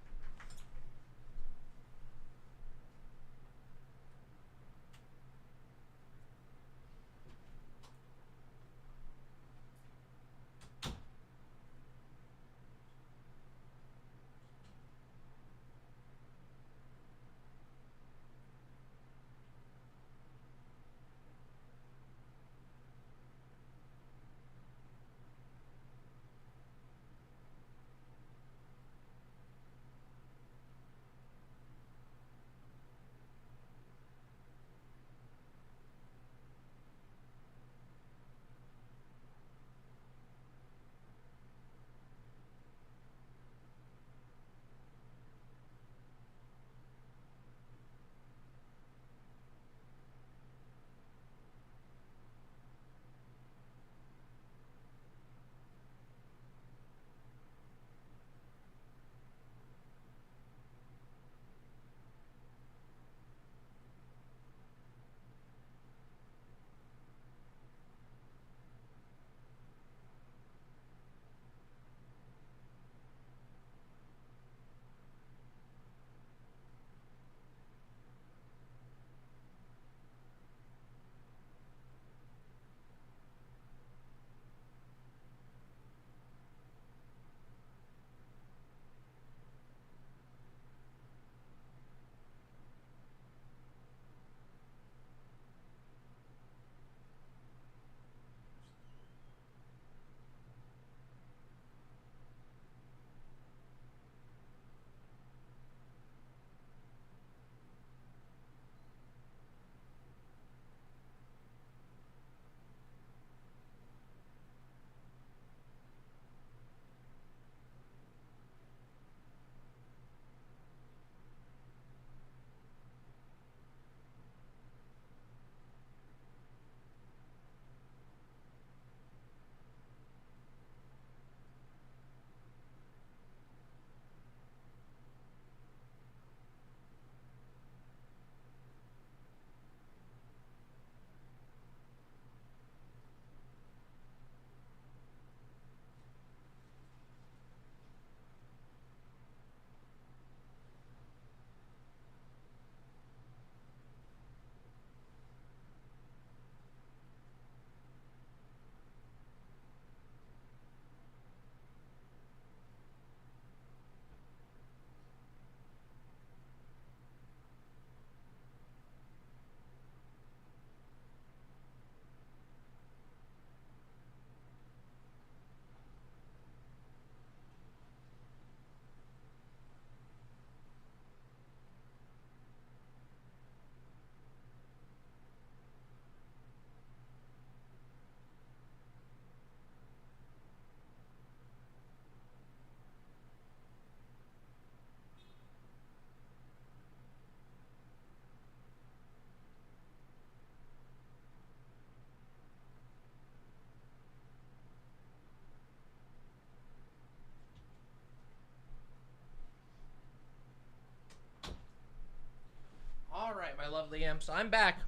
All right, my lovely imps, I'm back.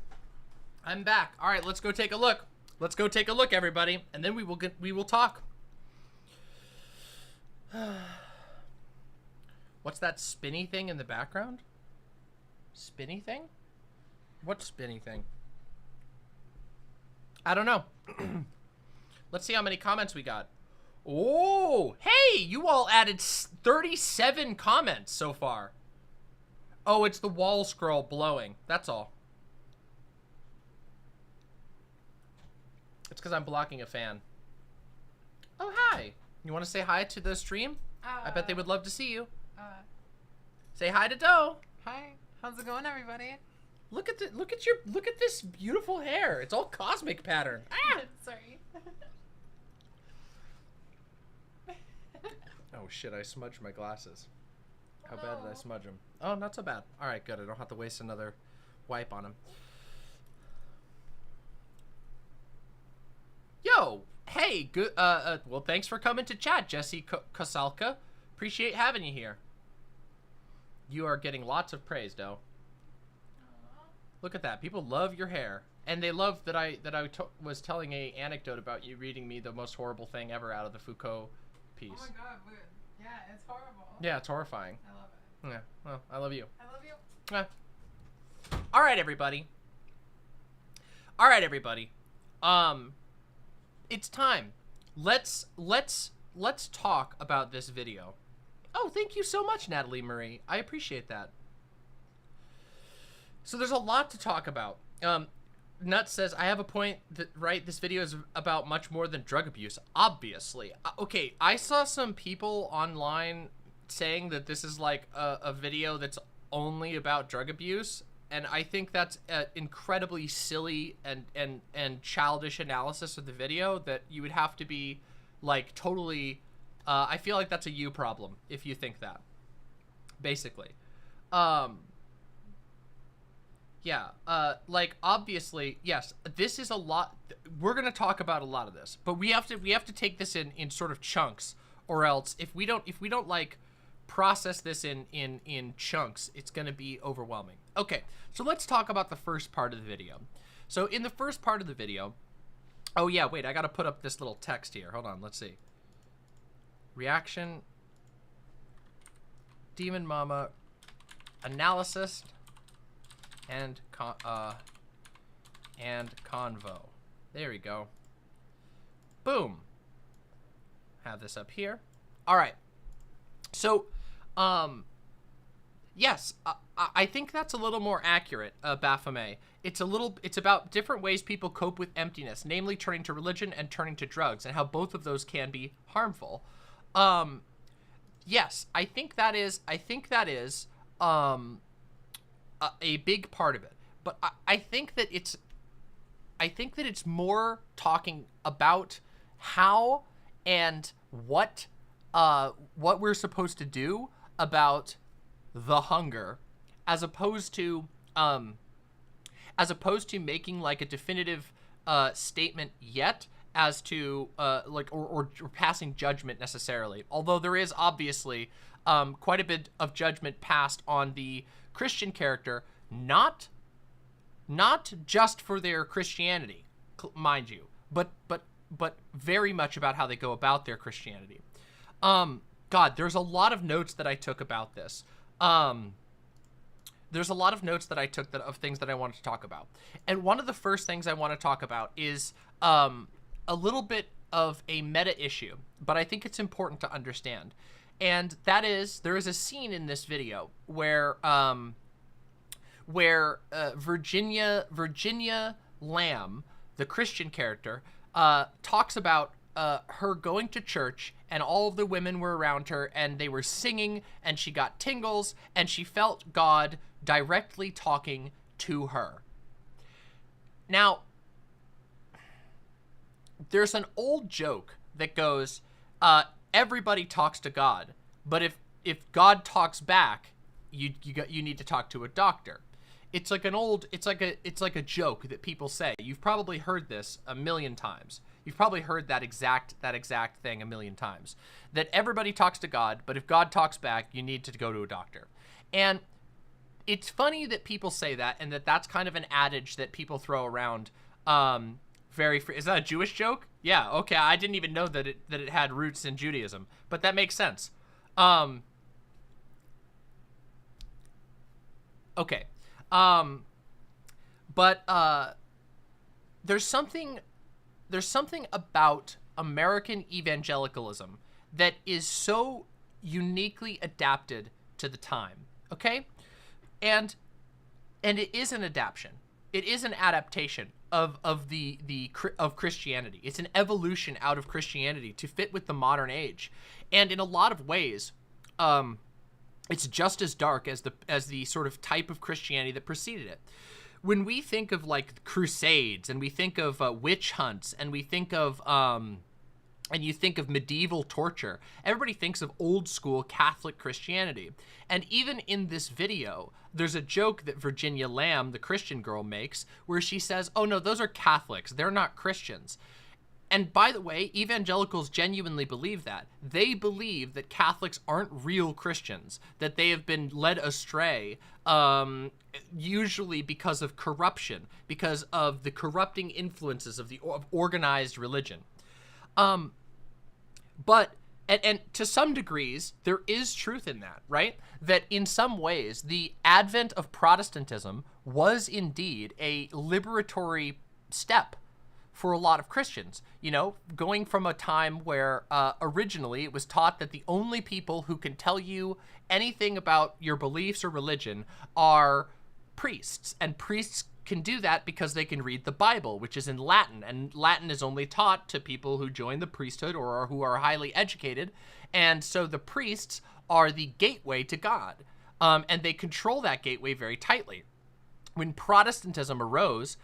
I'm back. All right, let's go take a look. Let's go take a look, everybody, and then we will talk. What's that spinny thing in the background? Spinny thing? What spinny thing? I don't know. Let's see how many comments we got. Oh, hey, you all added 37 comments so far. Oh, it's the wall scroll blowing. That's all. It's because I'm blocking a fan. Oh, hi. You want to say hi to the stream? I bet they would love to see you. Say hi to Doe. Hi. How's it going, everybody? Look at this beautiful hair. It's all cosmic pattern. Ah! Sorry. Oh shit, I smudged my glasses. How bad did I smudge them? Oh, not so bad. All right, good. I don't have to waste another wipe on them. Yo, hey, good. Well, thanks for coming to chat, Jesse Kosalka. Appreciate having you here. You are getting lots of praise, Doe. Look at that. People love your hair, and they love that I was telling a anecdote about you reading me the most horrible thing ever out of the Foucault piece. Oh my god, weird. Yeah, it's horrible. Yeah, it's horrifying. I love it. Yeah, well, I love you. I love you. Yeah. All right, everybody. All right, everybody. It's time. Let's talk about this video. Oh, thank you so much, Natalie Marie. I appreciate that. So there's a lot to talk about. Nuts says, I have a point that, right, this video is about much more than drug abuse. Obviously. Okay, I saw some people online saying that this is like a video that's only about drug abuse, and I think that's an incredibly silly and childish analysis of the video that you would have to be like totally I feel like that's a you problem if you think that, basically. Yeah, like obviously, yes, this is a lot. We're gonna talk about a lot of this, but we have to take this in sort of chunks, or else if we don't like process this in chunks, it's gonna be overwhelming. Okay, so let's talk about the first part of the video. So in the first part of the video, oh yeah, wait, I gotta put up this little text here. Hold on, let's see. Reaction, Demon Mama, analysis, and convo. There we go. Boom. Have this up here. All right. So, yes, I think that's a little more accurate, Baphomet. It's about different ways people cope with emptiness, namely turning to religion and turning to drugs, and how both of those can be harmful. Yes, I think that is a big part of it, but I think that it's more talking about how and what we're supposed to do about the hunger, as opposed to making like a definitive statement yet as to like or passing judgment necessarily. Although there is obviously quite a bit of judgment passed on the Christian character, not just for their Christianity, mind you, but very much about how they go about their Christianity. God, there's a lot of notes that I took about this. There's a lot of notes that I took of things that I wanted to talk about. And one of the first things I want to talk about is a little bit of a meta issue, but I think it's important to understand. And that is, there is a scene in this video where Virginia Lamb, the Christian character, talks about her going to church, and all of the women were around her, and they were singing, and she got tingles, and she felt God directly talking to her. Now, there's an old joke that goes, everybody talks to God, but if God talks back, you need to talk to a doctor. It's like a joke that people say. You've probably heard this a million times. You've probably heard that exact thing a million times. That everybody talks to God, but if God talks back, you need to go to a doctor. And it's funny that people say that, and that's kind of an adage that people throw around Very free. Is that a Jewish joke? Yeah. Okay. I didn't even know that it had roots in Judaism, but that makes sense. Okay. But there's something about American evangelicalism that is so uniquely adapted to the time. Okay? And it is an adaptation. It is an adaptation of Christianity. It's an evolution out of Christianity to fit with the modern age. And in a lot of ways, it's just as dark as the sort of type of Christianity that preceded it. When we think of like crusades, and we think of witch hunts, and we think of and you think of medieval torture, everybody thinks of old school Catholic Christianity. And even in this video, there's a joke that Virginia Lamb, the Christian girl, makes where she says, oh no, those are Catholics, they're not Christians. And by the way, evangelicals genuinely believe that. They believe that Catholics aren't real Christians, that they have been led astray, usually because of corruption, because of the corrupting influences of organized religion. But to some degrees, there is truth in that, right? That in some ways, the advent of Protestantism was indeed a liberatory step for a lot of Christians, you know, going from a time where originally it was taught that the only people who can tell you anything about your beliefs or religion are priests, and priests can do that because they can read the Bible, which is in Latin, and Latin is only taught to people who join the priesthood or who are highly educated, and so the priests are the gateway to God, and they control that gateway very tightly. When Protestantism arose,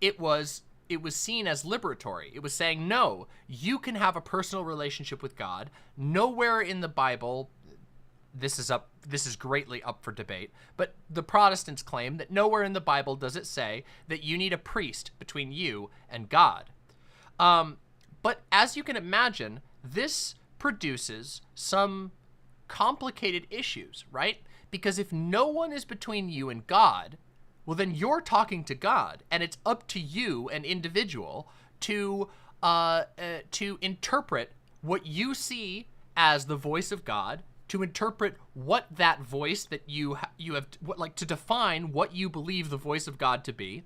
it was seen as liberatory. It was saying, no, you can have a personal relationship with God. Nowhere in the Bible, this is greatly up for debate, but the Protestants claim that nowhere in the Bible does it say that you need a priest between you and God. But as you can imagine, this produces some complicated issues, right? Because if no one is between you and God, well, then you're talking to God, and it's up to you, an individual, to interpret what you see as the voice of God, to interpret what that voice that you have, to define what you believe the voice of God to be,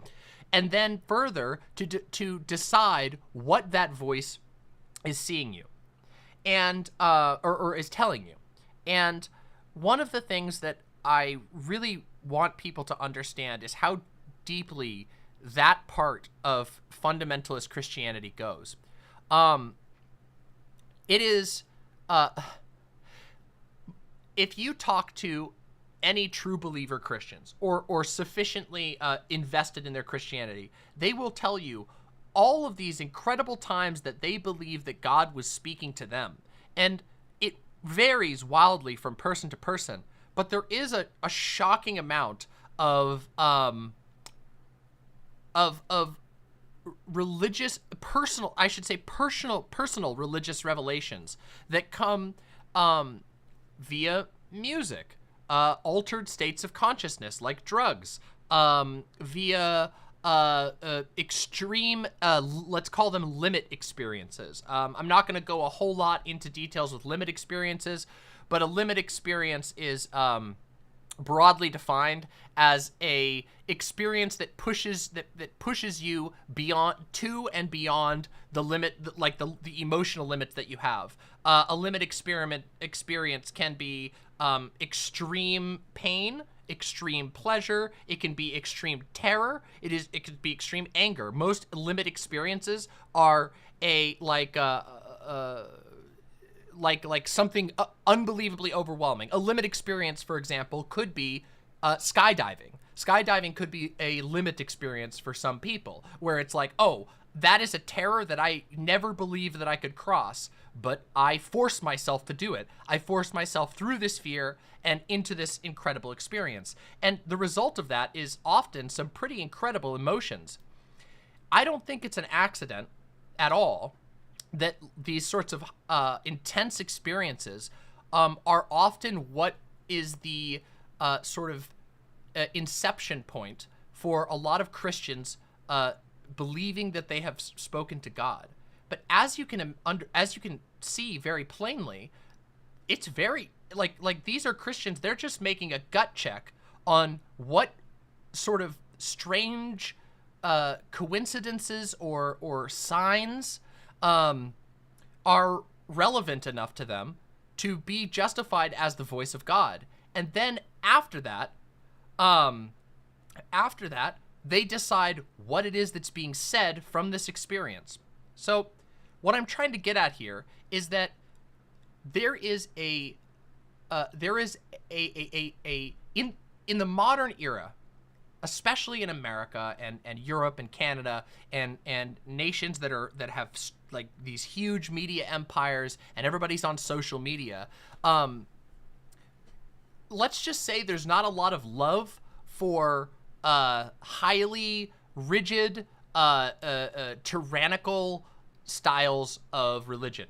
and then further to decide what that voice is seeing you, and or is telling you. And one of the things that I really want people to understand is how deeply that part of fundamentalist Christianity goes. It is, if you talk to any true believer Christians or sufficiently invested in their Christianity, they will tell you all of these incredible times that they believe that God was speaking to them. And it varies wildly from person to person, but there is a shocking amount of religious, personal religious revelations that come via music, altered states of consciousness like drugs, via extreme, let's call them limit experiences. I'm not going to go a whole lot into details with limit experiences, but a limit experience is broadly defined as a experience that pushes you beyond the limit, like the emotional limits that you have. A limit experience can be extreme pain, extreme pleasure. It can be extreme terror. It could be extreme anger. Most limit experiences are like something unbelievably overwhelming. A limit experience, for example, could be skydiving. Skydiving could be a limit experience for some people, where it's like, oh, that is a terror that I never believed that I could cross, but I forced myself to do it. I forced myself through this fear and into this incredible experience. And the result of that is often some pretty incredible emotions. I don't think it's an accident at all that these sorts of intense experiences are often what is the sort of inception point for a lot of Christians believing that they have spoken to God. But as you can see very plainly, it's very like these are Christians. They're just making a gut check on what sort of strange coincidences or signs are relevant enough to them to be justified as the voice of God. And then after that, they decide what it is that's being said from this experience. So what I'm trying to get at here is that there is in the modern era, especially in America and Europe and Canada and nations that have like these huge media empires and everybody's on social media, let's just say there's not a lot of love for highly rigid, tyrannical styles of religion.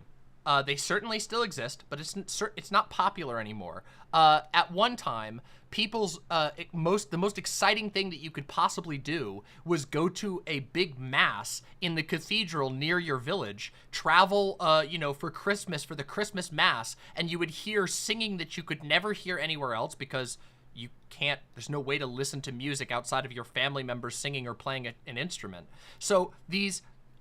They certainly still exist, but it's not popular anymore. At one time, people's the most exciting thing that you could possibly do was go to a big mass in the cathedral near your village, travel, for Christmas, for the Christmas mass, and you would hear singing that you could never hear anywhere else because you can't, there's no way to listen to music outside of your family members singing or playing an instrument. So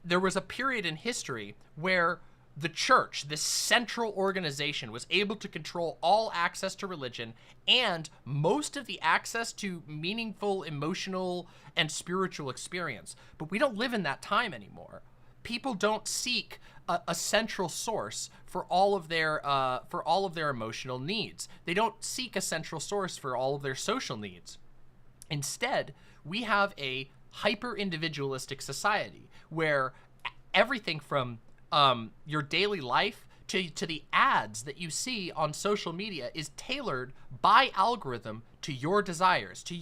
there was a period in history where the church, this central organization, was able to control all access to religion and most of the access to meaningful, emotional, and spiritual experience. But we don't live in that time anymore. People don't seek a central source for all of their emotional needs. They don't seek a central source for all of their social needs. Instead, we have a hyper-individualistic society where everything from your daily life to the ads that you see on social media is tailored by algorithm to your desires, to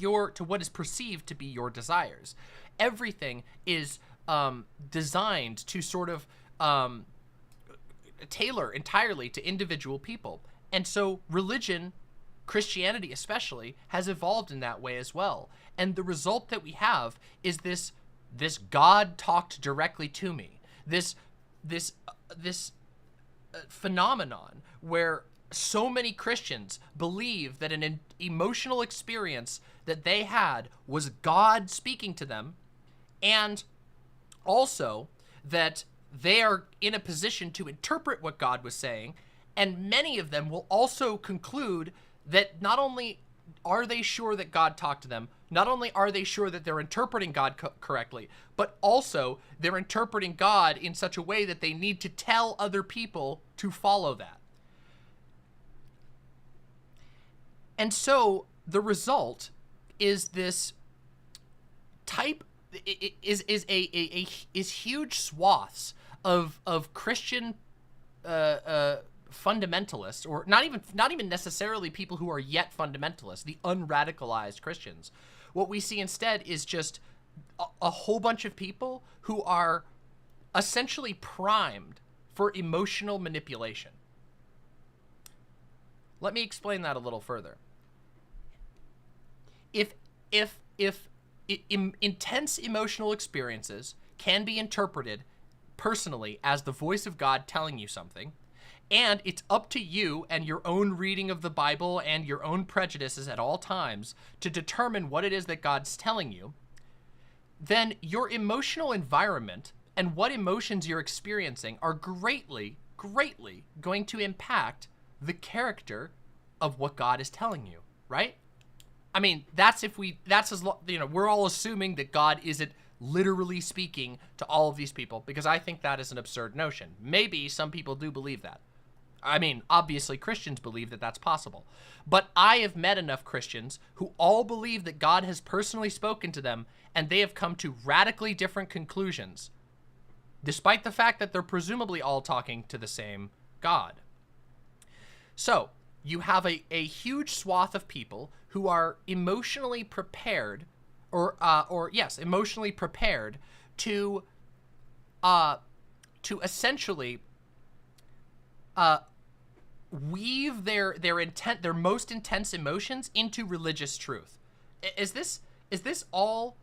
what is perceived to be your desires. Everything is designed to sort of tailor entirely to individual people. And so religion, Christianity especially, has evolved in that way as well. And the result that we have is this God talked directly to me. This phenomenon where so many Christians believe that an emotional experience that they had was God speaking to them, and also that they are in a position to interpret what God was saying, and many of them will also conclude that not only are they sure that God talked to them, not only are they sure that they're interpreting God correctly, but also they're interpreting God in such a way that they need to tell other people to follow that. And so the result is this type is huge swaths of Christian fundamentalists, or not even necessarily people who are yet fundamentalists, the unradicalized Christians. What we see instead is just a whole bunch of people who are essentially primed for emotional manipulation. Let me explain that a little further. If intense emotional experiences can be interpreted personally as the voice of God telling you something, and it's up to you and your own reading of the Bible and your own prejudices at all times to determine what it is that God's telling you, then your emotional environment and what emotions you're experiencing are greatly, greatly going to impact the character of what God is telling you, right? I mean, we're all assuming that God isn't literally speaking to all of these people, because I think that is an absurd notion. Maybe some people do believe that. I mean, obviously Christians believe that that's possible. But I have met enough Christians who all believe that God has personally spoken to them, and they have come to radically different conclusions, despite the fact that they're presumably all talking to the same God. So you have a huge swath of people who are emotionally prepared, emotionally prepared to essentially weave their most intense emotions into religious truth. Is this all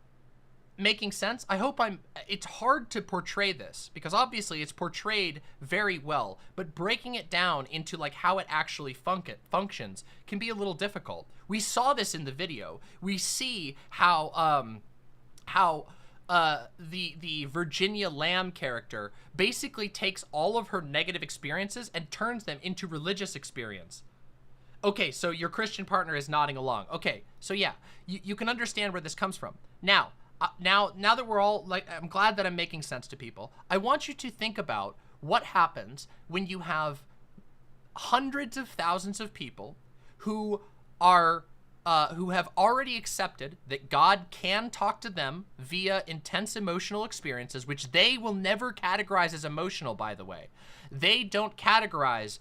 making sense? I hope it's hard to portray this because obviously it's portrayed very well, but breaking it down into like how it actually functions can be a little difficult. We saw this in the video. We see how the Virginia Lamb character basically takes all of her negative experiences and turns them into religious experience. Okay, so your Christian partner is nodding along. Okay, so yeah, you can understand where this comes from. Now that we're all, like, I'm glad that I'm making sense to people. I want you to think about what happens when you have hundreds of thousands of people who have already accepted that God can talk to them via intense emotional experiences, which they will never categorize as emotional, by the way. They don't categorize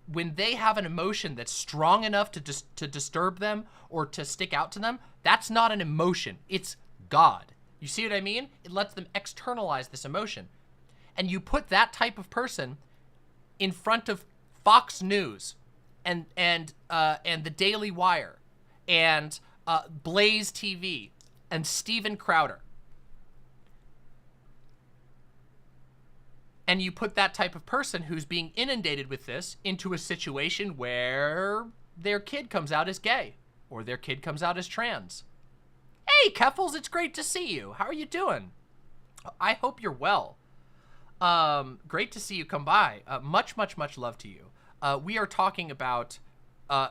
when they have an emotion that's strong enough to disturb them or to stick out to them. That's not an emotion. It's God. You see what I mean? It lets them externalize this emotion. And you put that type of person in front of Fox News and the Daily Wire and Blaze TV and Steven Crowder. And you put that type of person who's being inundated with this into a situation where their kid comes out as gay or their kid comes out as trans. Hey, Keffels, it's great to see you. How are you doing? I hope you're well. Great to see you come by. Much, much, much love to you. We are talking about,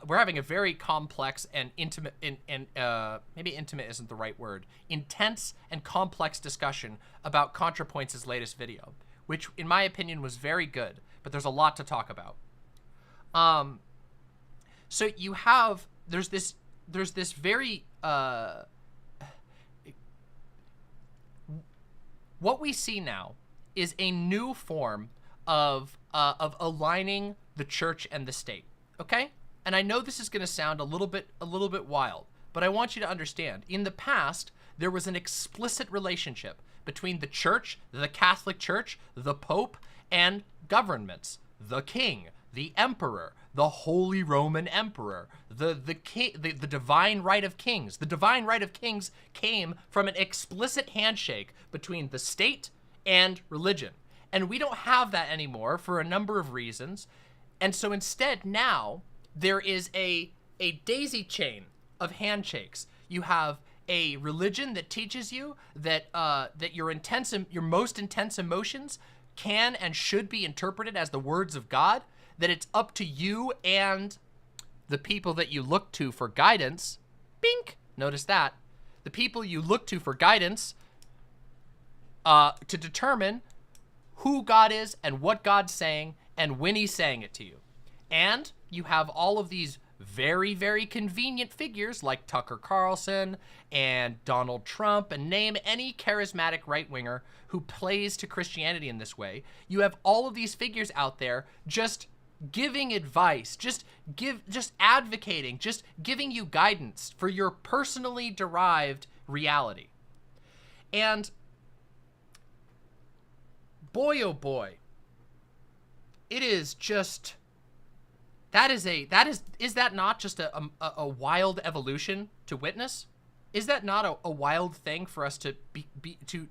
we're having a very complex and intimate, maybe intimate isn't the right word, intense and complex discussion about ContraPoints' latest video, which in my opinion was very good, but there's a lot to talk about. So you have, there's this very, what we see now is a new form of aligning the church and the state, okay? And I know this is gonna sound a little bit wild, but I want you to understand, in the past, there was an explicit relationship between the church, the Catholic Church, the Pope, and governments, the king, the emperor, the Holy Roman Emperor, the divine right of kings. The divine right of kings came from an explicit handshake between the state and religion. And we don't have that anymore for a number of reasons. And so instead now there is a daisy chain of handshakes. You have a religion that teaches you that that your most intense emotions can and should be interpreted as the words of God, that it's up to you and the people that you look to for guidance. Bink! Notice that. The people you look to for guidance to determine who God is and what God's saying and when he's saying it to you. And you have all of these very, very convenient figures like Tucker Carlson and Donald Trump, and name any charismatic right-winger who plays to Christianity in this way. You have all of these figures out there just giving advice, just advocating, just giving you guidance for your personally derived reality. And boy, oh boy, it is just, is that not just a wild evolution to witness? Is that not a wild thing for us to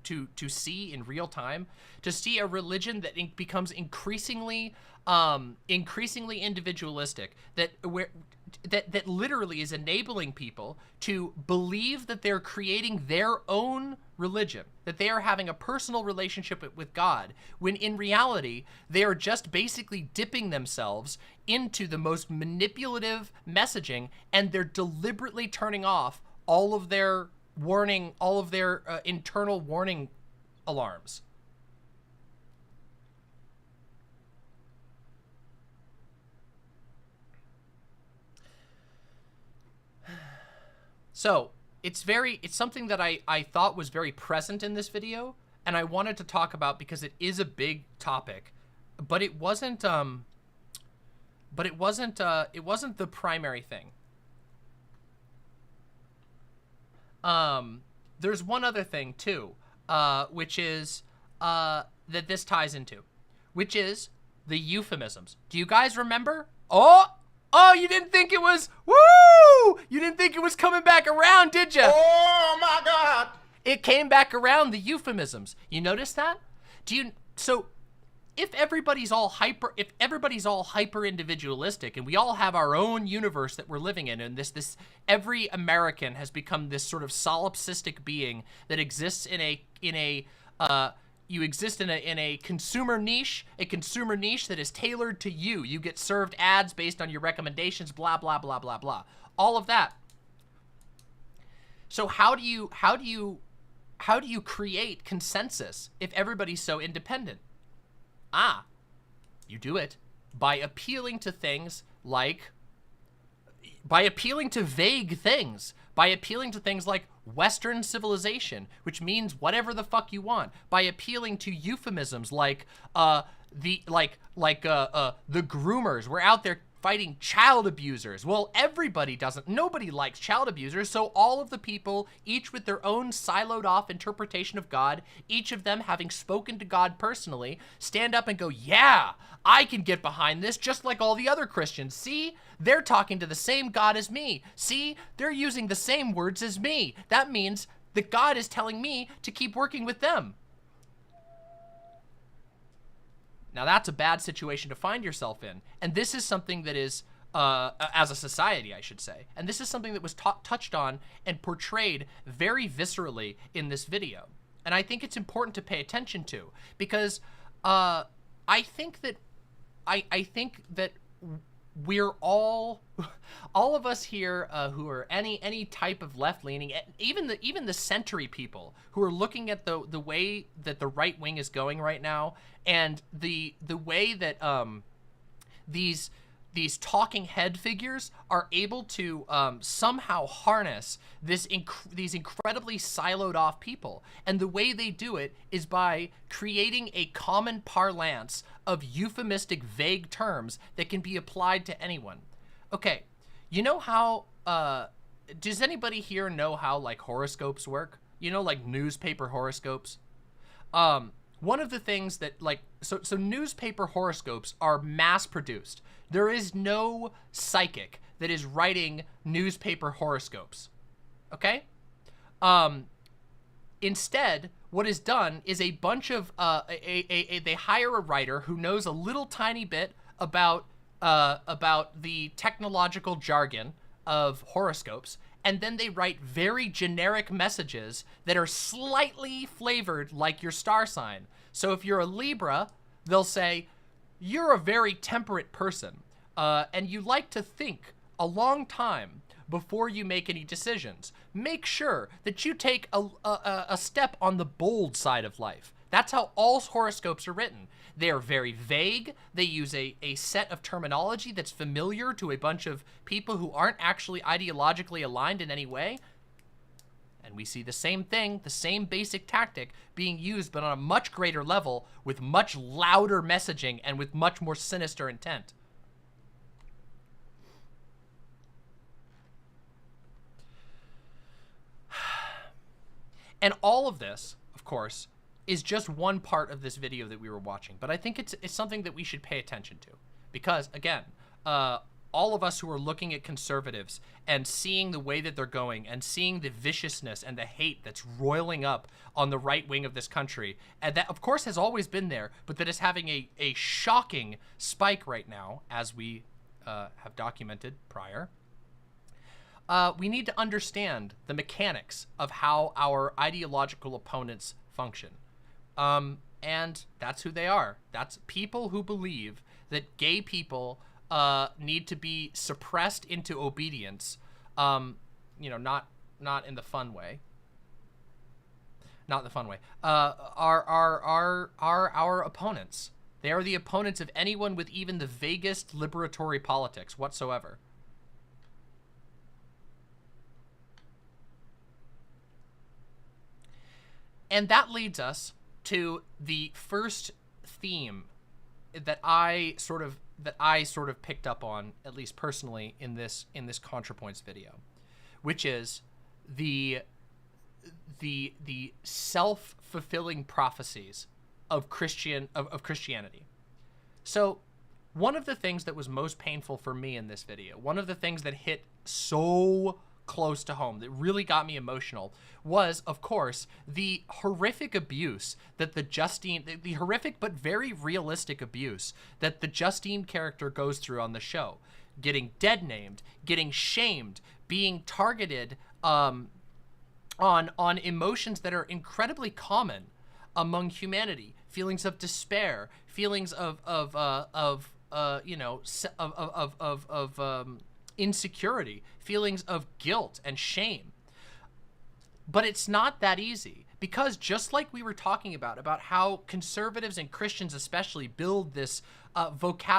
to see in real time? To see a religion that becomes increasingly individualistic, that literally is enabling people to believe that they're creating their own religion, that they are having a personal relationship with God, when in reality, they are just basically dipping themselves into the most manipulative messaging, and they're deliberately turning off all of their internal warning alarms. So it's something that I thought was very present in this video, and I wanted to talk about because it is a big topic, but it wasn't the primary thing. There's one other thing too, which is that this ties into, which is the euphemisms. Do you guys remember? Oh, you didn't think it was, woo! You didn't think it was coming back around, did you? Oh my God! It came back around, the euphemisms. You notice that? So if everybody's all hyper individualistic and we all have our own universe that we're living in, and every American has become this sort of solipsistic being that exists in a consumer niche, that is tailored to you. You get served ads based on your recommendations, blah, blah, blah, blah, blah. All of that. So how do you create consensus if everybody's so independent? You do it by appealing to things like, by appealing to vague things, by appealing to things like Western civilization, which means whatever the fuck you want, by appealing to euphemisms like the groomers. We're out there fighting child abusers. Well, nobody likes child abusers, so all of the people, each with their own siloed off interpretation of God, each of them having spoken to God personally, stand up and go, yeah, I can get behind this just like all the other Christians. See, they're talking to the same God as me. See, they're using the same words as me. That means that God is telling me to keep working with them. Now, that's a bad situation to find yourself in. And this is something that is, as a society, I should say, and this is something that was touched on and portrayed very viscerally in this video. And I think it's important to pay attention to, because I think that we're all of us here who are any type of left-leaning, even the century people who are looking at the way that the right wing is going right now, and the way that these talking head figures are able to somehow harness these incredibly siloed off people. And the way they do it is by creating a common parlance of euphemistic vague terms that can be applied to anyone. Okay, you know how, does anybody here know how like horoscopes work? You know, like newspaper horoscopes? One of the things that so newspaper horoscopes are mass produced. There is no psychic that is writing newspaper horoscopes, okay? Instead, what is done is a bunch of, they hire a writer who knows a little tiny bit about the technological jargon of horoscopes, and then they write very generic messages that are slightly flavored like your star sign. So if you're a Libra, they'll say, you're a very temperate person, and you like to think a long time before you make any decisions. Make sure that you take a step on the bold side of life. That's how all horoscopes are written. They are very vague. They use a set of terminology that's familiar to a bunch of people who aren't actually ideologically aligned in any way. And we see the same thing, the same basic tactic being used, but on a much greater level, with much louder messaging and with much more sinister intent. And all of this, of course, is just one part of this video that we were watching. But I think it's something that we should pay attention to. Because, again, all of us who are looking at conservatives and seeing the way that they're going and seeing the viciousness and the hate that's roiling up on the right wing of this country, and that, of course, has always been there, but that is having a shocking spike right now, as we have documented prior. We need to understand the mechanics of how our ideological opponents function. And that's who they are. That's people who believe that gay people need to be suppressed into obedience, you know, not in the fun way. Not in the fun way. Are our opponents. They are the opponents of anyone with even the vaguest liberatory politics whatsoever. And that leads us to the first theme that I sort of picked up on, at least personally, in this ContraPoints video, which is the self-fulfilling prophecies of Christianity. So one of the things that was most painful for me in this video, one of the things that hit so close to home, that really got me emotional, was, of course, the horrific abuse that the horrific but very realistic abuse that the Justine character goes through on the show. Getting dead named, getting shamed, being targeted on emotions that are incredibly common among humanity. Feelings of despair, feelings of insecurity, feelings of guilt and shame. But it's not that easy, because just like we were talking about how conservatives and Christians especially build this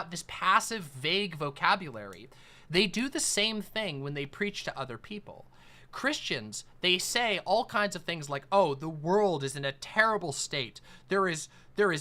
this passive, vague vocabulary, they do the same thing when they preach to other people. Christians, they say all kinds of things like, oh, the world is in a terrible state. There is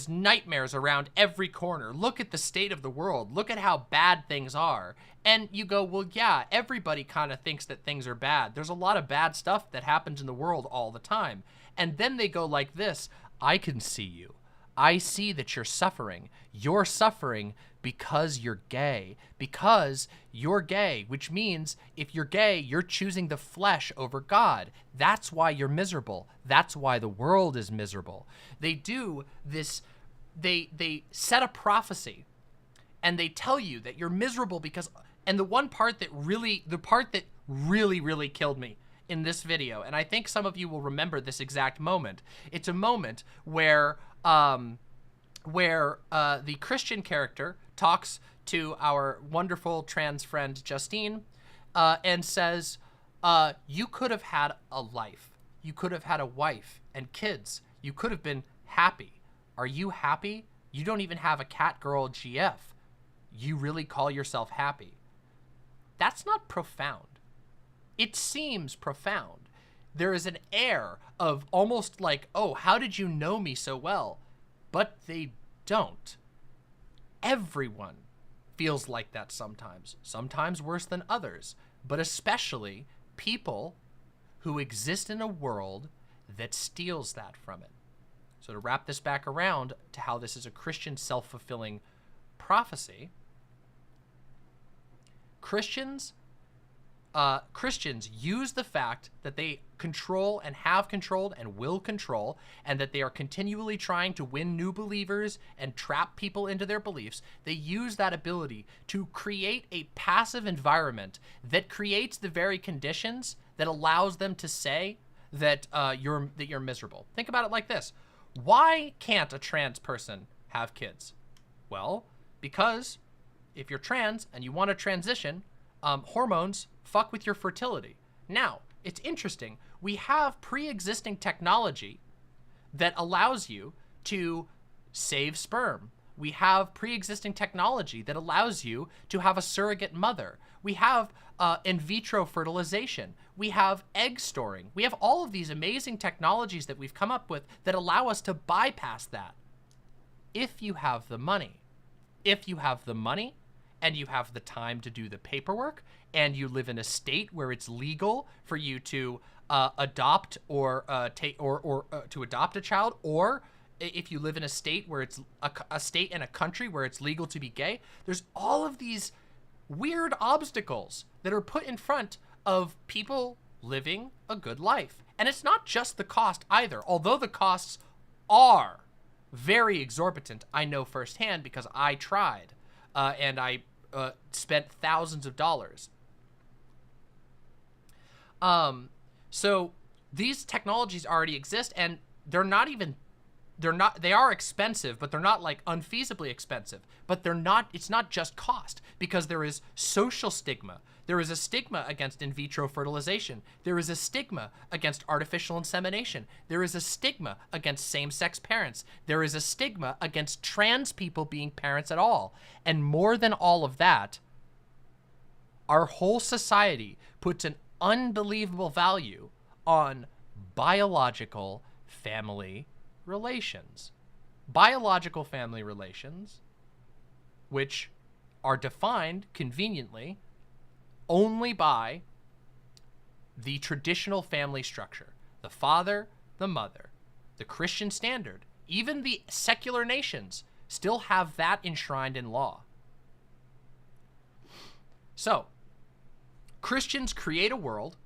nightmares around every corner. Look at the state of the world. Look at how bad things are. And you go, well, yeah, everybody kind of thinks that things are bad. There's a lot of bad stuff that happens in the world all the time. And then they go like this: I can see you. I see that you're suffering. You're suffering because you're gay. Because you're gay, which means if you're gay, you're choosing the flesh over God. That's why you're miserable. That's why the world is miserable. They do this, they set a prophecy, and they tell you that you're miserable because, and the part that really killed me in this video, and I think some of you will remember this exact moment. It's a moment where the Christian character talks to our wonderful trans friend Justine and says, you could have had a life. You could have had a wife and kids. You could have been happy. Are you happy? You don't even have a cat girl GF. You really call yourself happy? That's not profound. It seems profound. There is an air of almost like, oh, how did you know me so well? But they don't. Everyone feels like that sometimes worse than others, but especially people who exist in a world that steals that from it. So to wrap this back around to how this is a Christian self-fulfilling prophecy, Christians use the fact that they control and have controlled and will control, and that they are continually trying to win new believers and trap people into their beliefs. They use that ability to create a passive environment that creates the very conditions that allows them to say that you're miserable. Think about it like this. Why can't a trans person have kids? Well, because if you're trans and you want to transition, hormones fuck with your fertility. Now, it's interesting. We have pre-existing technology that allows you to save sperm. We have pre-existing technology that allows you to have a surrogate mother. We have in vitro fertilization. We have egg storing. We have all of these amazing technologies that we've come up with that allow us to bypass that. If you have the money. If you have the money, and you have the time to do the paperwork, and you live in a state where it's legal for you to adopt or to adopt a child, or if you live in a state where it's a state and a country where it's legal to be gay, there's all of these weird obstacles that are put in front of people living a good life. And it's not just the cost either, although the costs are very exorbitant. I know firsthand because I tried and I spent thousands of dollars. So these technologies already exist, and they are expensive, but they're not like unfeasibly expensive. But it's not just cost, because there is social stigma. There is a stigma against in vitro fertilization. There is a stigma against artificial insemination. There is a stigma against same-sex parents. There is a stigma against trans people being parents at all. And more than all of that, our whole society puts an unbelievable value on biological family relations. Biological family relations, which are defined conveniently only by the traditional family structure. The father, the mother. The Christian standard. Even the secular nations still have that enshrined in law. So, Christians create a world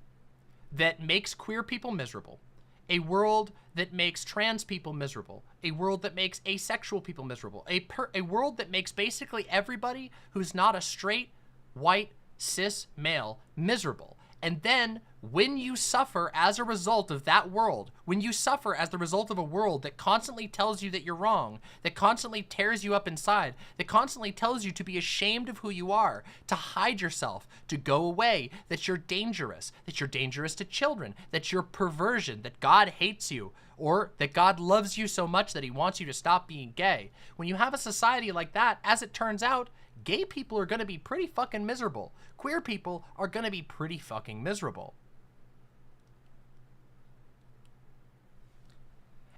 that makes queer people miserable, a world that makes trans people miserable, a world that makes asexual people miserable, a world that makes basically everybody who's not a straight, white, cis male miserable. And then when you suffer as a result of that world, when you suffer as the result of a world that constantly tells you that you're wrong, that constantly tears you up inside, that constantly tells you to be ashamed of who you are, to hide yourself, to go away, that you're dangerous to children, that you're perversion, that God hates you, or that God loves you so much that he wants you to stop being gay. When you have a society like that, as it turns out, gay people are going to be pretty fucking miserable. Queer people are going to be pretty fucking miserable.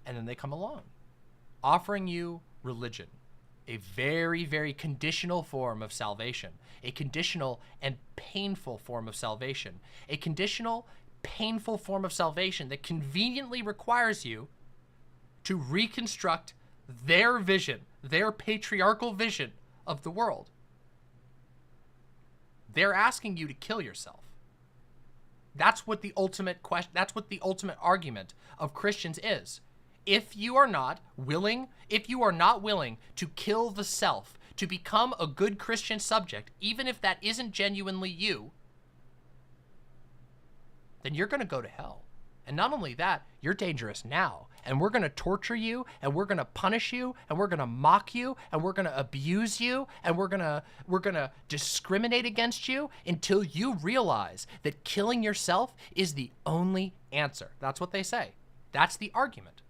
And then they come along, offering you religion, a very, very conditional form of salvation, a conditional and painful form of salvation, a conditional, painful form of salvation that conveniently requires you to reconstruct their vision, their patriarchal vision of the world. They're asking you to kill yourself. That's what the ultimate question, that's what the ultimate argument of Christians is. If you are not willing to kill the self, to become a good Christian subject, even if that isn't genuinely you, then you're going to go to hell. And not only that, you're dangerous now. And we're going to torture you, and we're going to punish you, and we're going to mock you, and we're going to abuse you, and we're going to discriminate against you until you realize that killing yourself is the only answer. That's what they say. That's the argument.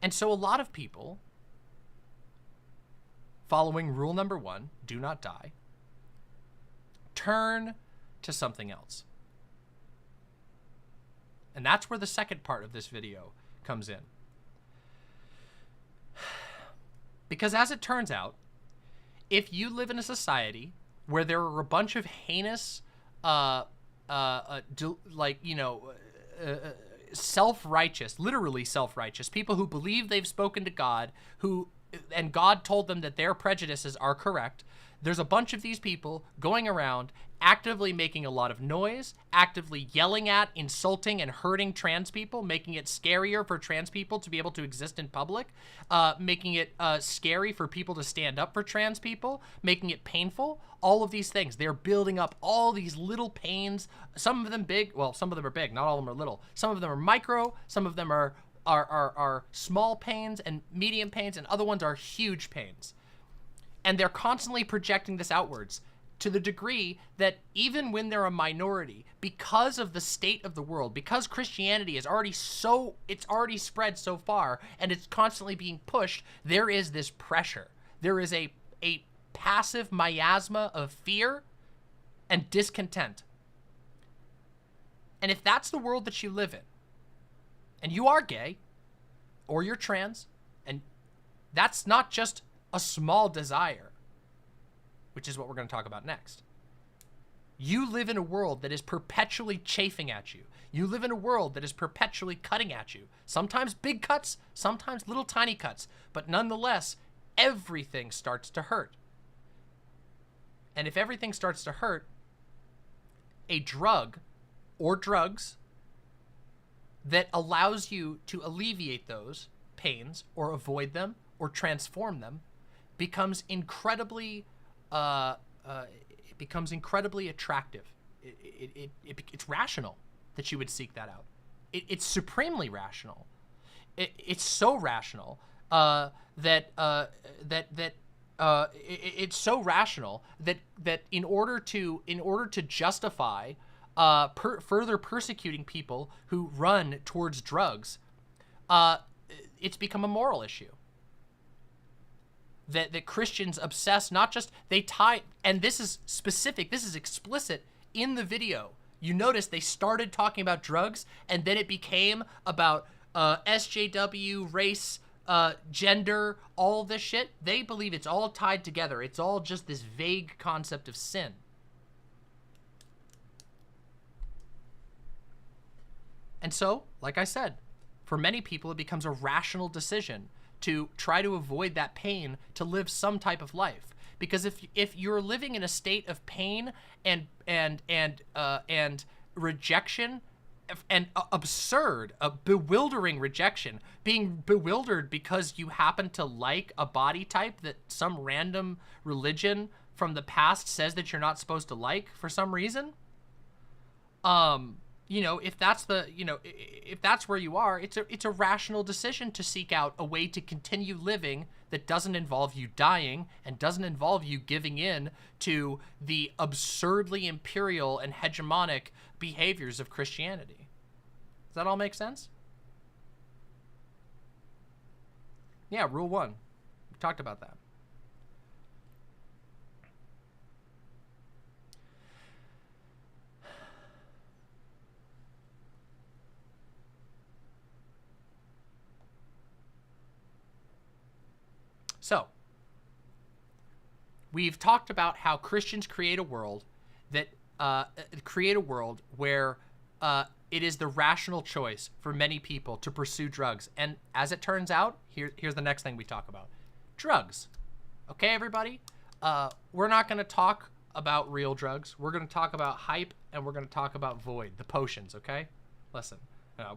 And so a lot of people, following rule number 1, do not die, turn to something else. And that's where the second part of this video comes in. Because as it turns out, if you live in a society where there are a bunch of heinous, self-righteous, literally self-righteous, people who believe they've spoken to God, and God told them that their prejudices are correct, there's a bunch of these people going around actively making a lot of noise, actively yelling at, insulting, and hurting trans people, making it scarier for trans people to be able to exist in public, making it scary for people to stand up for trans people, making it painful, all of these things. They're building up all these little pains, some of them big, well, some of them are big, not all of them are little. Some of them are micro, some of them are small pains and medium pains, and other ones are huge pains. And they're constantly projecting this outwards to the degree that even when they're a minority, because of the state of the world, because Christianity is already it's already spread so far and it's constantly being pushed, there is this pressure. There is a passive miasma of fear and discontent. And if that's the world that you live in, and you are gay, or you're trans, and that's not just a small desire, which is what we're going to talk about next. You live in a world that is perpetually chafing at you. You live in a world that is perpetually cutting at you. Sometimes big cuts, sometimes little tiny cuts, but nonetheless, everything starts to hurt. And if everything starts to hurt, a drug or drugs that allows you to alleviate those pains or avoid them or transform them becomes incredibly attractive. It's rational that you would seek that out. It's supremely rational. It's so rational that it's so rational that in order to justify further persecuting people who run towards drugs, it's become a moral issue. That Christians obsess, not just, they tie, and this is specific, this is explicit in the video. You notice they started talking about drugs, and then it became about SJW, race, gender, all this shit. They believe it's all tied together. It's all just this vague concept of sin. And so, like I said, for many people, it becomes a rational decision to try to avoid that pain, to live some type of life. Because if you're living in a state of pain and rejection and absurd, bewildering rejection, being bewildered because you happen to like a body type that some random religion from the past says that you're not supposed to like for some reason, you know, if that's if that's where you are, it's a rational decision to seek out a way to continue living that doesn't involve you dying and doesn't involve you giving in to the absurdly imperial and hegemonic behaviors of Christianity. Does that all make sense? Yeah, rule 1. We talked about that. So, we've talked about how Christians create a world that where it is the rational choice for many people to pursue drugs. And as it turns out, here's the next thing we talk about. Drugs. Okay, everybody? We're not going to talk about real drugs. We're going to talk about hype, and we're going to talk about void, the potions, okay? Listen,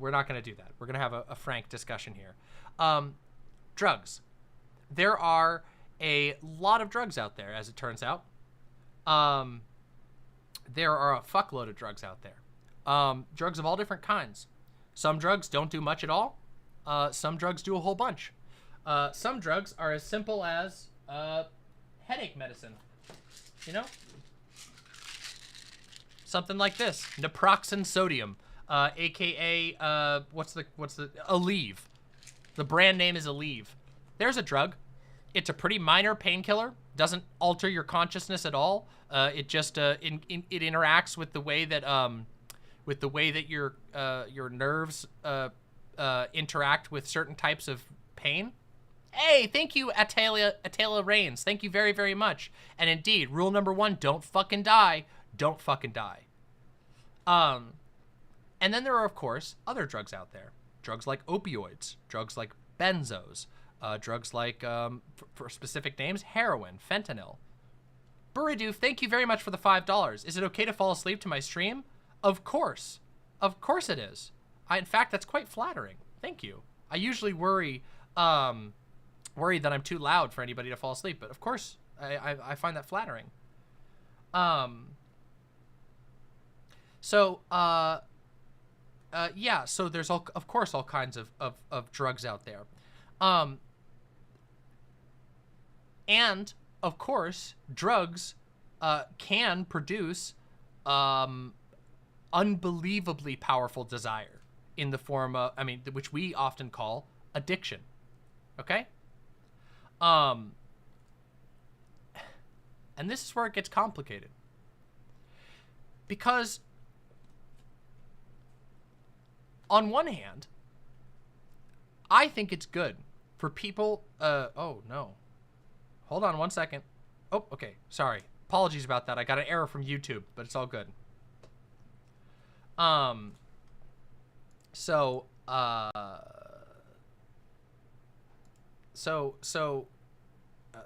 we're not going to do that. We're going to have a frank discussion here. Drugs. There are a lot of drugs out there, as it turns out. There are a fuckload of drugs out there. Drugs of all different kinds. Some drugs don't do much at all. Some drugs do a whole bunch. Some drugs are as simple as headache medicine. You know? Something like this. Naproxen sodium, aka what's the Aleve. The brand name is Aleve. There's a drug. It's a pretty minor painkiller. Doesn't alter your consciousness at all. It just it interacts with the way that your nerves interact with certain types of pain. Hey, thank you, Atela Reigns. Thank you very, very much. And indeed, rule number 1: don't fucking die. Don't fucking die. And then there are, of course, other drugs out there. Drugs like opioids. Drugs like benzos. Drugs like, for specific names, heroin, fentanyl. Buridoof, thank you very much for the $5. Is it okay to fall asleep to my stream? Of course. Of course it is. In fact, that's quite flattering. Thank you. I usually worry that I'm too loud for anybody to fall asleep, but of course, I find that flattering. Yeah, so there's, of course, all kinds of drugs out there. And, of course, drugs can produce unbelievably powerful desire in the form of, which we often call addiction. Okay? And this is where it gets complicated. Because, on one hand, I think it's good for people, oh no. Hold on 1 second. Oh, okay, sorry. Apologies about that. I got an error from YouTube, but it's all good.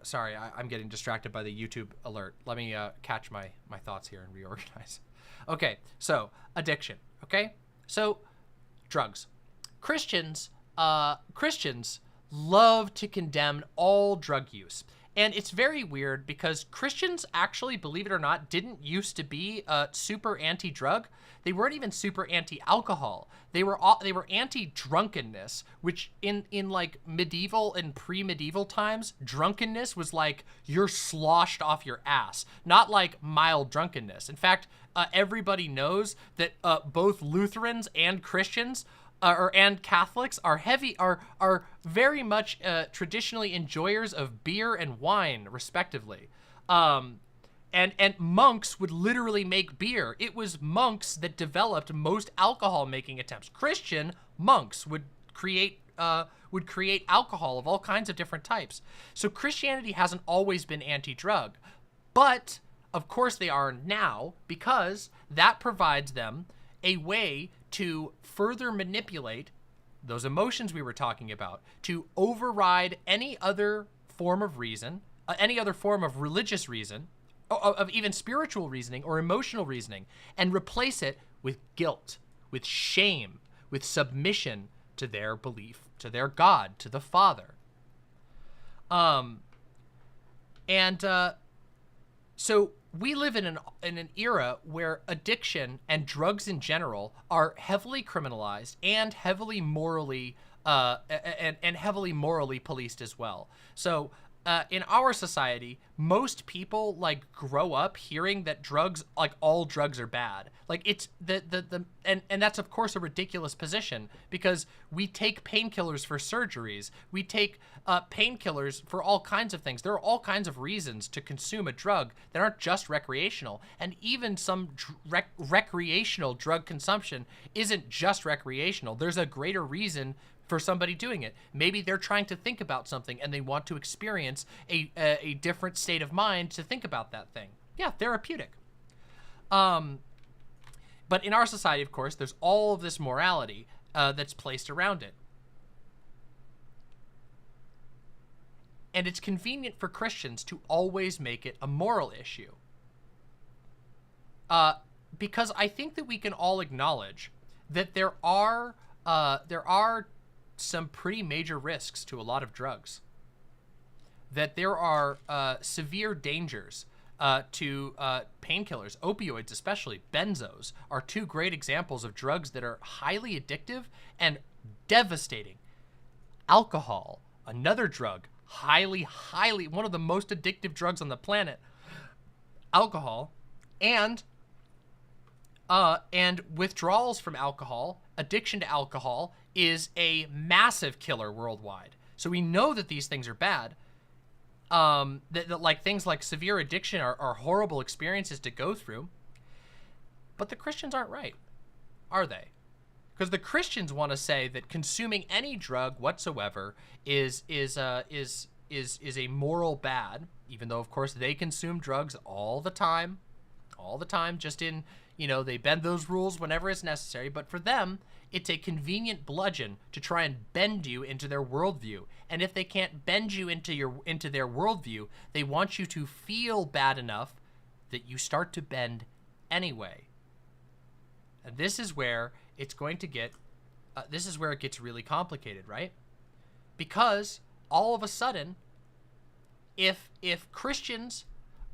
Sorry, I'm getting distracted by the YouTube alert. Let me catch my thoughts here and reorganize. Okay, so addiction. Okay, so drugs. Christians love to condemn all drug use. And it's very weird because Christians actually, believe it or not, didn't used to be super anti-drug. They weren't even super anti-alcohol. They were anti-drunkenness, which in like medieval and pre-medieval times, drunkenness was like you're sloshed off your ass, not like mild drunkenness. In fact, everybody knows that both Lutherans and Christians and Catholics are very much traditionally enjoyers of beer and wine, respectively. And monks would literally make beer. It was monks that developed most alcohol making attempts. Christian monks would create alcohol of all kinds of different types. So Christianity hasn't always been anti-drug, but of course they are now, because that provides them a way to further manipulate those emotions we were talking about, to override any other form of reason, any other form of religious reason, of even spiritual reasoning or emotional reasoning, and replace it with guilt, with shame, with submission to their belief, to their God, to the Father. So we live in an era where addiction and drugs in general are heavily criminalized and heavily morally heavily morally policed as well. So in our society, most people like grow up hearing that drugs, like all drugs are bad. Like it's and that's of course a ridiculous position, because we take painkillers for surgeries. We take painkillers for all kinds of things. There are all kinds of reasons to consume a drug that aren't just recreational. And even some recreational drug consumption isn't just recreational. There's a greater reason for somebody doing it. Maybe they're trying to think about something and they want to experience a different state of mind to think about that thing. Yeah, therapeutic. But in our society, of course, there's all of this morality that's placed around it. And it's convenient for Christians to always make it a moral issue. Because I think that we can all acknowledge that there are some pretty major risks to a lot of drugs. That there are severe dangers to painkillers, opioids especially. Benzos are two great examples of drugs that are highly addictive and devastating. Alcohol, another drug, highly, one of the most addictive drugs on the planet. Alcohol, and withdrawals from alcohol, addiction to alcohol, is a massive killer worldwide. So we know that these things are bad. That like things like severe addiction are horrible experiences to go through. But the Christians aren't right, are they? Because the Christians want to say that consuming any drug whatsoever is a moral bad, even though of course they consume drugs all the time, just in, you know, they bend those rules whenever it's necessary. But for them, it's a convenient bludgeon to try and bend you into their worldview. And if they can't bend you into their worldview, they want you to feel bad enough that you start to bend anyway. And this is where it's going to get, this is where it gets really complicated, right? Because all of a sudden, if Christians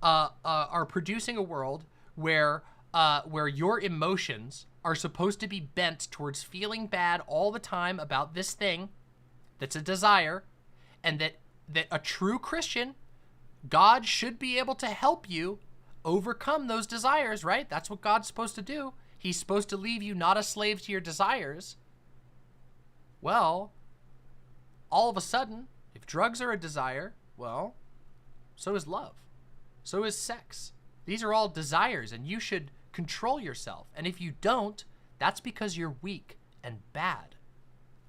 are producing a world where your emotions are supposed to be bent towards feeling bad all the time about this thing that's a desire, and that a true Christian, God should be able to help you overcome those desires, right? That's what God's supposed to do. He's supposed to leave you not a slave to your desires. Well, all of a sudden, if drugs are a desire, well, so is love. So is sex. These are all desires, and you should control yourself. And if you don't, that's because you're weak and bad.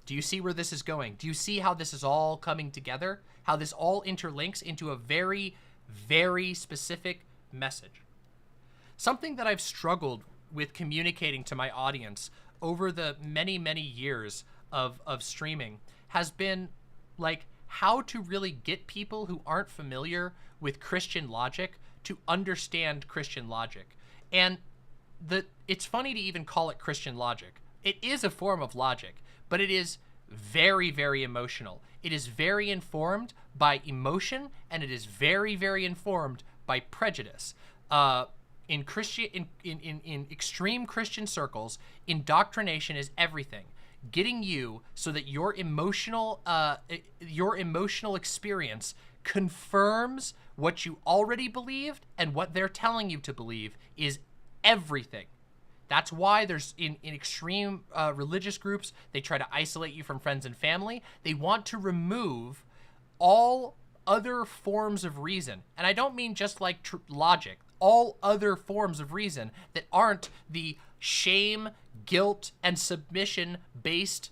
Do you see where this is going? Do you see how this is all coming together? How this all interlinks into a very, very specific message? Something that I've struggled with communicating to my audience over the many, many years of streaming has been like how to really get people who aren't familiar with Christian logic to understand Christian logic. And it's funny to even call it Christian logic. It is a form of logic, but it is very, very emotional. It is very informed by emotion, and it is very, very informed by prejudice. In extreme Christian circles, indoctrination is everything. Getting you so that your emotional experience confirms what you already believed, and what they're telling you to believe is everything. That's why there's in extreme religious groups, they try to isolate you from friends and family. They want to remove all other forms of reason. And I don't mean just like logic, all other forms of reason that aren't the shame, guilt, and submission-based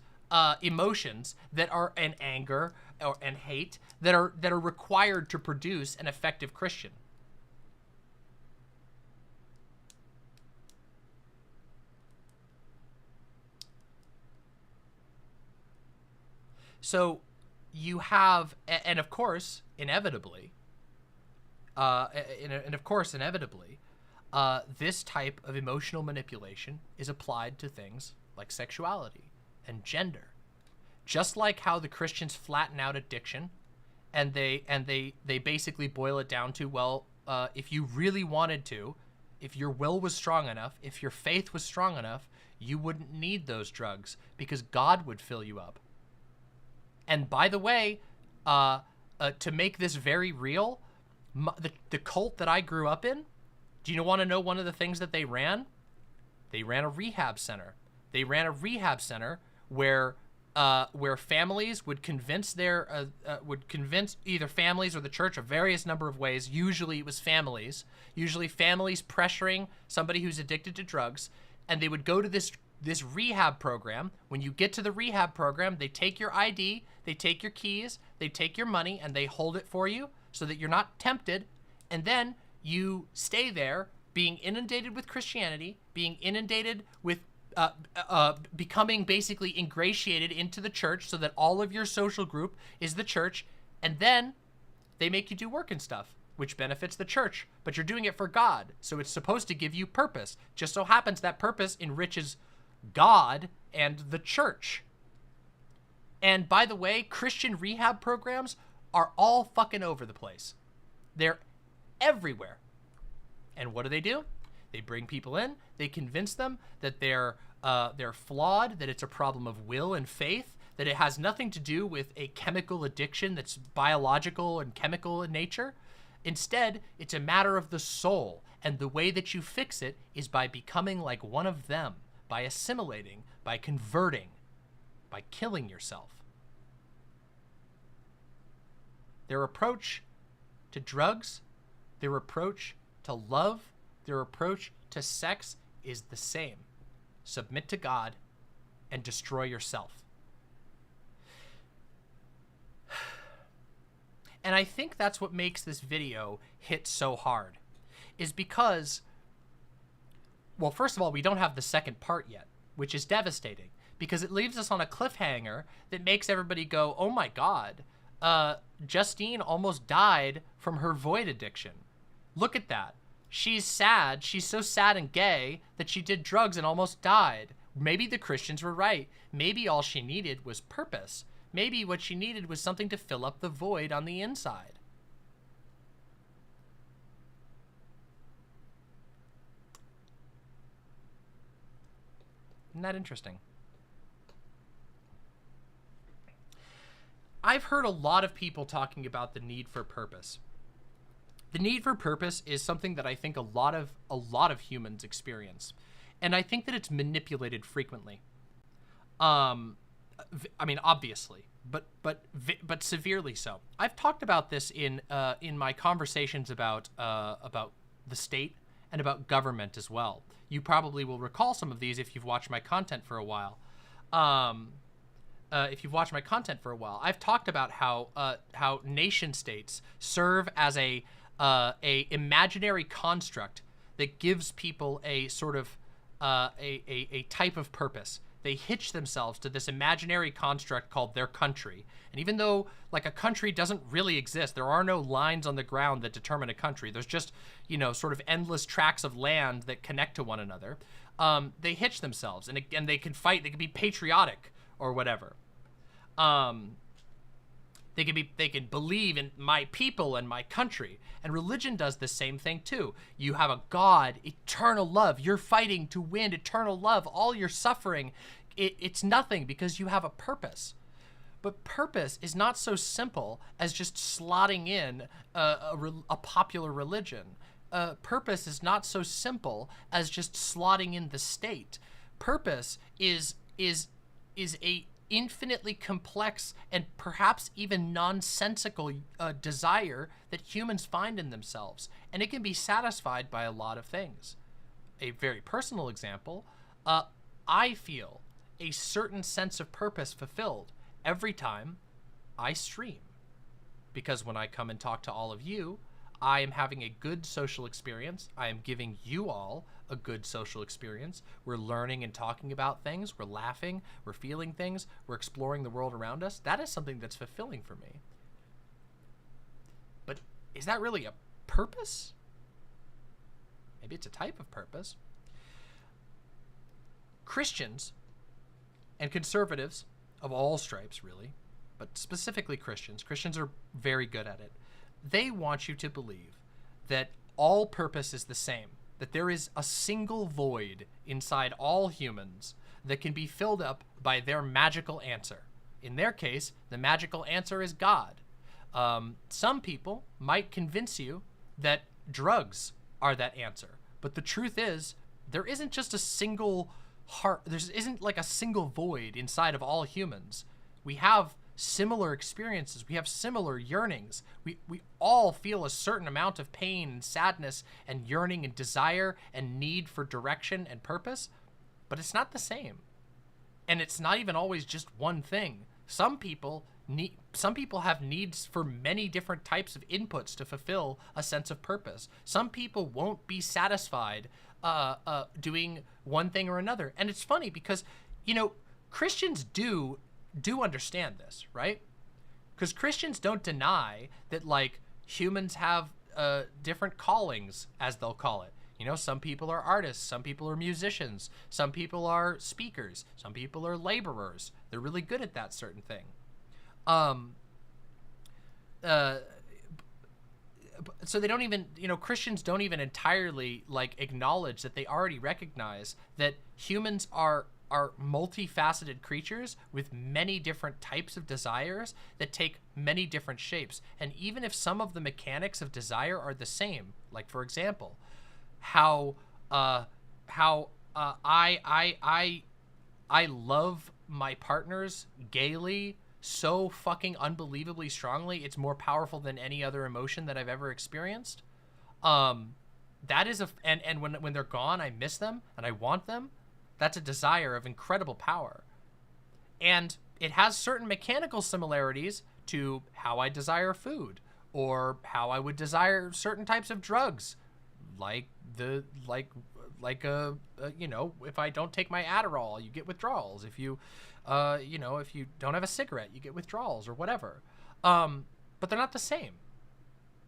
emotions that are, and anger and hate, that are required to produce an effective Christian. So you have, and of course, inevitably, and of course, inevitably, this type of emotional manipulation is applied to things like sexuality and gender. Just like how the Christians flatten out addiction, and they basically boil it down to, well, if you really wanted to, if your will was strong enough, if your faith was strong enough, you wouldn't need those drugs because God would fill you up. And by the way, to make this very real, the cult that I grew up in, do you want to know one of the things that they ran? They ran a rehab center. They ran a rehab center where families would convince either families or the church, a various number of ways. Usually it was families. Usually families pressuring somebody who's addicted to drugs, and they would go to this rehab program. When you get to the rehab program, they take your ID, they take your keys, they take your money, and they hold it for you so that you're not tempted. And then you stay there being inundated with Christianity, being inundated with becoming basically ingratiated into the church so that all of your social group is the church. And then they make you do work and stuff, which benefits the church, but you're doing it for God. So it's supposed to give you purpose. Just so happens that purpose enriches God and the church. And by the way, Christian rehab programs are all fucking over the place. They're everywhere. And what do? They bring people in, they convince them that they're flawed, that it's a problem of will and faith, that it has nothing to do with a chemical addiction that's biological and chemical in nature. Instead, it's a matter of the soul, and the way that you fix it is by becoming like one of them, by assimilating, by converting, by killing yourself. Their approach to drugs, their approach to love, their approach to sex is the same. Submit to God and destroy yourself. And I think that's what makes this video hit so hard, is because, well, first of all, we don't have the second part yet, which is devastating, because it leaves us on a cliffhanger that makes everybody go, oh my God, Justine almost died from her void addiction. Look at that. She's sad. She's so sad and gay that she did drugs and almost died. Maybe the Christians were right. Maybe all she needed was purpose. Maybe what she needed was something to fill up the void on the inside. Isn't that interesting? I've heard a lot of people talking about the need for purpose. The need for purpose is something that I think a lot of humans experience, and I think that it's manipulated frequently. I mean, obviously, but severely so. I've talked about this in my conversations about the state and about government as well. You probably will recall some of these if you've watched my content for a while. I've talked about how nation states serve as a imaginary construct that gives people a sort of a type of purpose. They hitch themselves to this imaginary construct called their country. And even though like a country doesn't really exist, there are no lines on the ground that determine a country. There's just, sort of endless tracts of land that connect to one another. They hitch themselves and they can fight. They can be patriotic or whatever. They can believe in my people and my country. And religion does the same thing too. You have a God, eternal love. You're fighting to win eternal love. All your suffering, it's nothing because you have a purpose. But purpose is not so simple as just slotting in a popular religion. Purpose is not so simple as just slotting in the state. Purpose is a infinitely complex and perhaps even nonsensical desire that humans find in themselves, and it can be satisfied by a lot of things. A very personal example, I feel a certain sense of purpose fulfilled every time I stream, because when I come and talk to all of you, I am having a good social experience. I am giving you all a good social experience. We're learning and talking about things. We're laughing. We're feeling things. We're exploring the world around us. That is something that's fulfilling for me. But is that really a purpose. Maybe it's a type of purpose. Christians and conservatives of all stripes, really, but specifically Christians are very good at it. They want you to believe that all purpose is the same, that there is a single void inside all humans that can be filled up by their magical answer. In their case, the magical answer is God. Some people might convince you that drugs are that answer, but the truth is there isn't just a single heart. There isn't like a single void inside of all humans. We have similar experiences. We have similar yearnings. We all feel a certain amount of pain and sadness and yearning and desire and need for direction and purpose, but it's not the same. And it's not even always just one thing. Some people have needs for many different types of inputs to fulfill a sense of purpose. Some people won't be satisfied doing one thing or another. And it's funny because, you know, Christians do understand this, right? Because Christians don't deny that, like, humans have different callings, as they'll call it. You know, some people are artists, some people are musicians, some people are speakers, some people are laborers. They're really good at that certain thing. So they don't even, you know, Christians don't even entirely, like, acknowledge that they already recognize that humans are multifaceted creatures with many different types of desires that take many different shapes. And even if some of the mechanics of desire are the same, like, for example, how I love my partners gaily so fucking unbelievably strongly, it's more powerful than any other emotion that I've ever experienced. That is and when they're gone, I miss them and I want them. That's a desire of incredible power. And it has certain mechanical similarities to how I desire food or how I would desire certain types of drugs, like you know, if I don't take my Adderall, you get withdrawals. If you you know, if you don't have a cigarette, you get withdrawals or whatever. But they're not the same.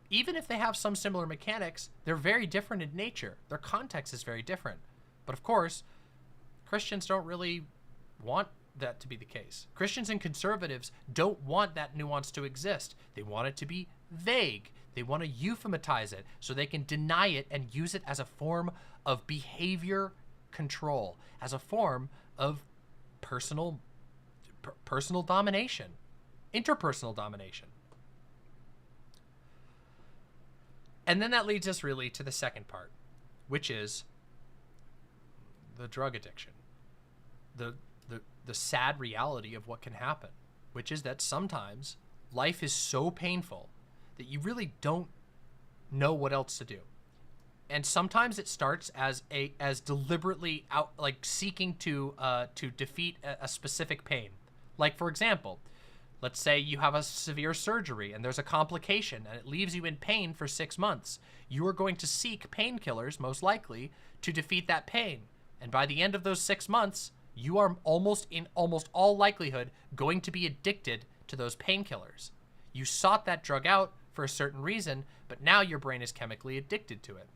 Even if they have some similar mechanics, they're very different in nature. Their context is very different. But of course, Christians don't really want that to be the case. Christians and conservatives don't want that nuance to exist. They want it to be vague. They want to euphemize it so they can deny it and use it as a form of behavior control, as a form of personal domination, interpersonal domination. And then that leads us really to the second part, which is the drug addiction. The sad reality of what can happen, which is that sometimes life is so painful that you really don't know what else to do. And sometimes it starts as deliberately out, like, seeking to defeat a specific pain. Like, for example, let's say you have a severe surgery and there's a complication and it leaves you in pain for 6 months. You are going to seek painkillers, most likely, to defeat that pain. And by the end of those 6 months, you are in almost all likelihood going to be addicted to those painkillers. You sought that drug out for a certain reason, but now your brain is chemically addicted to it.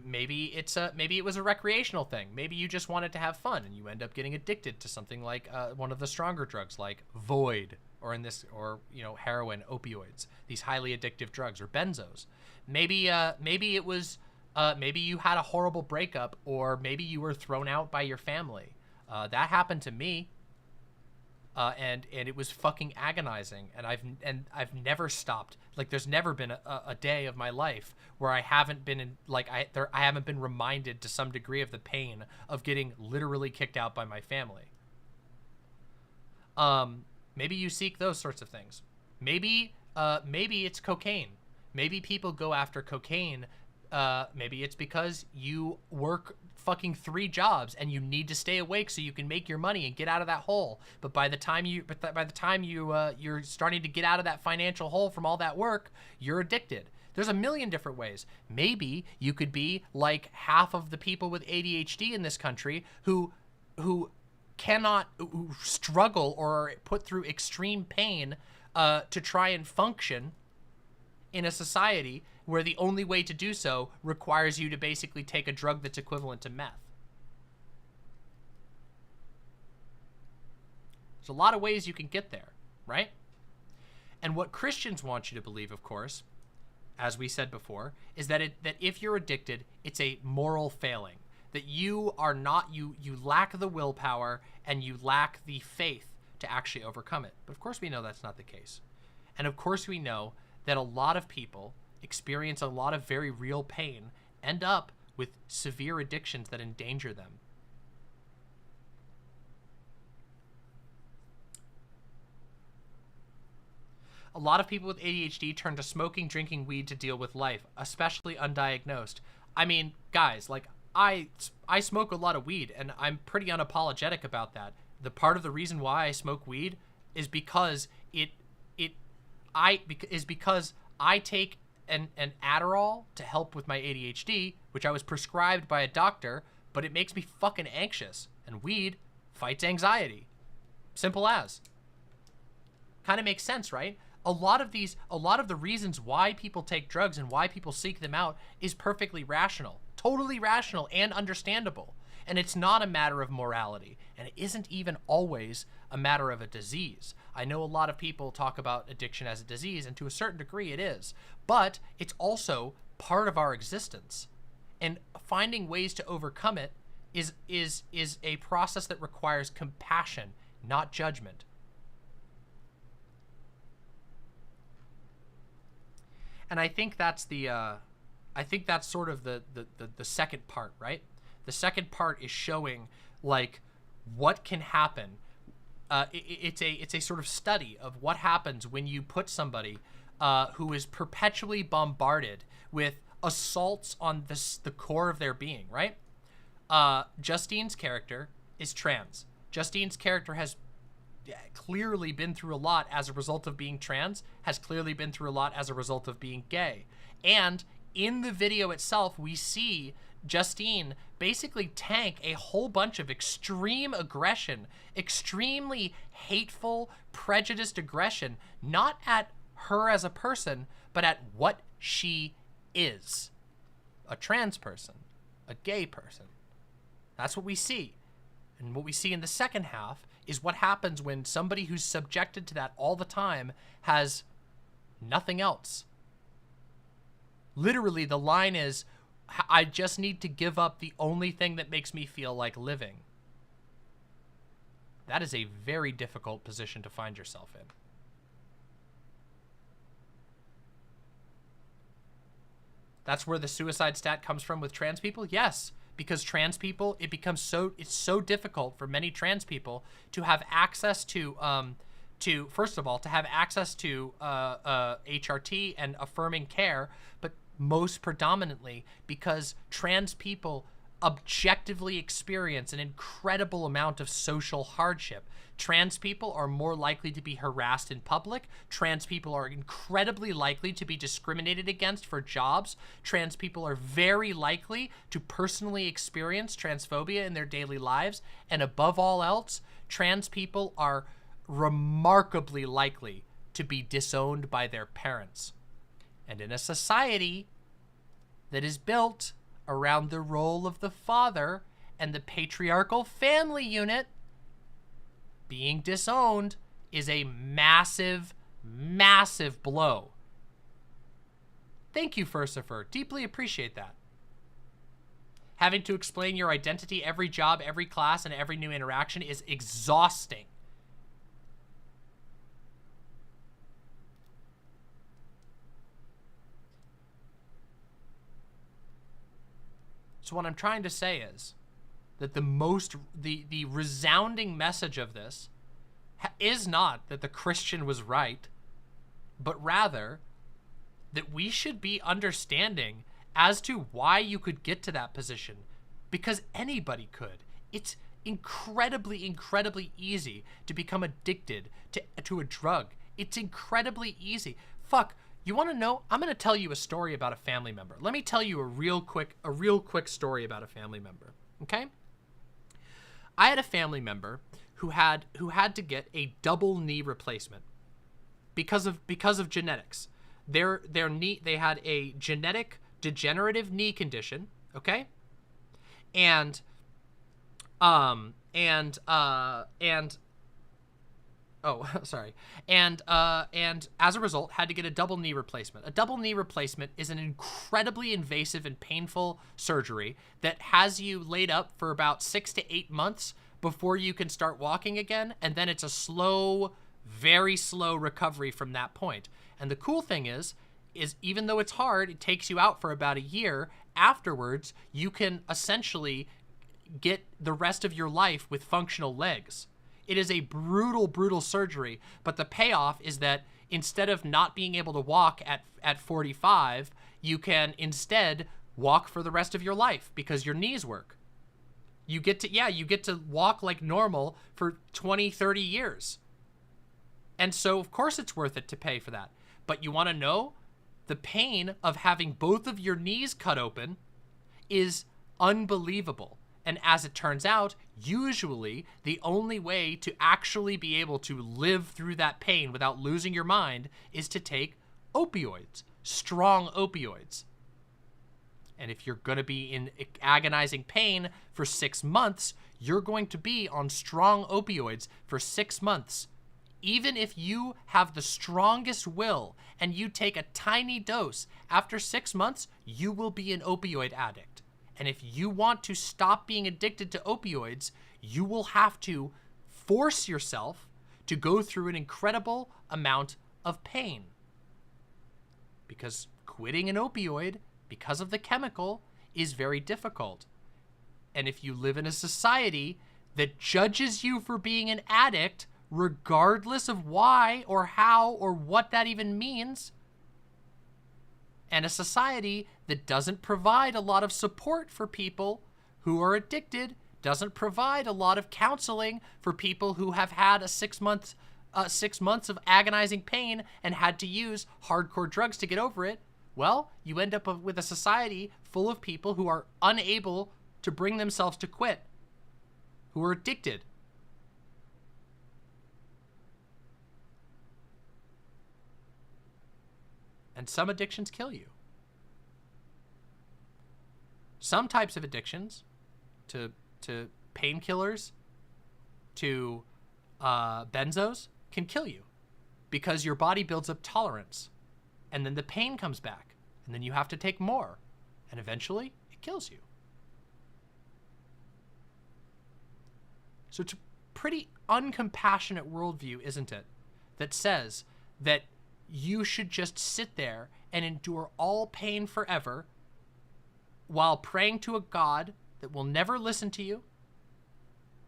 Maybe it was a recreational thing. Maybe you just wanted to have fun and you end up getting addicted to something like one of the stronger drugs, like Void, or you know, heroin, opioids, these highly addictive drugs, or benzos. Maybe it was maybe you had a horrible breakup, or maybe you were thrown out by your family. That happened to me. And it was fucking agonizing, and I've never stopped. Like, there's never been a day of my life where I haven't been I haven't been reminded to some degree of the pain of getting literally kicked out by my family. Maybe you seek those sorts of things. Maybe it's cocaine. Maybe people go after cocaine. Maybe it's because you work fucking 3 jobs and you need to stay awake so you can make your money and get out of that hole. But by the time you're starting to get out of that financial hole from all that work, you're addicted. There's a million different ways. Maybe you could be like half of the people with ADHD in this country who struggle or are put through extreme pain to try and function in a society where the only way to do so requires you to basically take a drug that's equivalent to meth. There's a lot of ways you can get there, right? And what Christians want you to believe, of course, as we said before, is that that if you're addicted, it's a moral failing. That you are not, you lack the willpower and you lack the faith to actually overcome it. But of course we know that's not the case. And of course we know that a lot of people experience a lot of very real pain, end up with severe addictions that endanger them. A lot of people with ADHD turn to smoking, drinking weed to deal with life, especially undiagnosed. I mean, guys, like, I smoke a lot of weed, and I'm pretty unapologetic about that. The part of the reason why I smoke weed is because because I take an Adderall to help with my ADHD, which I was prescribed by a doctor, but it makes me fucking anxious, and weed fights anxiety. Simple as. Kind of makes sense, right? A lot of the reasons why people take drugs and why people seek them out is perfectly rational. Totally rational and understandable. And it's not a matter of morality. And it isn't even always a matter of a disease. I know a lot of people talk about addiction as a disease, and to a certain degree it is. But it's also part of our existence. And finding ways to overcome it is a process that requires compassion, not judgment. And I think that's sort of the second part, right? The second part is showing, like, what can happen. It's a sort of study of what happens when you put somebody who is perpetually bombarded with assaults on the core of their being, right? Justine's character is trans. Justine's character has clearly been through a lot as a result of being trans, has clearly been through a lot as a result of being gay. And in the video itself, we see Justine basically tank a whole bunch of extreme aggression, extremely hateful, prejudiced aggression, not at her as a person, but at what she is. A trans person, a gay person. That's what we see. And what we see in the second half is what happens when somebody who's subjected to that all the time has nothing else. Literally, the line is, I just need to give up the only thing that makes me feel like living. That is a very difficult position to find yourself in. That's where the suicide stat comes from with trans people? Yes. Because trans people, it's so difficult for many trans people to have access to first of all, to have access to HRT and affirming care, but most predominantly because trans people objectively experience an incredible amount of social hardship. Trans people are more likely to be harassed in public. Trans people are incredibly likely to be discriminated against for jobs. Trans people are very likely to personally experience transphobia in their daily lives. And above all else, trans people are remarkably likely to be disowned by their parents. And in a society that is built around the role of the father and the patriarchal family unit, being disowned is a massive, massive blow. Thank you, Furcifer. Deeply appreciate that. Having to explain your identity every job, every class, and every new interaction is exhausting. So what I'm trying to say is that the resounding message of this is not that the Christian was right, but rather that we should be understanding as to why you could get to that position, because anybody could. It's incredibly, incredibly easy to become addicted to a drug. It's incredibly easy. Fuck. You want to know? I'm going to tell you a story about a family member. Let me tell you a real quick story about a family member. Okay? I had a family member who had to get a double knee replacement because of genetics. their knee, they had a genetic degenerative knee condition, okay? And oh, sorry. And as a result, had to get a double knee replacement. A double knee replacement is an incredibly invasive and painful surgery that has you laid up for about 6 to 8 months before you can start walking again. And then it's a slow, very slow recovery from that point. And the cool thing is even though it's hard, it takes you out for about a year. Afterwards, you can essentially get the rest of your life with functional legs. It is a brutal, brutal surgery, but the payoff is that instead of not being able to walk at 45, you can instead walk for the rest of your life because your knees work. You get to walk like normal for 20, 30 years. And so, of course, it's worth it to pay for that. But you want to know? The pain of having both of your knees cut open is unbelievable. And as it turns out, usually the only way to actually be able to live through that pain without losing your mind is to take opioids, strong opioids. And if you're going to be in agonizing pain for 6 months, you're going to be on strong opioids for 6 months. Even if you have the strongest will and you take a tiny dose, after 6 months, you will be an opioid addict. And if you want to stop being addicted to opioids, you will have to force yourself to go through an incredible amount of pain. Because quitting an opioid, because of the chemical, is very difficult. And if you live in a society that judges you for being an addict, regardless of why or how or what that even means, and a society that doesn't provide a lot of support for people who are addicted, doesn't provide a lot of counseling for people who have had a 6 months of agonizing pain and had to use hardcore drugs to get over it, well, you end up with a society full of people who are unable to bring themselves to quit, who are addicted. And some addictions kill you. Some types of addictions, to painkillers, to benzos, can kill you because your body builds up tolerance. And then the pain comes back. And then you have to take more. And eventually, it kills you. So it's a pretty uncompassionate worldview, isn't it? That says that you should just sit there and endure all pain forever while praying to a God that will never listen to you,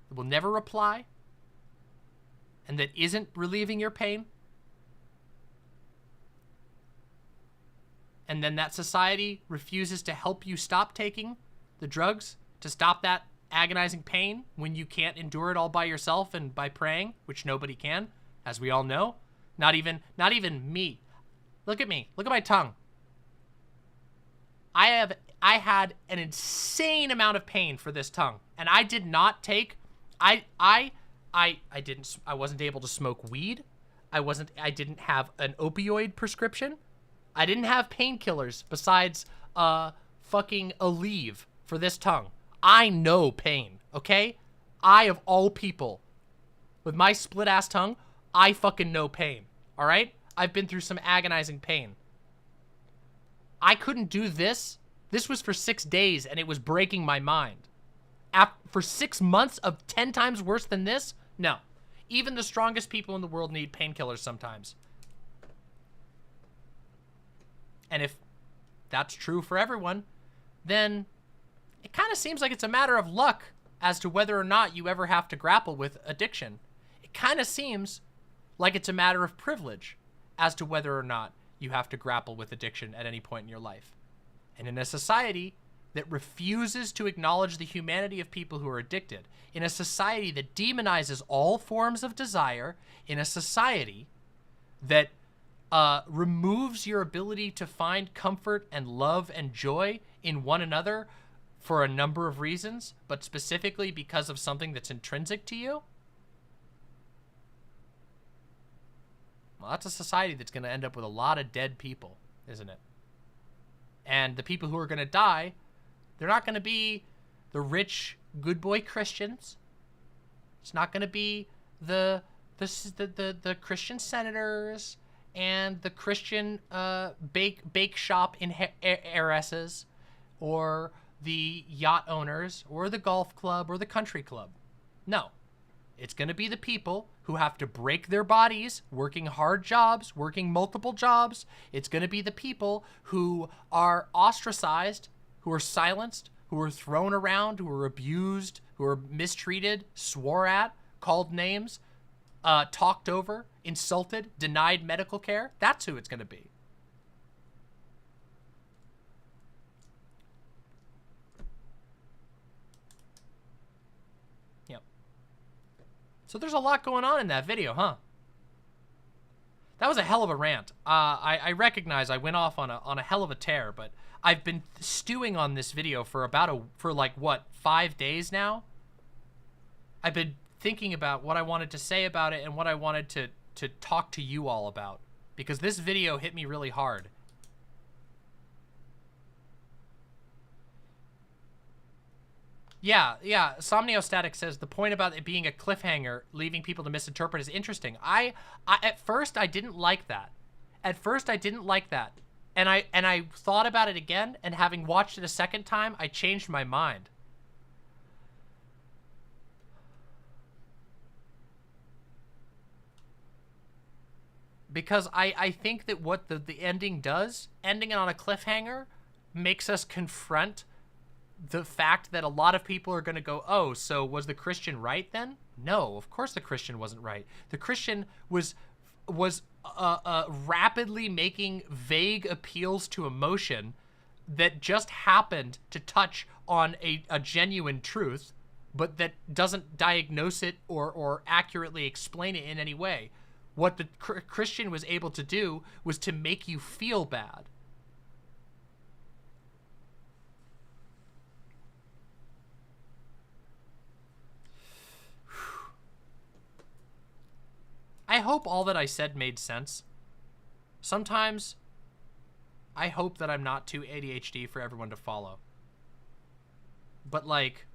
that will never reply, and that isn't relieving your pain. And then that society refuses to help you stop taking the drugs to stop that agonizing pain when you can't endure it all by yourself and by praying, which nobody can, as we all know. Not even me. Look at me. Look at my tongue. I had an insane amount of pain for this tongue, and I did not take. I wasn't able to smoke weed. I didn't have an opioid prescription. I didn't have painkillers besides fucking Aleve for this tongue. I know pain, okay? I, of all people, with my split ass tongue, I fucking know pain, all right? I've been through some agonizing pain. I couldn't do this. This was for 6 days, and it was breaking my mind. For 6 months of 10 times worse than this? No. Even the strongest people in the world need painkillers sometimes. And if that's true for everyone, then it kind of seems like it's a matter of luck as to whether or not you ever have to grapple with addiction. It kind of seems like it's a matter of privilege as to whether or not you have to grapple with addiction at any point in your life. And in a society that refuses to acknowledge the humanity of people who are addicted, in a society that demonizes all forms of desire, in a society that removes your ability to find comfort and love and joy in one another for a number of reasons, but specifically because of something that's intrinsic to you, Well, that's a society that's going to end up with a lot of dead people, isn't it? And the people who are going to die, they're not going to be the rich, good boy Christians. It's not going to be the Christian senators and the Christian bake shop heiresses, or the yacht owners, or the golf club, or the country club. No. It's going to be the people who have to break their bodies, working hard jobs, working multiple jobs. It's going to be the people who are ostracized, who are silenced, who are thrown around, who are abused, who are mistreated, swore at, called names, talked over, insulted, denied medical care. That's who it's going to be. Yep. So there's a lot going on in that video, huh? That was a hell of a rant. I recognize I went off on a hell of a tear, but I've been stewing on this video for like what, 5 days now? I've been thinking about what I wanted to say about it and what I wanted to talk to you all about, because this video hit me really hard. Yeah, Somniostatic says the point about it being a cliffhanger, leaving people to misinterpret, is interesting. I at first I didn't like that. And I thought about it again, and having watched it a second time, I changed my mind. Because I think that what the ending does, ending it on a cliffhanger, makes us confront the fact that a lot of people are going to go, oh, so was the Christian right then? No, of course the Christian wasn't right. The Christian was rapidly making vague appeals to emotion that just happened to touch on a genuine truth, but that doesn't diagnose it or accurately explain it in any way. What the Christian was able to do was to make you feel bad. I hope all that I said made sense. Sometimes I hope that I'm not too ADHD for everyone to follow. But like,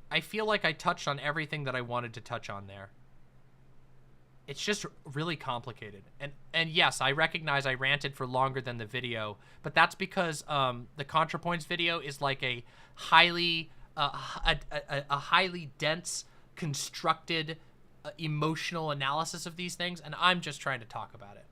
I feel like I touched on everything that I wanted to touch on there. It's just really complicated. And yes, I recognize I ranted for longer than the video, but that's because the ContraPoints video is like a highly highly dense, constructed, emotional analysis of these things, and I'm just trying to talk about it.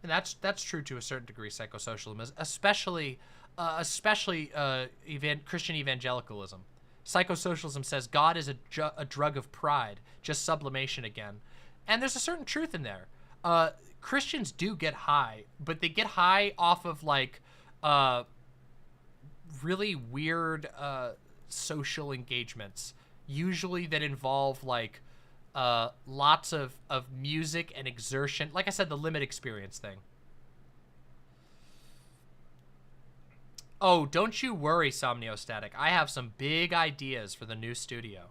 And that's true to a certain degree, psychosocialism, especially Christian evangelicalism. Psychosocialism says God is a drug of pride, just sublimation again. And there's a certain truth in there. Christians do get high, but they get high off of like really weird social engagements, usually that involve like lots of music and exertion. Like I said, the limit experience thing. Oh, don't you worry, Somniostatic. I have some big ideas for the new studio.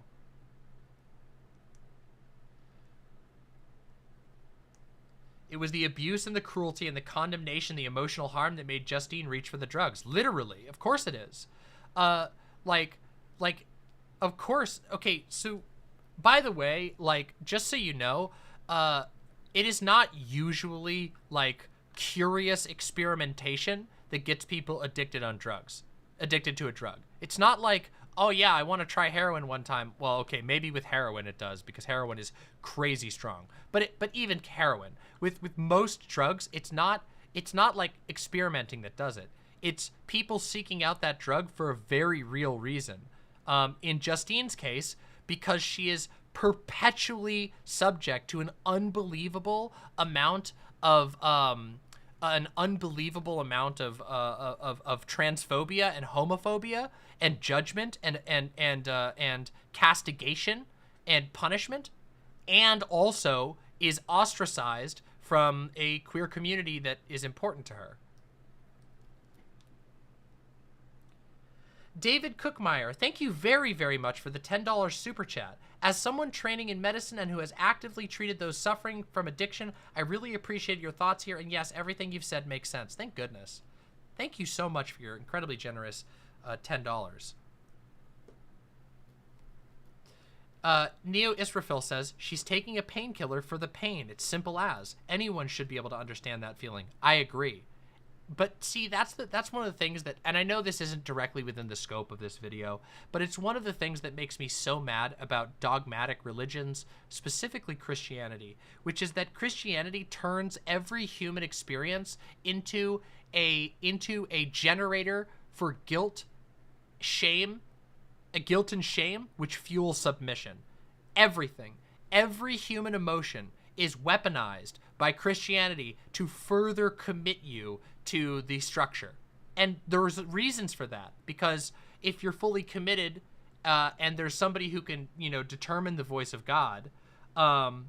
It was the abuse and the cruelty and the condemnation, the emotional harm that made Justine reach for the drugs. Literally. Of course it is. Like, of course. Okay, so, by the way, like, just so you know, it is not usually, like, curious experimentation that gets people addicted to a drug. It's not like, oh yeah, I want to try heroin one time. Well, okay, maybe with heroin it does, because heroin is crazy strong. But even heroin, with most drugs, it's not like experimenting that does it. It's people seeking out that drug for a very real reason. In Justine's case, because she is perpetually subject to an unbelievable amount of transphobia and homophobia and judgment and castigation and punishment, and also is ostracized from a queer community that is important to her. David Cookmeyer, thank you very, very much for the $10 super chat. As someone training in medicine and who has actively treated those suffering from addiction, I really appreciate your thoughts here. And yes, everything you've said makes sense. Thank goodness. Thank you so much for your incredibly generous $10. Neo Israfil says, she's taking a painkiller for the pain. It's simple as. Anyone should be able to understand that feeling. I agree. But see, that's one of the things that, and I know this isn't directly within the scope of this video, but it's one of the things that makes me so mad about dogmatic religions, specifically Christianity, which is that Christianity turns every human experience into a generator for guilt and shame, which fuels submission. Everything, every human emotion is weaponized by Christianity to further commit you to the structure. And there's reasons for that, because if you're fully committed and there's somebody who can, determine the voice of God, then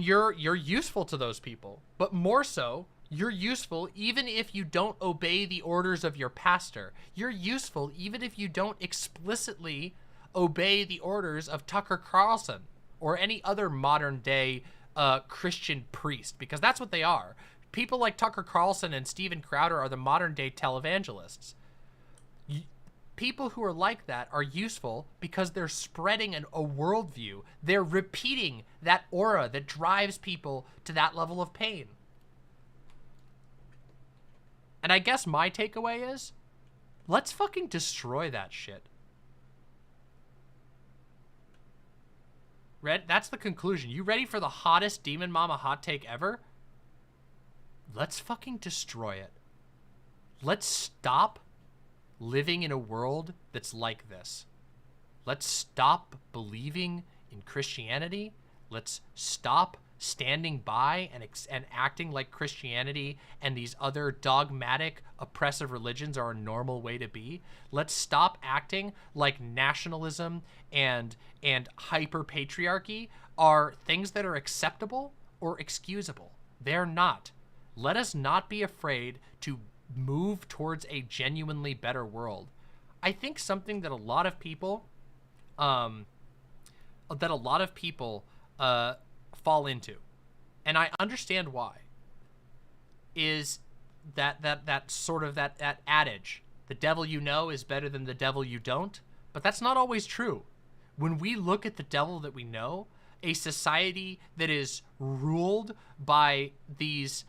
you're useful to those people. But more so, you're useful even if you don't obey the orders of your pastor. You're useful even if you don't explicitly obey the orders of Tucker Carlson or any other modern day Christian priest, because that's what they are. People like Tucker Carlson and Steven Crowder are the modern day televangelists. People who are like that are useful because they're spreading a worldview. They're repeating that aura that drives people to that level of pain. And I guess my takeaway is, let's fucking destroy that shit. That's the conclusion. You ready for the hottest Demon Mama hot take ever? Let's fucking destroy it. Let's stop living in a world that's like this. Let's stop believing in Christianity. Let's stop standing by and acting like Christianity and these other dogmatic, oppressive religions are a normal way to be. Let's stop acting like nationalism and hyper-patriarchy are things that are acceptable or excusable. They're not. Let us not be afraid to move towards a genuinely better world. I think something that a lot of people fall into, and I understand why, is that sort of that adage, the devil you know is better than the devil you don't. But that's not always true. When we look at the devil that we know, a society that is ruled by this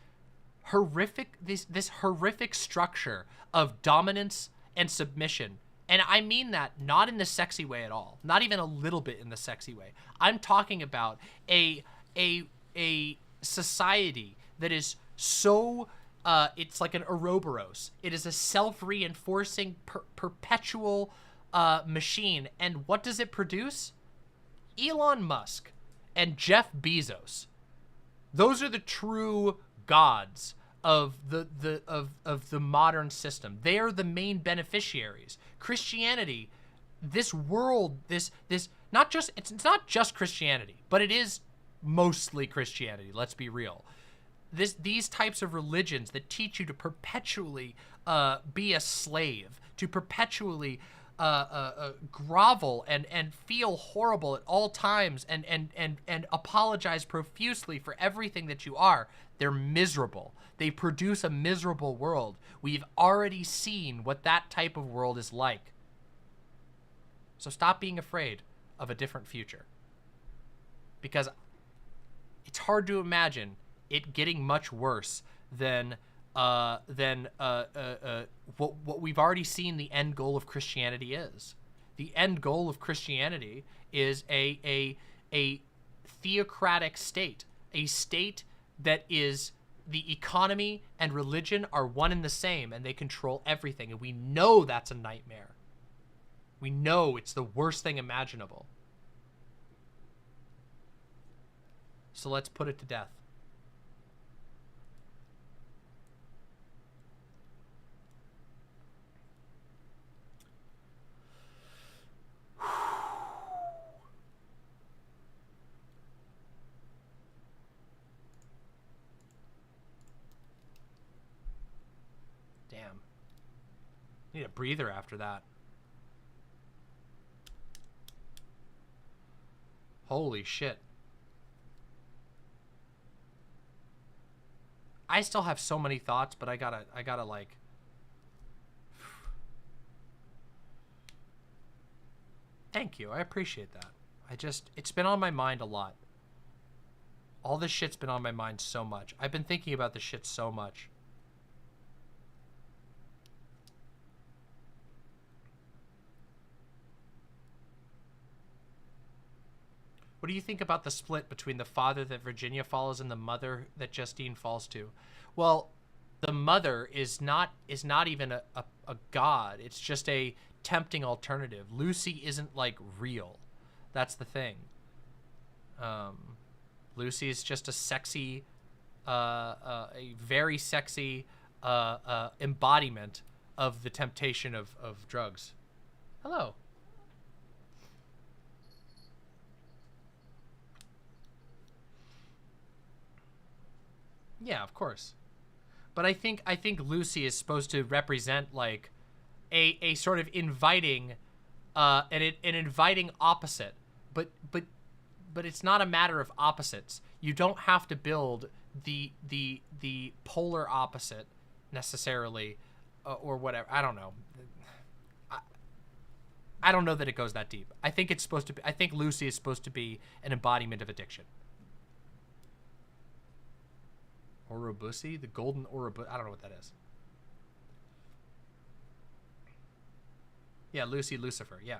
horrific structure of dominance and submission. And I mean that not in the sexy way at all, not even a little bit in the sexy way. I'm talking about a society that is so it's like an Ouroboros. It is a self-reinforcing perpetual machine. And what does it produce? Elon Musk and Jeff Bezos. Those are the true gods of the modern system. They are the main beneficiaries. Christianity, this world, it's not just Christianity, but it is mostly Christianity. Let's be real. These types of religions that teach you to perpetually be a slave, to perpetually grovel and feel horrible at all times and apologize profusely for everything that you are. They're miserable. They produce a miserable world. We've already seen what that type of world is like. So stop being afraid of a different future, because it's hard to imagine it getting much worse than what we've already seen the end goal of Christianity is. The end goal of Christianity is a theocratic state, a state that is the economy and religion are one and the same, and they control everything. And we know that's a nightmare. We know it's the worst thing imaginable. So let's put it to death. Damn. Need a breather after that. Holy shit. I still have so many thoughts, but I gotta like... Thank you. I appreciate that. It's been on my mind a lot. All this shit's been on my mind so much. I've been thinking about this shit so much. What do you think about the split between the father that Virginia follows and the mother that Justine falls to? Well, the mother is not even a god. It's just a tempting alternative. Lucy isn't like real. That's the thing. Lucy is just a sexy, a very sexy embodiment of the temptation of drugs. Hello. Yeah, of course. But I think Lucy is supposed to represent like a sort of inviting an inviting opposite. But it's not a matter of opposites. You don't have to build the polar opposite necessarily or whatever. I don't know. I don't know that it goes that deep. I think it's supposed to be, I think Lucy is supposed to be an embodiment of addiction. Ouroboros, the golden Ouroboros. I don't know what that is. Yeah, Lucy, Lucifer. Yeah.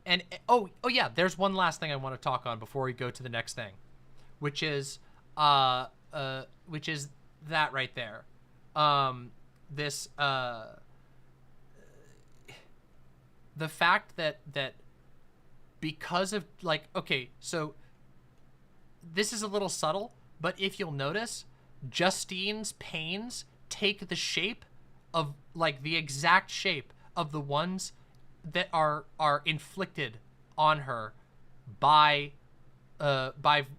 And oh yeah, there's one last thing I want to talk on before we go to the next thing, which is that right there. This the fact that because of like, okay, so this is a little subtle, but if you'll notice, Justine's pains take the shape of like the exact shape of the ones that are inflicted on her by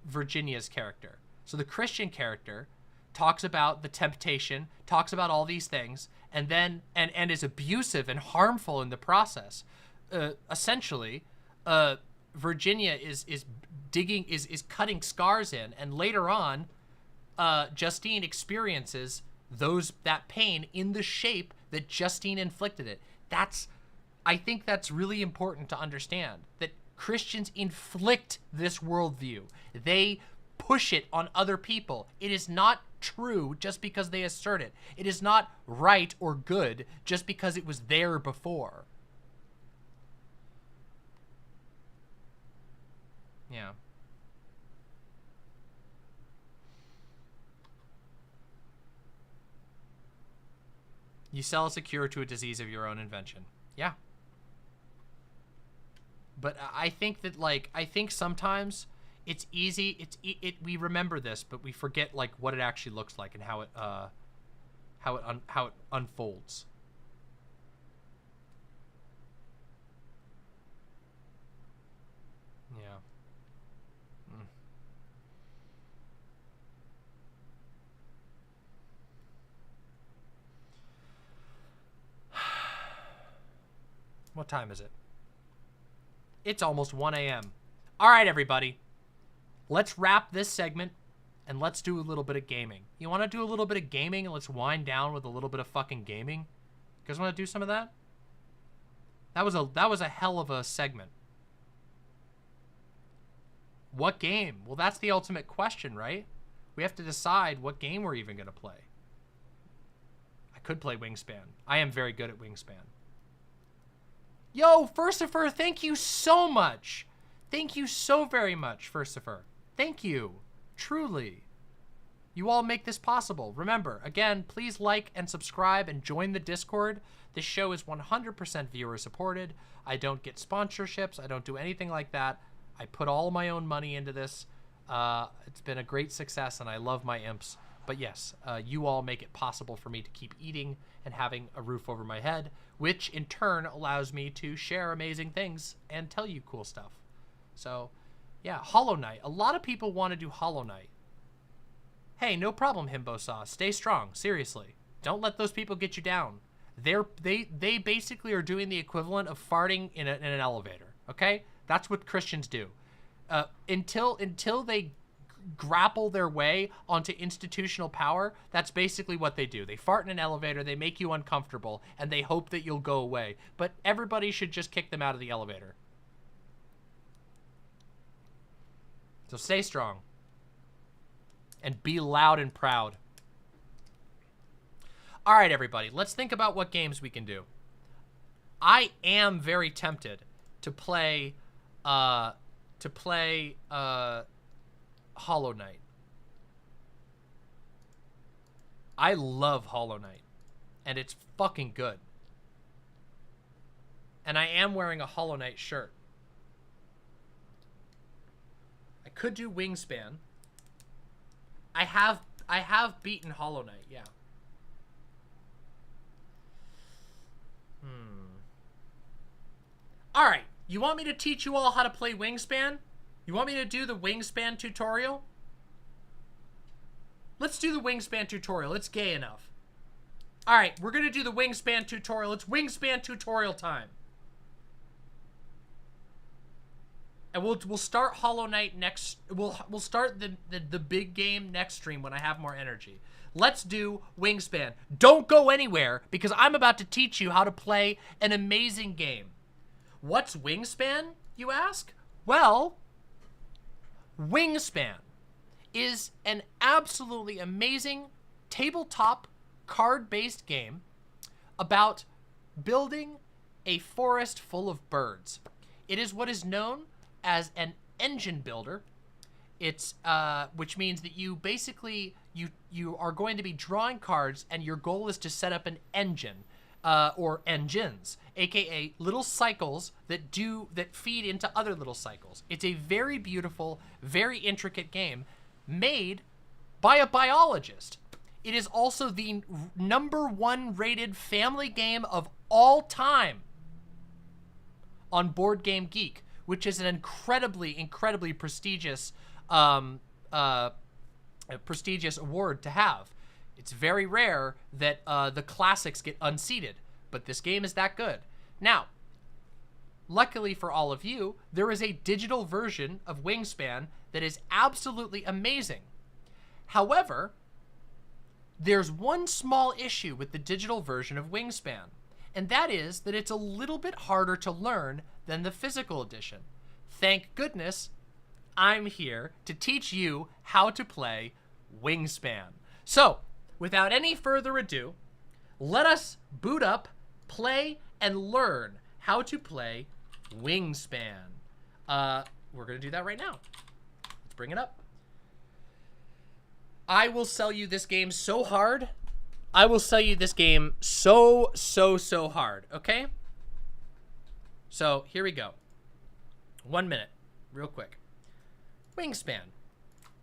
Virginia's character. So the Christian character talks about the temptation, talks about all these things, and then and is abusive and harmful in the process. Essentially, Virginia is cutting scars in, and later on, Justine experiences that pain in the shape that Justine inflicted it. I think that's really important to understand, that Christians inflict this worldview. They push it on other people. It is not true just because they assert it. It is not right or good just because it was there before. Yeah. You sell us a cure to a disease of your own invention. Yeah. But I think that, like, sometimes it's easy. We remember this, but we forget like what it actually looks like and how it unfolds. Yeah. What time is it? It's almost 1 a.m. All right, everybody. Let's wrap this segment and let's do a little bit of gaming. You want to do a little bit of gaming and let's wind down with a little bit of fucking gaming? You guys want to do some of that? That was a hell of a segment. What game? Well, that's the ultimate question, right? We have to decide what game we're even going to play. I could play Wingspan. I am very good at Wingspan. Yo, Furcifer, thank you so much. Thank you so very much, Furcifer. Thank you. Truly. You all make this possible. Remember, again, please like and subscribe and join the Discord. This show is 100% viewer supported. I don't get sponsorships. I don't do anything like that. I put all my own money into this. It's been a great success, and I love my imps. But yes, you all make it possible for me to keep eating and having a roof over my head, which in turn allows me to share amazing things and tell you cool stuff. So, yeah, Hollow Knight. A lot of people want to do Hollow Knight. Hey, no problem, Himbo Sauce. Stay strong. Seriously. Don't let those people get you down. They basically are doing the equivalent of farting in an elevator, okay? That's what Christians do. Until they grapple their way onto institutional power, that's basically what they do. They fart in an elevator, they make you uncomfortable, and they hope that you'll go away. But everybody should just kick them out of the elevator. So stay strong. And be loud and proud. All right, everybody, let's think about what games we can do. I am very tempted to play Hollow Knight. I love Hollow Knight, and it's fucking good. And I am wearing a Hollow Knight shirt. I could do Wingspan. I have beaten Hollow Knight, yeah. All right, you want me to teach you all how to play Wingspan? You want me to do the Wingspan tutorial? Let's do the Wingspan tutorial. It's gay enough. All right, we're gonna do the Wingspan tutorial. It's Wingspan tutorial time. And we'll start Hollow Knight next. We'll start the big game next stream when I have more energy. Let's do Wingspan. Don't go anywhere because I'm about to teach you how to play an amazing game. What's Wingspan, you ask? Well, Wingspan is an absolutely amazing tabletop card-based game about building a forest full of birds. It is what is known as an engine builder. It's which means that you basically you are going to be drawing cards, and your goal is to set up an engine or engines, aka little cycles that feed into other little cycles. It's a very beautiful, very intricate game made by a biologist. It is also the #1 rated family game of all time on Board Game Geek, which is an incredibly prestigious prestigious award to have. It's very rare that the classics get unseated, but this game is that good. Now, luckily for all of you, there is a digital version of Wingspan that is absolutely amazing. However, there's one small issue with the digital version of Wingspan, and that is that it's a little bit harder to learn than the physical edition. Thank goodness I'm here to teach you how to play Wingspan. So, without any further ado, let us boot up, play, and learn how to play Wingspan. We're going to do that right now. Let's bring it up. I will sell you this game so hard. I will sell you this game so hard, okay? So, here we go. 1 minute, real quick. Wingspan.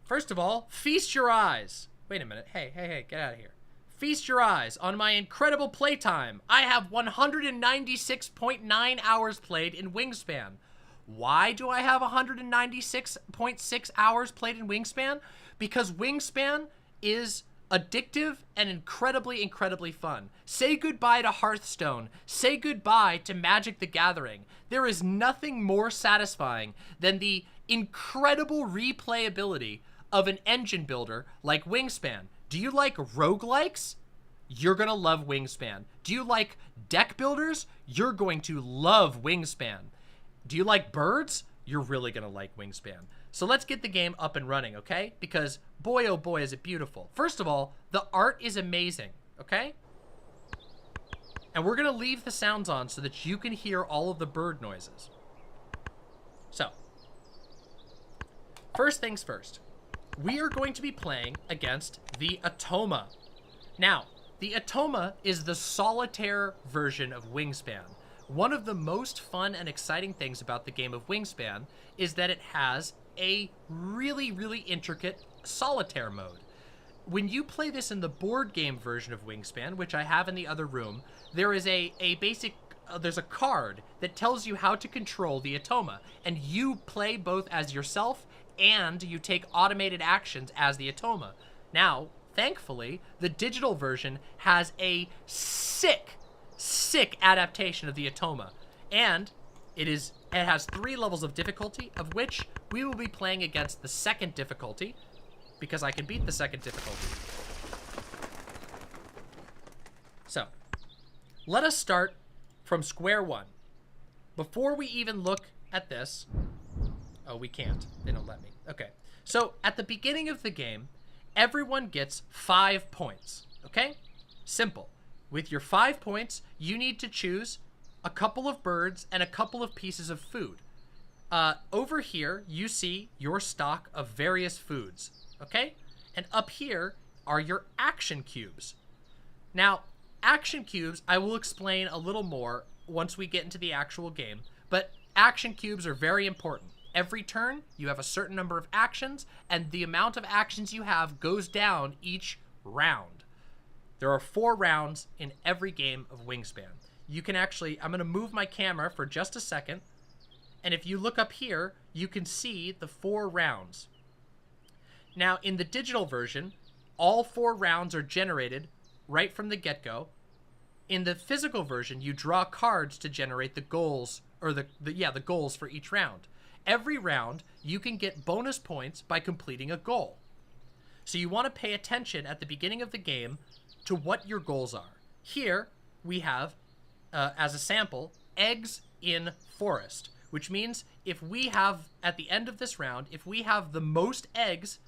First of all, feast your eyes. Wait a minute. Hey, get out of here. Feast your eyes on my incredible playtime. I have 196.9 hours played in Wingspan. Why do I have 196.6 hours played in Wingspan? Because Wingspan is addictive and incredibly fun. Say goodbye to Hearthstone. Say goodbye to Magic the Gathering. There is nothing more satisfying than the incredible replayability of an engine builder like Wingspan. Do you like roguelikes? You're gonna love Wingspan. Do you like deck builders? You're going to love Wingspan. Do you like birds? You're really gonna like Wingspan. So let's get the game up and running, okay? Because boy, oh boy, is it beautiful. First of all, the art is amazing, okay? And we're gonna leave the sounds on so that you can hear all of the bird noises. So, first things first. We are going to be playing against the Atoma. Now, the Atoma is the solitaire version of Wingspan. One of the most fun and exciting things about the game of Wingspan is that it has a really intricate solitaire mode. When you play this in the board game version of Wingspan, which I have in the other room, there is a basic there's a card that tells you how to control the Atoma, and you play both as yourself and you take automated actions as the Atoma. Now, thankfully, the digital version has a sick adaptation of the Atoma. And it has 3 levels of difficulty, of which we will be playing against the second difficulty, because I can beat the second difficulty. So, let us start from square one. Before we even look at this... Oh, we can't. They don't let me. Okay. So, at the beginning of the game, everyone gets 5 points. Okay? Simple. With your 5 points, you need to choose a couple of birds and a couple of pieces of food. Over here, you see your stock of various foods. Okay? And up here are your action cubes. Now, action cubes, I will explain a little more once we get into the actual game, but action cubes are very important. Every turn, you have a certain number of actions, and the amount of actions you have goes down each round. There are 4 rounds in every game of Wingspan. You can actually, I'm going to move my camera for just a second, and if you look up here, you can see the 4 rounds. Now, in the digital version, all 4 rounds are generated right from the get-go. In the physical version, you draw cards to generate the goals, or the goals for each round. Every round, you can get bonus points by completing a goal. So you want to pay attention at the beginning of the game to what your goals are. Here, we have, as a sample, eggs in forest, which means if we have, at the end of this round, if we have the most eggs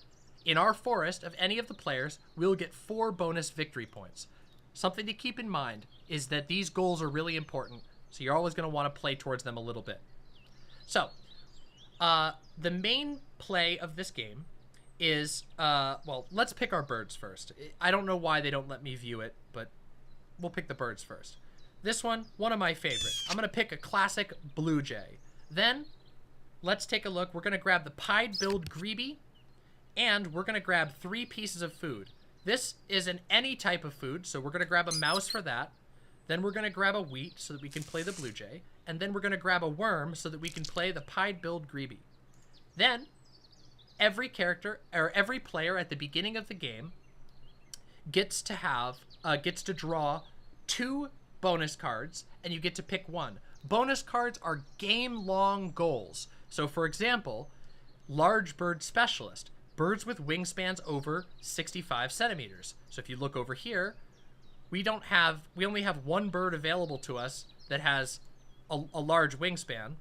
in our forest of any of the players, we'll get 4 bonus victory points. Something to keep in mind is that these goals are really important, so you're always going to want to play towards them a little bit. So, the main play of this game is, well, let's pick our birds first. I don't know why they don't let me view it, but we'll pick the birds first. This one of my favorites. I'm going to pick a classic blue jay. Then, let's take a look. We're going to grab the pied-billed grebe, and we're going to grab 3 pieces of food. This is an any type of food, so we're going to grab a mouse for that. Then we're going to grab a wheat so that we can play the blue jay. And then we're going to grab a worm so that we can play the pied-billed grebe. Then, every character, or every player at the beginning of the game gets to draw 2 bonus cards, and you get to pick one. Bonus cards are game-long goals. So, for example, large bird specialist. Birds with wingspans over 65 centimeters. So if you look over here, we only have 1 bird available to us that has a large wingspan.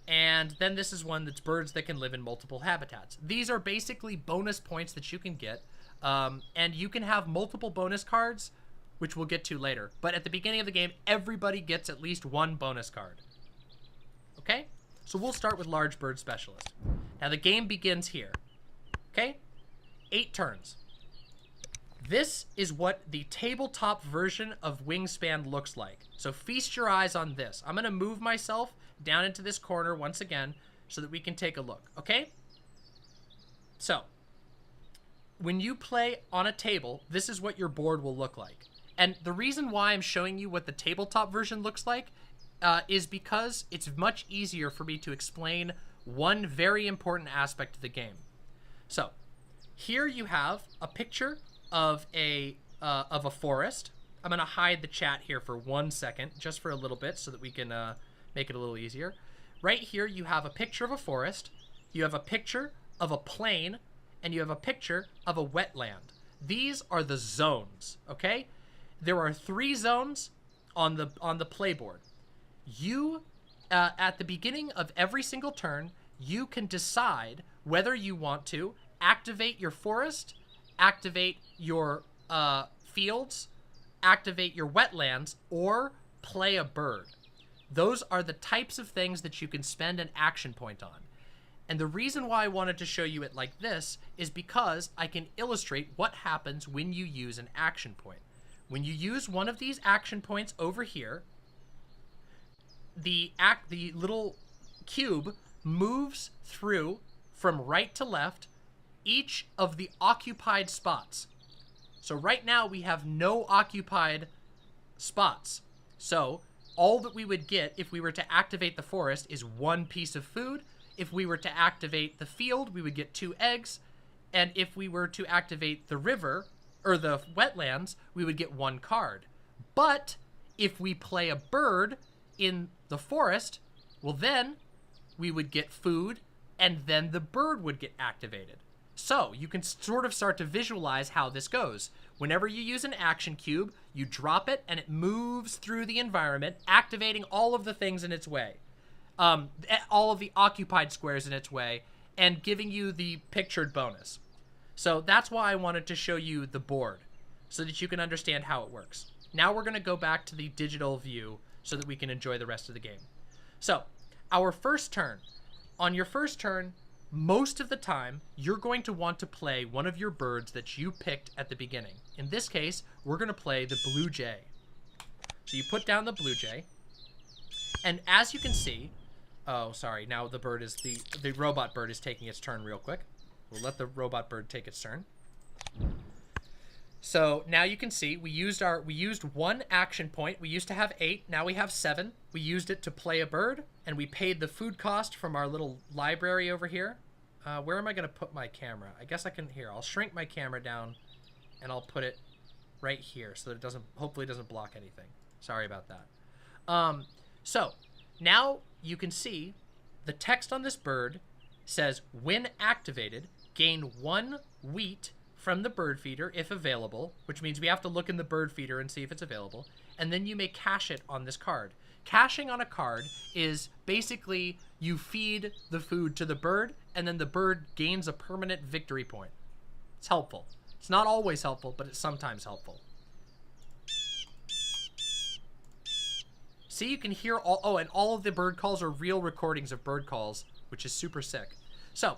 And then this is one that's birds that can live in multiple habitats. These are basically bonus points that you can get. And you can have multiple bonus cards, which we'll get to later. But at the beginning of the game, everybody gets at least 1 bonus card. Okay? So we'll start with large bird specialist. Now the game begins here. Okay? 8 turns. This is what the tabletop version of Wingspan looks like. So feast your eyes on this. I'm going to move myself down into this corner once again so that we can take a look. Okay? So, when you play on a table, this is what your board will look like. And the reason why I'm showing you what the tabletop version looks like is because it's much easier for me to explain one very important aspect of the game. So, here you have a picture of a forest. I'm going to hide the chat here for 1 second, just for a little bit, so that we can make it a little easier. Right here, you have a picture of a forest, you have a picture of a plain, and you have a picture of a wetland. These are the zones, okay? There are 3 zones on the playboard. You, at the beginning of every single turn, you can decide whether you want to activate your forest, activate your fields, activate your wetlands, or play a bird. Those are the types of things that you can spend an action point on. And the reason why I wanted to show you it like this is because I can illustrate what happens when you use an action point. When you use one of these action points over here, the little cube moves through from right to left each of the occupied spots. So right now we have no occupied spots. So all that we would get if we were to activate the forest is 1 piece of food. If we were to activate the field, we would get 2 eggs. And if we were to activate the river or the wetlands, we would get 1 card. But if we play a bird in the forest, well, then we would get food, and then the bird would get activated. So you can sort of start to visualize how this goes. Whenever you use an action cube, you drop it and it moves through the environment, activating all of the things in its way, all of the occupied squares in its way, and giving you the pictured bonus. So that's why I wanted to show you the board, so that you can understand how it works. Now we're going to go back to the digital view so that we can enjoy the rest of the game. So our first turn. On your first turn, most of the time, you're going to want to play one of your birds that you picked at the beginning. In this case, we're going to play the blue jay. So you put down the blue jay, and as you can see, oh, sorry, now the bird is, the robot bird is taking its turn real quick. We'll let the robot bird take its turn. So now you can see we used 1 action point. We used to have 8, now we have 7. We used it to play a bird, and we paid the food cost from our little library over here. Where am I going to put my camera? I guess I can, here, I'll shrink my camera down, and I'll put it right here so that it doesn't, hopefully it doesn't block anything. Sorry about that. So now you can see the text on this bird says, when activated, gain 1 wheat from the bird feeder if available, which means we have to look in the bird feeder and see if it's available, and then you may cache it on this card. Caching on a card is basically you feed the food to the bird, and then the bird gains a permanent victory point. It's helpful. It's not always helpful, but it's sometimes helpful. See, you can hear and all of the bird calls are real recordings of bird calls, which is super sick. So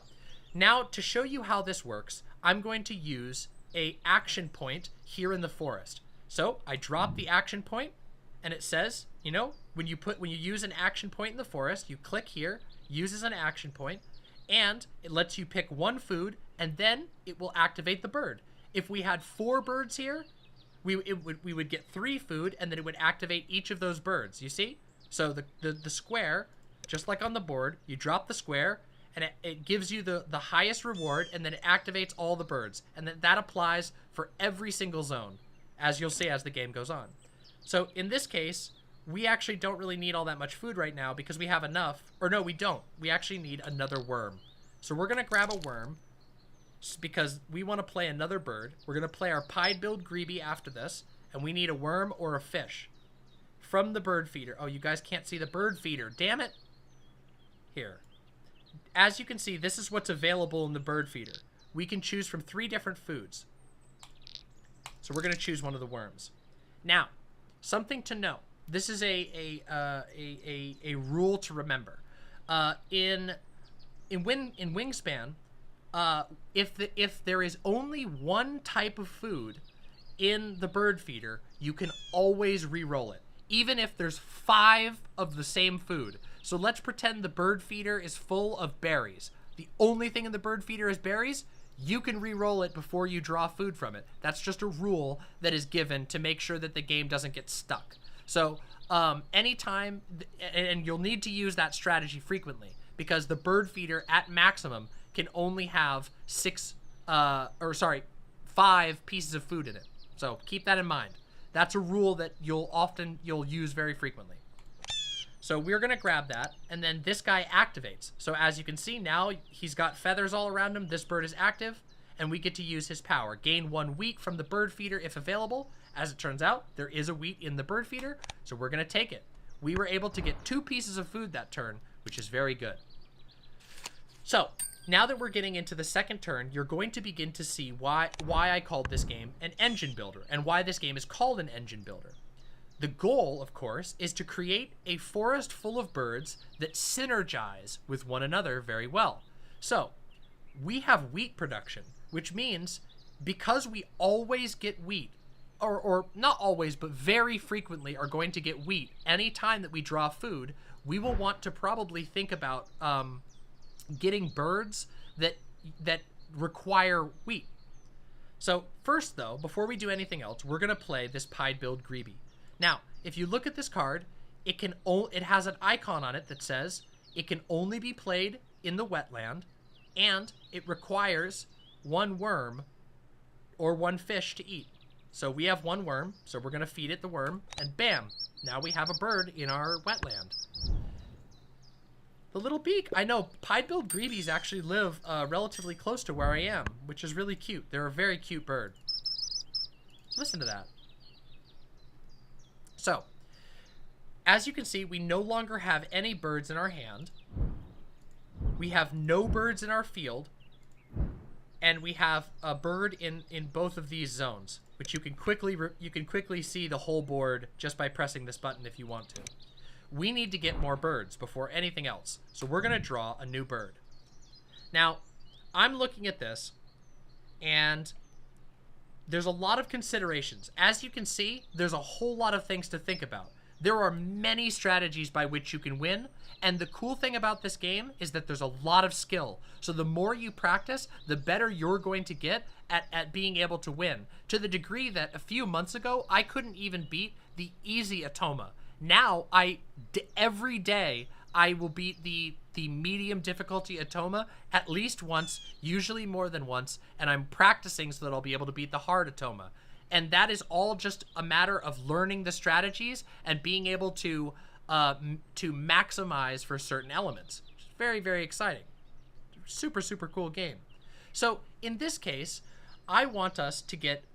now to show you how this works, I'm going to use a action point here in the forest. So I drop the action point, and it says, you know, when you use an action point in the forest, you click here, uses an action point, and it lets you pick 1 food, and then it will activate the bird. If we had 4 birds here, we would get 3 food, and then it would activate each of those birds. You see? So the square, just like on the board, you drop the square, and it gives you the highest reward, and then it activates all the birds. And that applies for every single zone, as you'll see as the game goes on. So in this case, we actually don't really need all that much food right now because we have enough. Or no, we don't. We actually need another worm. So we're going to grab a worm because we want to play another bird. We're going to play our pied-billed grebe after this, and we need a worm or a fish from the bird feeder. Oh, you guys can't see the bird feeder. Damn it. Here. As you can see, this is what's available in the bird feeder. We can choose from 3 different foods. So we're going to choose one of the worms. Now, something to know. This is a rule to remember. In Wingspan, if there is only 1 type of food in the bird feeder, you can always re-roll it, even if there's 5 of the same food. So let's pretend the bird feeder is full of berries. The only thing in the bird feeder is berries. You can re-roll it before you draw food from it. That's just a rule that is given to make sure that the game doesn't get stuck. So anytime, and you'll need to use that strategy frequently, because the bird feeder at maximum can only have 5 pieces of food in it. So keep that in mind. That's a rule that you'll use very frequently. So we're going to grab that, and then this guy activates. So as you can see now, he's got feathers all around him. This bird is active, and we get to use his power. Gain 1 wheat from the bird feeder if available. As it turns out, there is a wheat in the bird feeder, so we're going to take it. We were able to get 2 pieces of food that turn, which is very good. So now that we're getting into the second turn, you're going to begin to see why I called this game an engine builder, and why this game is called an engine builder. The goal, of course, is to create a forest full of birds that synergize with one another very well. So we have wheat production, which means because we always get wheat, or not always, but very frequently are going to get wheat anytime that we draw food, we will want to probably think about getting birds that require wheat. So first, though, before we do anything else, we're going to play this pied-billed grebe. Now, if you look at this card, it has an icon on it that says it can only be played in the wetland, and it requires one worm or one fish to eat. So we have one worm, so we're going to feed it the worm, and bam, now we have a bird in our wetland. The little beak. I know pied-billed greebies actually live relatively close to where I am, which is really cute. They're a very cute bird. Listen to that. So, as you can see, we no longer have any birds in our hand. We have no birds in our field. And we have a bird in both of these zones, which you can quickly see the whole board just by pressing this button if you want to. We need to get more birds before anything else, so we're going to draw a new bird. Now, I'm looking at this, and there's a lot of considerations. As you can see, there's a whole lot of things to think about. There are many strategies by which you can win, and the cool thing about this game is that there's a lot of skill. So the more you practice, the better you're going to get at being able to win. To the degree that a few months ago, I couldn't even beat the easy Atoma. Now, every day, I will beat the medium difficulty Atoma at least once, usually more than once, and I'm practicing so that I'll be able to beat the hard Atoma. And that is all just a matter of learning the strategies and being able to maximize for certain elements. Which is very, very exciting. Super, super cool game. So, in this case,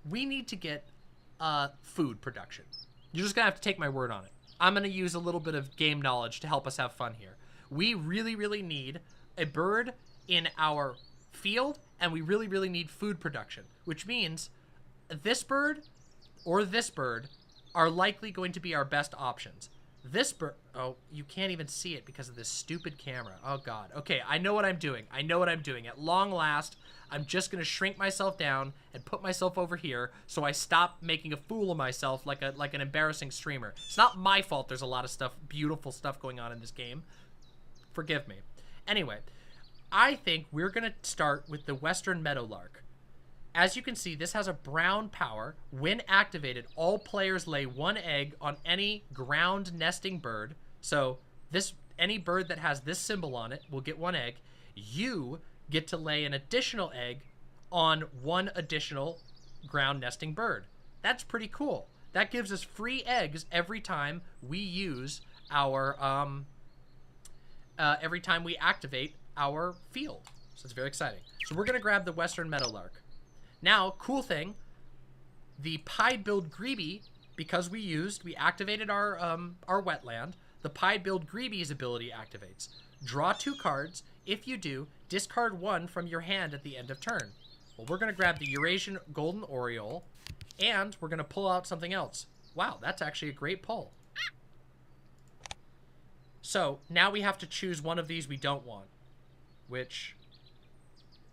we need to get food production. You're just going to have to take my word on it. I'm going to use a little bit of game knowledge to help us have fun here. We really, really need a bird in our field, and we really, really need food production, which means this bird or this bird are likely going to be our best options. This bird, oh, you can't even see it because of this stupid camera. Oh, God. Okay, I know what I'm doing. I know what I'm doing. At long last, I'm just going to shrink myself down and put myself over here so I stop making a fool of myself like an embarrassing streamer. It's not my fault there's a lot of stuff, beautiful stuff going on in this game. Forgive me. Anyway, I think we're going to start with the Western Meadowlark. As you can see, this has a brown power. When activated, all players lay one egg on any ground nesting bird. So any bird that has this symbol on it will get one egg. You get to lay an additional egg on one additional ground nesting bird. That's pretty cool. That gives us free eggs every time we use our every time we activate our field. So it's very exciting. So we're gonna grab the Western Meadowlark. Now, cool thing, the pied-billed greeby, because we activated our wetland, the pied-billed greeby's ability activates. Draw 2 cards. If you do, discard 1 from your hand at the end of turn. Well, we're going to grab the Eurasian Golden Oriole, and we're going to pull out something else. Wow, that's actually a great pull. So, now we have to choose one of these we don't want, which,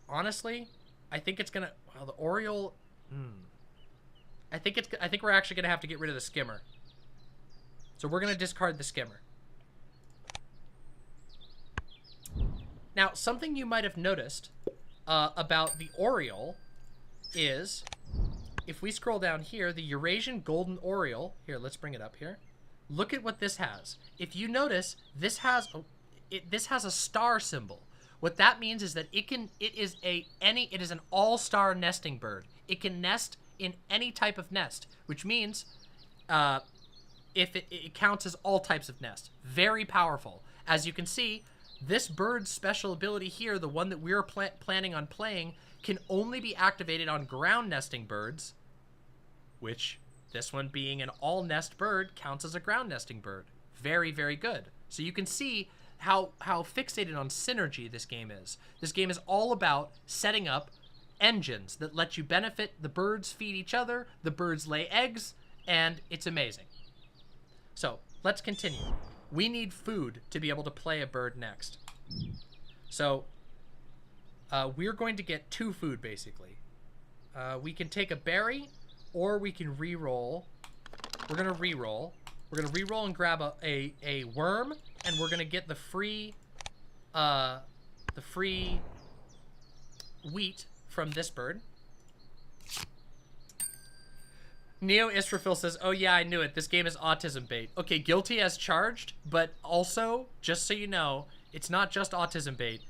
honestly, I think it's gonna. Well, the Oriole. I think we're actually gonna have to get rid of the skimmer. So we're gonna discard the skimmer. Now, something you might have noticed about the Oriole is, if we scroll down here, the Eurasian Golden Oriole. Here, let's bring it up here. Look at what this has. If you notice, this has a star symbol. What that means is that it is an all-star nesting bird. It can nest in any type of nest, which means if it counts as all types of nest. Very powerful. As you can see, this bird's special ability here, the one that we're planning on playing, can only be activated on ground nesting birds, which this one being an all-nest bird counts as a ground nesting bird. Very, very good. So you can see how fixated on synergy this game is. This game is all about setting up engines that let you benefit. The birds feed each other, the birds lay eggs, and it's amazing. So, let's continue. We need food to be able to play a bird next. So, we're going to get 2 food, basically. We can take a berry, or we can re-roll. We're going to re-roll. We're going to re-roll and grab a worm, and we're going to get the free wheat from this bird. Neo Israfil says, oh yeah, I knew it. This game is autism bait. Okay, guilty as charged, but also, just so you know, it's not just autism bait.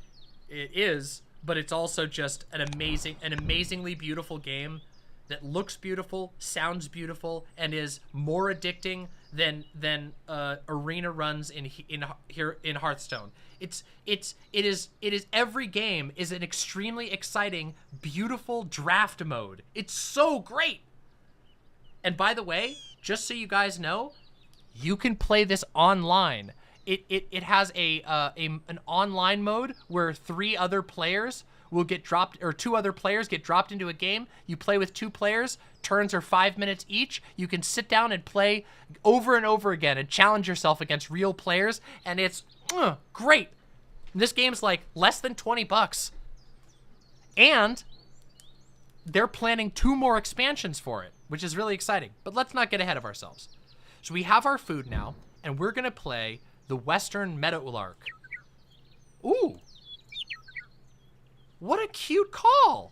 It is, but it's also just an amazingly beautiful game that looks beautiful, sounds beautiful, and is more addicting than arena runs in Hearthstone. It is every game is an extremely exciting, beautiful draft mode. It's so great. And by the way, just so you guys know, you can play this online. It has an online mode where 3 other players will get dropped, or 2 other players get dropped into a game. You play with 2 players. Turns are 5 minutes each. You can sit down and play over and over again and challenge yourself against real players, and it's great. This game's like less than $20, and they're planning 2 more expansions for it, which is really exciting. But let's not get ahead of ourselves. So we have our food now, and we're gonna play the Western Meadowlark. Ooh. What a cute call.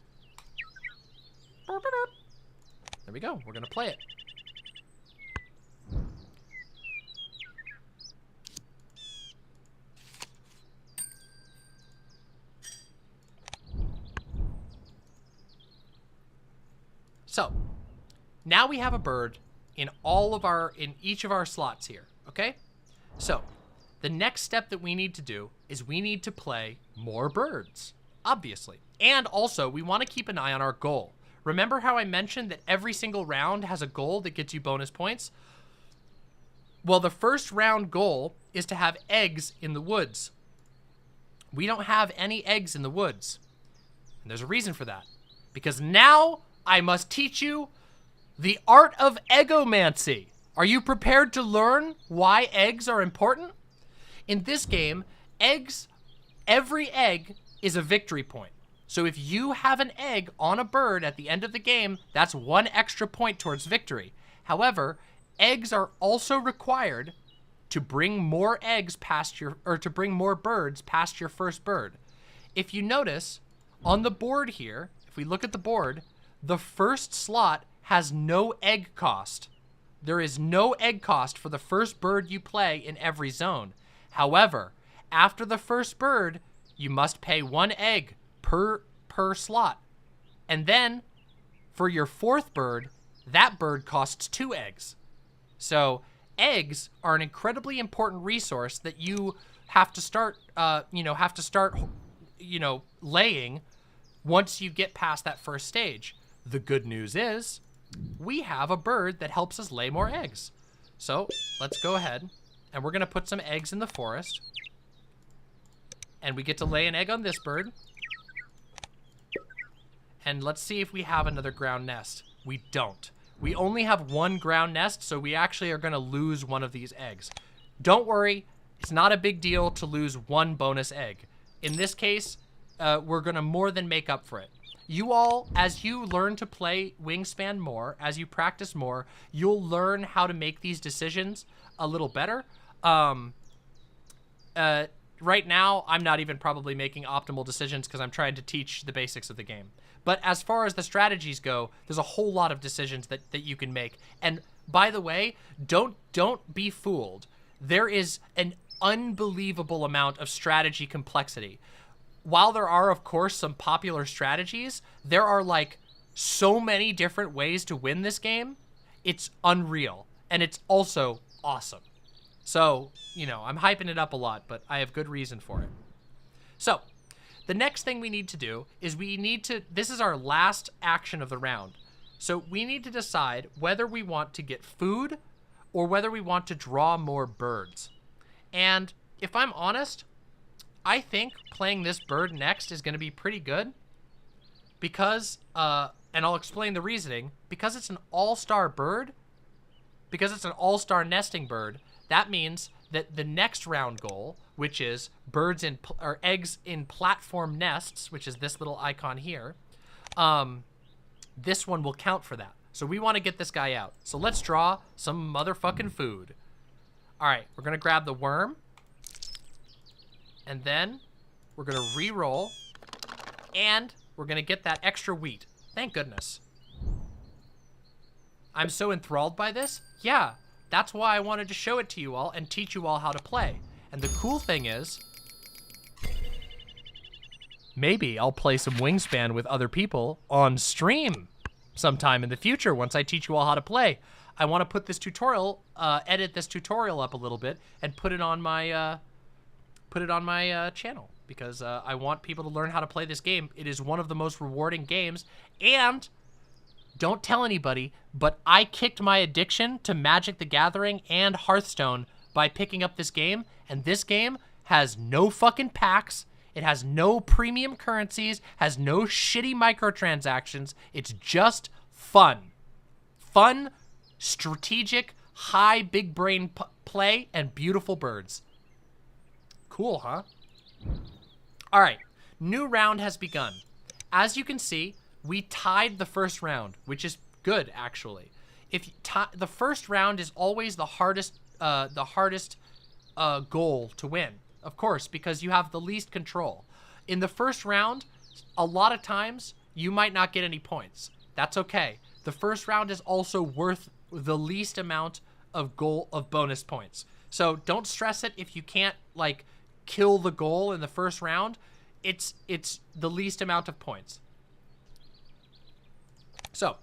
There we go. We're going to play it. So, now we have a bird in each of our slots here, okay? So, the next step that we need to do is we need to play more birds. Obviously. And also, we want to keep an eye on our goal. Remember how I mentioned that every single round has a goal that gets you bonus points? Well, the first round goal is to have eggs in the woods. We don't have any eggs in the woods. And there's a reason for that. Because now I must teach you the art of eggomancy. Are you prepared to learn why eggs are important? In this game, every egg is a victory point. So if you have an egg on a bird at the end of the game, that's 1 extra point towards victory. However, eggs are also required to bring more eggs past to bring more birds past your first bird. If you notice on the board here, if we look at the board, the first slot has no egg cost. There is no egg cost for the first bird you play in every zone. However, after the first bird, you must pay 1 egg per slot. And then for your 4th bird, that bird costs 2 eggs. So eggs are an incredibly important resource that you have to start, laying once you get past that first stage. The good news is we have a bird that helps us lay more eggs. So let's go ahead and we're going to put some eggs in the forest. And we get to lay an egg on this bird. And let's see if we have another ground nest. We don't. We only have 1 ground nest, so we actually are going to lose 1 of these eggs. Don't worry. It's not a big deal to lose 1 bonus egg. In this case, we're going to more than make up for it. You all, as you learn to play Wingspan more, as you practice more, you'll learn how to make these decisions a little better. Right now, I'm not even probably making optimal decisions because I'm trying to teach the basics of the game. But as far as the strategies go, there's a whole lot of decisions that you can make. And by the way, don't be fooled. There is an unbelievable amount of strategy complexity. While there are, of course, some popular strategies, there are like so many different ways to win this game. It's unreal. And it's also awesome. So, I'm hyping it up a lot, but I have good reason for it. So, the next thing we need to do is this is our last action of the round. So we need to decide whether we want to get food or whether we want to draw more birds. And if I'm honest, I think playing this bird next is going to be pretty good because, and I'll explain the reasoning, because it's an all-star bird, because it's an all-star nesting bird, that means that the next round goal, which is eggs in platform nests, which is this little icon here, this one will count for that. So we want to get this guy out. So let's draw some motherfucking food. All right, we're going to grab the worm. And then we're going to re-roll. And we're going to get that extra wheat. Thank goodness. I'm so enthralled by this. Yeah, that's why I wanted to show it to you all and teach you all how to play. And the cool thing is, maybe I'll play some Wingspan with other people on stream sometime in the future once I teach you all how to play. I want to put this tutorial, edit this tutorial up a little bit and put it on my channel because I want people to learn how to play this game. It is one of the most rewarding games, and don't tell anybody, but I kicked my addiction to Magic the Gathering and Hearthstone by picking up this game, and this game has no fucking packs. It has no premium currencies, has no shitty microtransactions. It's just fun. Fun, strategic, high big brain play, and beautiful birds. Cool, huh? All right, new round has begun. As you can see, we tied the first round, which is good, actually. If you the first round is always the hardest goal to win, of course, because you have the least control. In the first round, a lot of times, you might not get any points. That's okay. The first round is also worth the least amount of bonus points. So don't stress it if you can't, like, kill the goal in the first round. It's the least amount of points. So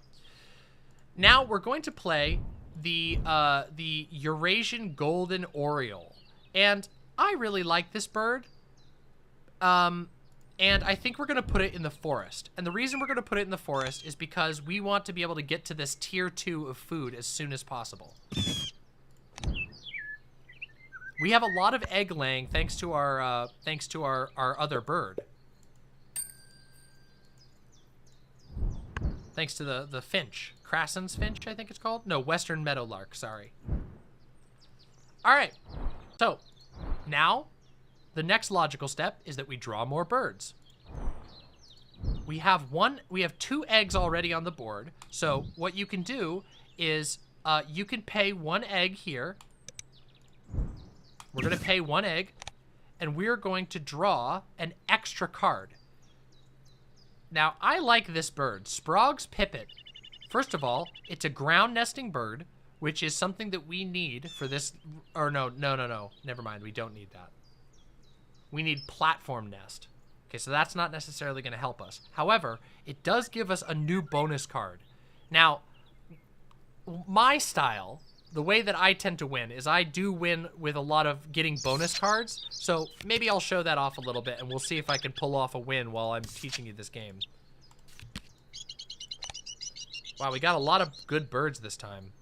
now we're going to play the Eurasian Golden Oriole, and I really like this bird. And I think we're going to put it in the forest. And the reason we're going to put it in the forest is because we want to be able to get to this tier 2 of food as soon as possible. We have a lot of egg laying thanks to our other bird. Thanks to the finch. Crasson's finch, I think it's called? No, western meadowlark, sorry. All right, so now the next logical step is that we draw more birds. We have 2 eggs already on the board. So what you can do is you can pay 1 egg here. We're gonna pay 1 egg, and we're going to draw an extra card. Now, I like this bird, Sprague's Pipit. First of all, it's a ground nesting bird, which is something that we need for this, or no, never mind, we don't need that. We need platform nest. Okay, so that's not necessarily gonna help us. However, it does give us a new bonus card. Now, my style, the way that I tend to win is I do win with a lot of getting bonus cards. So maybe I'll show that off a little bit and we'll see if I can pull off a win while I'm teaching you this game. Wow, we got a lot of good birds this time.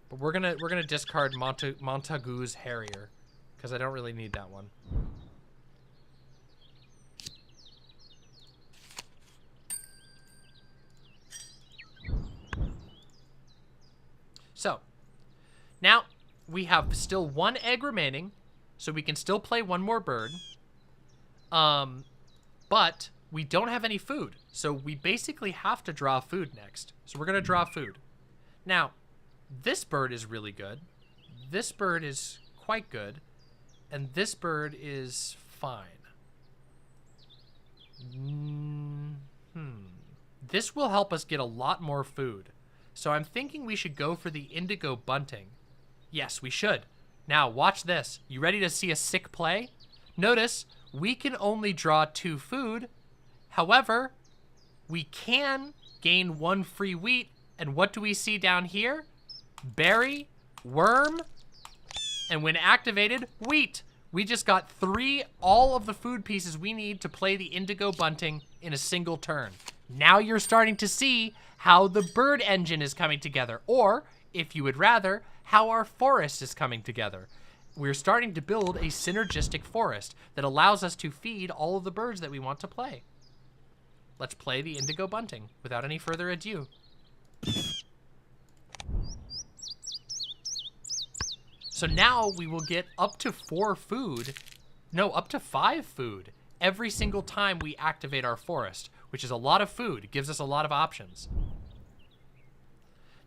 But we're gonna discard Montagu's Harrier because I don't really need that one. So, now we have still 1 egg remaining, so we can still play 1 more bird. But we don't have any food, so we basically have to draw food next. So we're gonna draw food. Now, this bird is really good. This bird is quite good. And this bird is fine. This will help us get a lot more food. So I'm thinking we should go for the indigo bunting. Yes, we should. Now, watch this. You ready to see a sick play? Notice, we can only draw 2 food. However, we can gain 1 free wheat. And what do we see down here? Berry, worm, and when activated, wheat. We just got all of the food pieces we need to play the indigo bunting in a single turn. Now you're starting to see how the bird engine is coming together, or, if you would rather, how our forest is coming together. We're starting to build a synergistic forest that allows us to feed all of the birds that we want to play. Let's play the indigo bunting without any further ado. So now we will get up to 5 food every single time we activate our forest, which is a lot of food. It gives us a lot of options.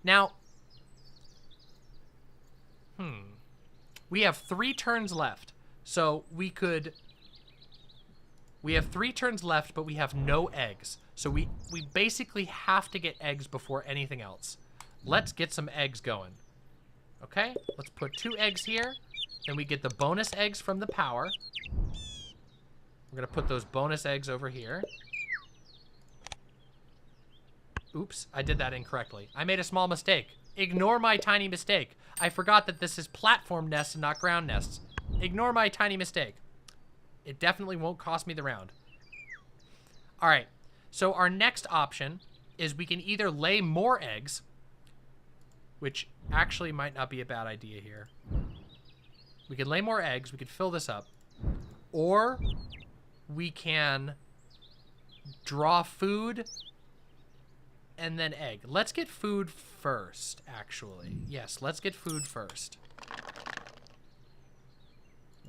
Now, we have 3 turns left. So we have 3 turns left, but we have no eggs. So we basically have to get eggs before anything else. Let's get some eggs going. Okay, let's put 2 eggs here. Then we get the bonus eggs from the power. We're gonna put those bonus eggs over here. Oops, I did that incorrectly. I made a small mistake. Ignore my tiny mistake. I forgot that this is platform nests and not ground nests. Ignore my tiny mistake. It definitely won't cost me the round. All right, so our next option is we can either lay more eggs, which actually might not be a bad idea here. We can lay more eggs, we could fill this up, or we can draw food and then egg. Let's get food first, actually. Yes, let's get food first.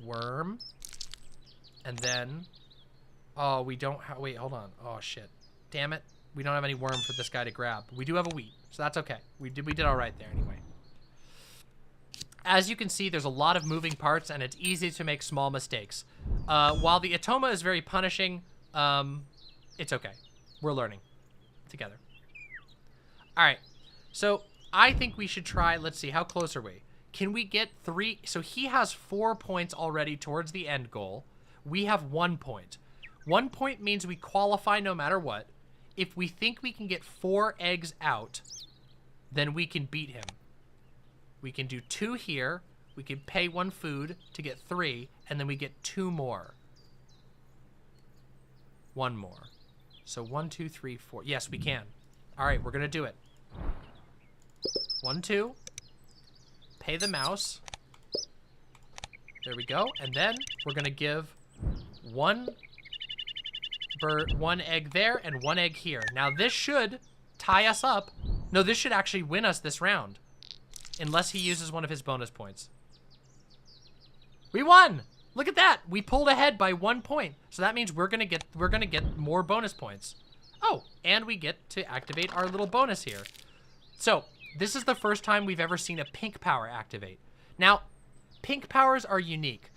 Worm. And then... Oh, we don't have... Wait, hold on. Oh, shit. Damn it. We don't have any worm for this guy to grab. We do have a wheat, so that's okay. We did all right there anyway. As you can see, there's a lot of moving parts, and it's easy to make small mistakes. While the Atoma is very punishing, it's okay. We're learning together. All right, so I think we should try, let's see, how close are we? Can we get 3? So he has 4 points already towards the end goal. We have 1 point. 1 point means we qualify no matter what. If we think we can get 4 eggs out, then we can beat him. We can do 2 here. We can pay 1 food to get 3, and then we get 2 more. 1 more. So 1, 2, 3, 4. Yes, we can. All right, we're gonna do it. 1, 2. Pay the mouse. There we go. And then we're gonna give 1 egg there and 1 egg here. Now this should tie us up. No, this should actually win us this round, unless he uses one of his bonus points. We won! Look at that. We pulled ahead by 1 point. So that means we're gonna get more bonus points. Oh, and we get to activate our little bonus here. So this is the first time we've ever seen a pink power activate. Now, pink powers are unique.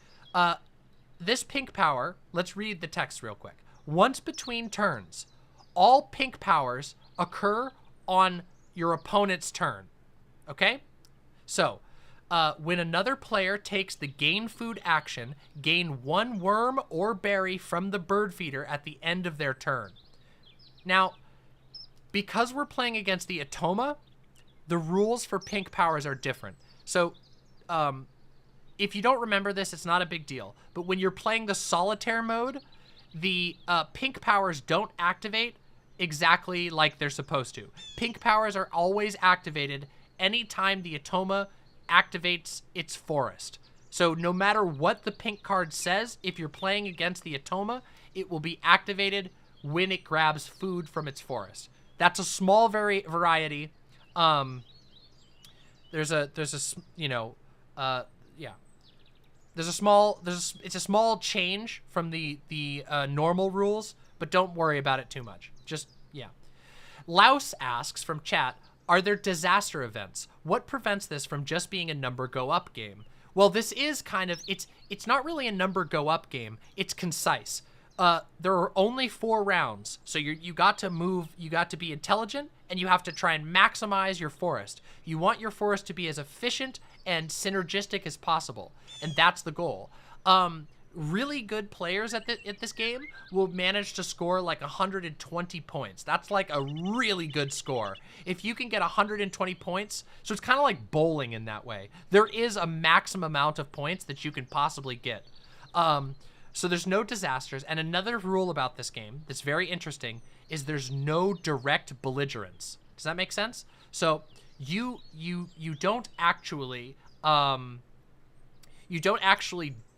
This pink power, let's read the text real quick. Once between turns, all pink powers occur on your opponent's turn. Okay? So, when another player takes the gain food action, gain 1 worm or berry from the bird feeder at the end of their turn. Now, because we're playing against the Atoma, the rules for pink powers are different. So, if you don't remember this, it's not a big deal. But when you're playing the solitaire mode, the pink powers don't activate exactly like they're supposed to. Pink powers are always activated anytime the Atoma activates its forest. So no matter what the pink card says, if you're playing against the Atoma, it will be activated when it grabs food from its forest. That's a small variety. It's a small change from the normal rules, but don't worry about it too much. Just, yeah. Louse asks from chat, are there disaster events? What prevents this from just being a number go up game? Well, this is kind of, it's not really a number go up game. It's concise. There are only 4 rounds, so you got to move, you got to be intelligent, and you have to try and maximize your forest. You want your forest to be as efficient and synergistic as possible, and that's the goal. Really good players at this game will manage to score like 120 points. That's like a really good score. If you can get 120 points, so it's kind of like bowling in that way. There is a maximum amount of points that you can possibly get. So there's no disasters. And another rule about this game that's very interesting is there's no direct belligerence. Does that make sense? So you don't actually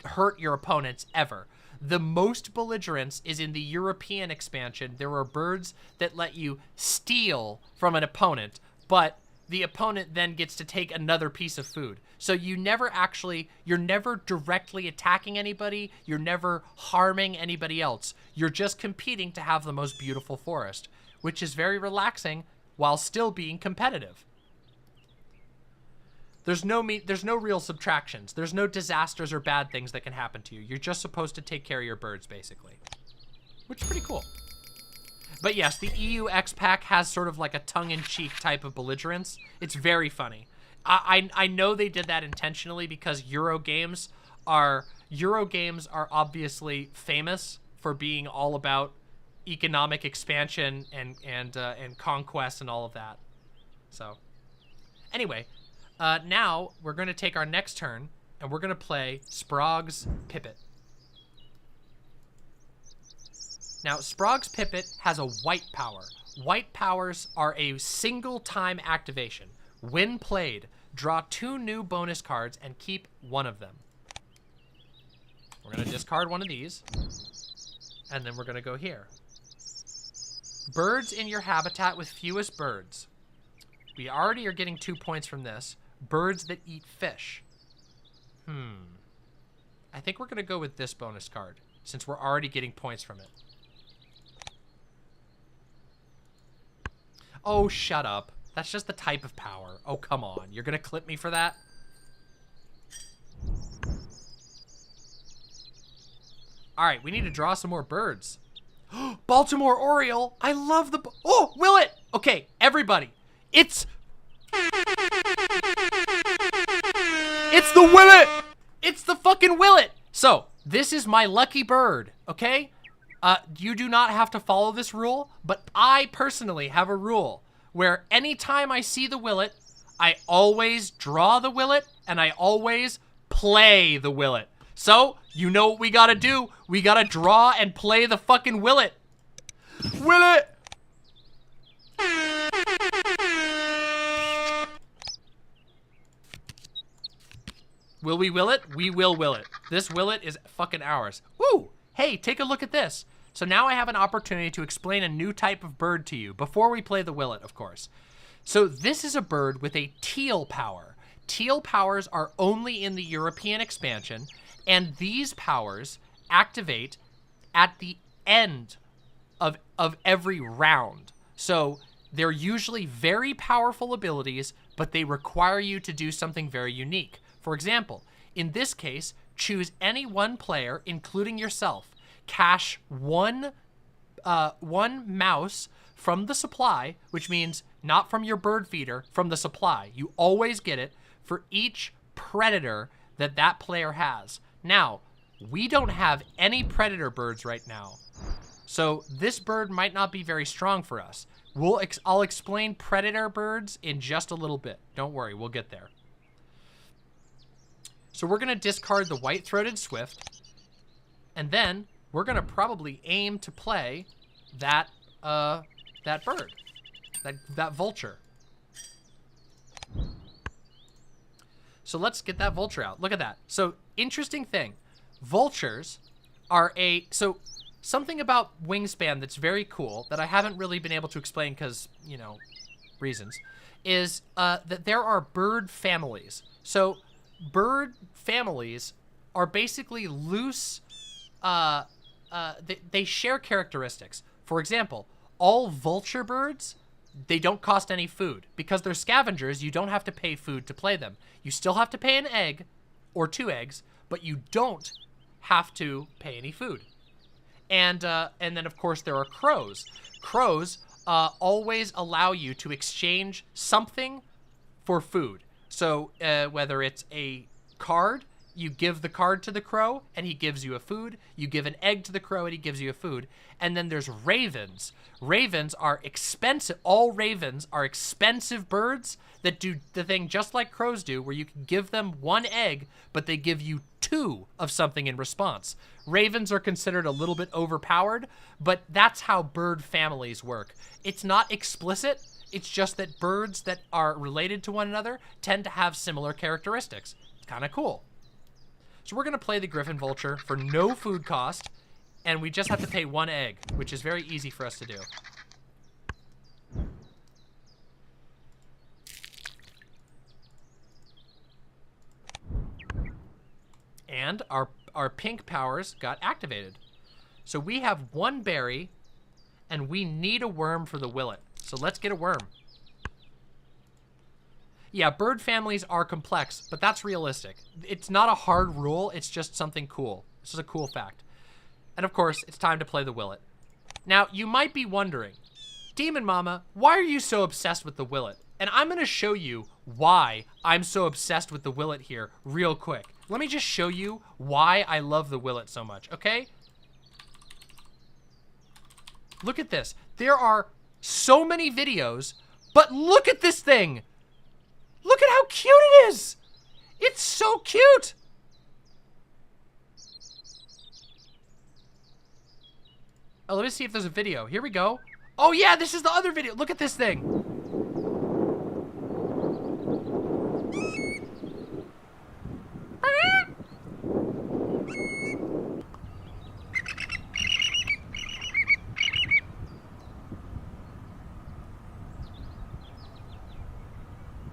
hurt your opponents ever. The most belligerence is in the European expansion. There are birds that let you steal from an opponent, but the opponent then gets to take another piece of food. So you're never directly attacking anybody. You're never harming anybody else. You're just competing to have the most beautiful forest, which is very relaxing while still being competitive. There's no real subtractions. There's no disasters or bad things that can happen to you. You're just supposed to take care of your birds, basically, which is pretty cool. But yes, the EU X Pack has sort of like a tongue-in-cheek type of belligerence. It's very funny. I know they did that intentionally because Euro games are obviously famous for being all about economic expansion and conquest and all of that. So, anyway, now we're going to take our next turn, and we're going to play Sprague's Pipit. Now, Sprague's Pipit has a white power. White powers are a single-time activation. When played, draw 2 new bonus cards and keep one of them. We're going to discard one of these, and then we're going to go here. Birds in your habitat with fewest birds. We already are getting 2 points from this. Birds that eat fish. I think we're going to go with this bonus card, since we're already getting points from it. Oh, shut up. That's just the type of power. Oh, come on. You're going to clip me for that? All right, we need to draw some more birds. Baltimore Oriole. I love the... Oh, Willet. Okay, everybody. It's the Willet. It's the fucking Willet. So, this is my lucky bird, okay? You do not have to follow this rule, but I personally have a rule where anytime I see the Willet, I always draw the Willet and I always play the Willet. So, you know what we gotta do? We gotta draw and play the fucking Willet. Willet! Will we will it? We will it. This Willet is fucking ours. Woo! Hey, take a look at this. So now I have an opportunity to explain a new type of bird to you, before we play the Willet, of course. So this is a bird with a teal power. Teal powers are only in the European expansion, and these powers activate at the end of every round. So they're usually very powerful abilities, but they require you to do something very unique. For example, in this case, choose any one player, including yourself. Cash one mouse from the supply, which means not from your bird feeder, from the supply. You always get it for each predator that player has. Now, we don't have any predator birds right now, so this bird might not be very strong for us. I'll explain predator birds in just a little bit. Don't worry, we'll get there. So we're going to discard the white-throated swift, and then we're going to probably aim to play that bird, that vulture. So let's get that vulture out. Look at that. So interesting thing, vultures are something about Wingspan that's very cool that I haven't really been able to explain because, reasons, is that there are bird families. So bird families are basically loose, they share characteristics. For example, all vulture birds, they don't cost any food. Because they're scavengers, you don't have to pay food to play them. You still have to pay an egg, or 2 eggs, but you don't have to pay any food. And then, of course, there are crows. Crows always allow you to exchange something for food. So whether it's a card, you give the card to the crow and he gives you a food. You give an egg to the crow and he gives you a food. And then there's ravens. Ravens are expensive. All ravens are expensive birds that do the thing just like crows do, where you can give them 1 egg, but they give you 2 of something in response. Ravens are considered a little bit overpowered, but that's how bird families work. It's not explicit. It's just that birds that are related to one another tend to have similar characteristics. It's kind of cool. So we're going to play the Griffin Vulture for no food cost, and we just have to pay 1 egg, which is very easy for us to do. And our pink powers got activated. So we have 1 berry, and we need a worm for the Willet. So let's get a worm. Yeah, bird families are complex, but that's realistic. It's not a hard rule, it's just something cool. This is a cool fact. And of course, it's time to play the Willet. Now, you might be wondering, Demon Mama, why are you so obsessed with the Willet? And I'm gonna show you why I'm so obsessed with the Willet here real quick. Let me just show you why I love the Willet so much, okay? Look at this. There are so many videos, but look at this thing. Look at how cute it is. It's so cute. Oh, let me see if there's a video. Here we go. Oh yeah, this is the other video. Look at this thing.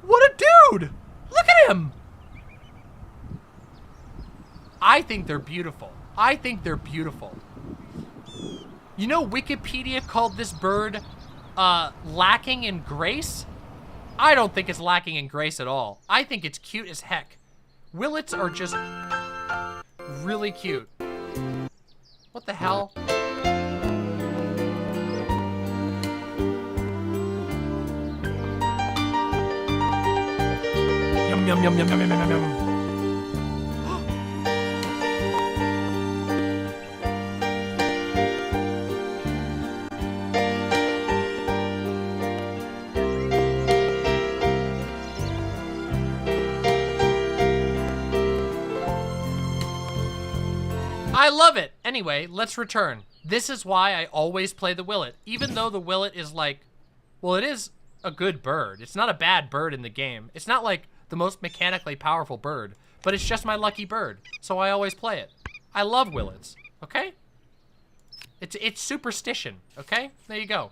What a dude! Look at him! I think they're beautiful. I think they're beautiful. You know, Wikipedia called this bird lacking in grace? I don't think it's lacking in grace at all. I think it's cute as heck. Willets are just really cute. What the hell? Yum, yum, yum, yum, yum, yum, yum, yum. I love it. Anyway, let's return. This is why I always play the Willet. Even though the Willet is like, well, it is a good bird. It's not a bad bird in the game. It's not like the most mechanically powerful bird, but it's just my lucky bird. So I always play it. I love Willets, okay? It's superstition, okay? There you go.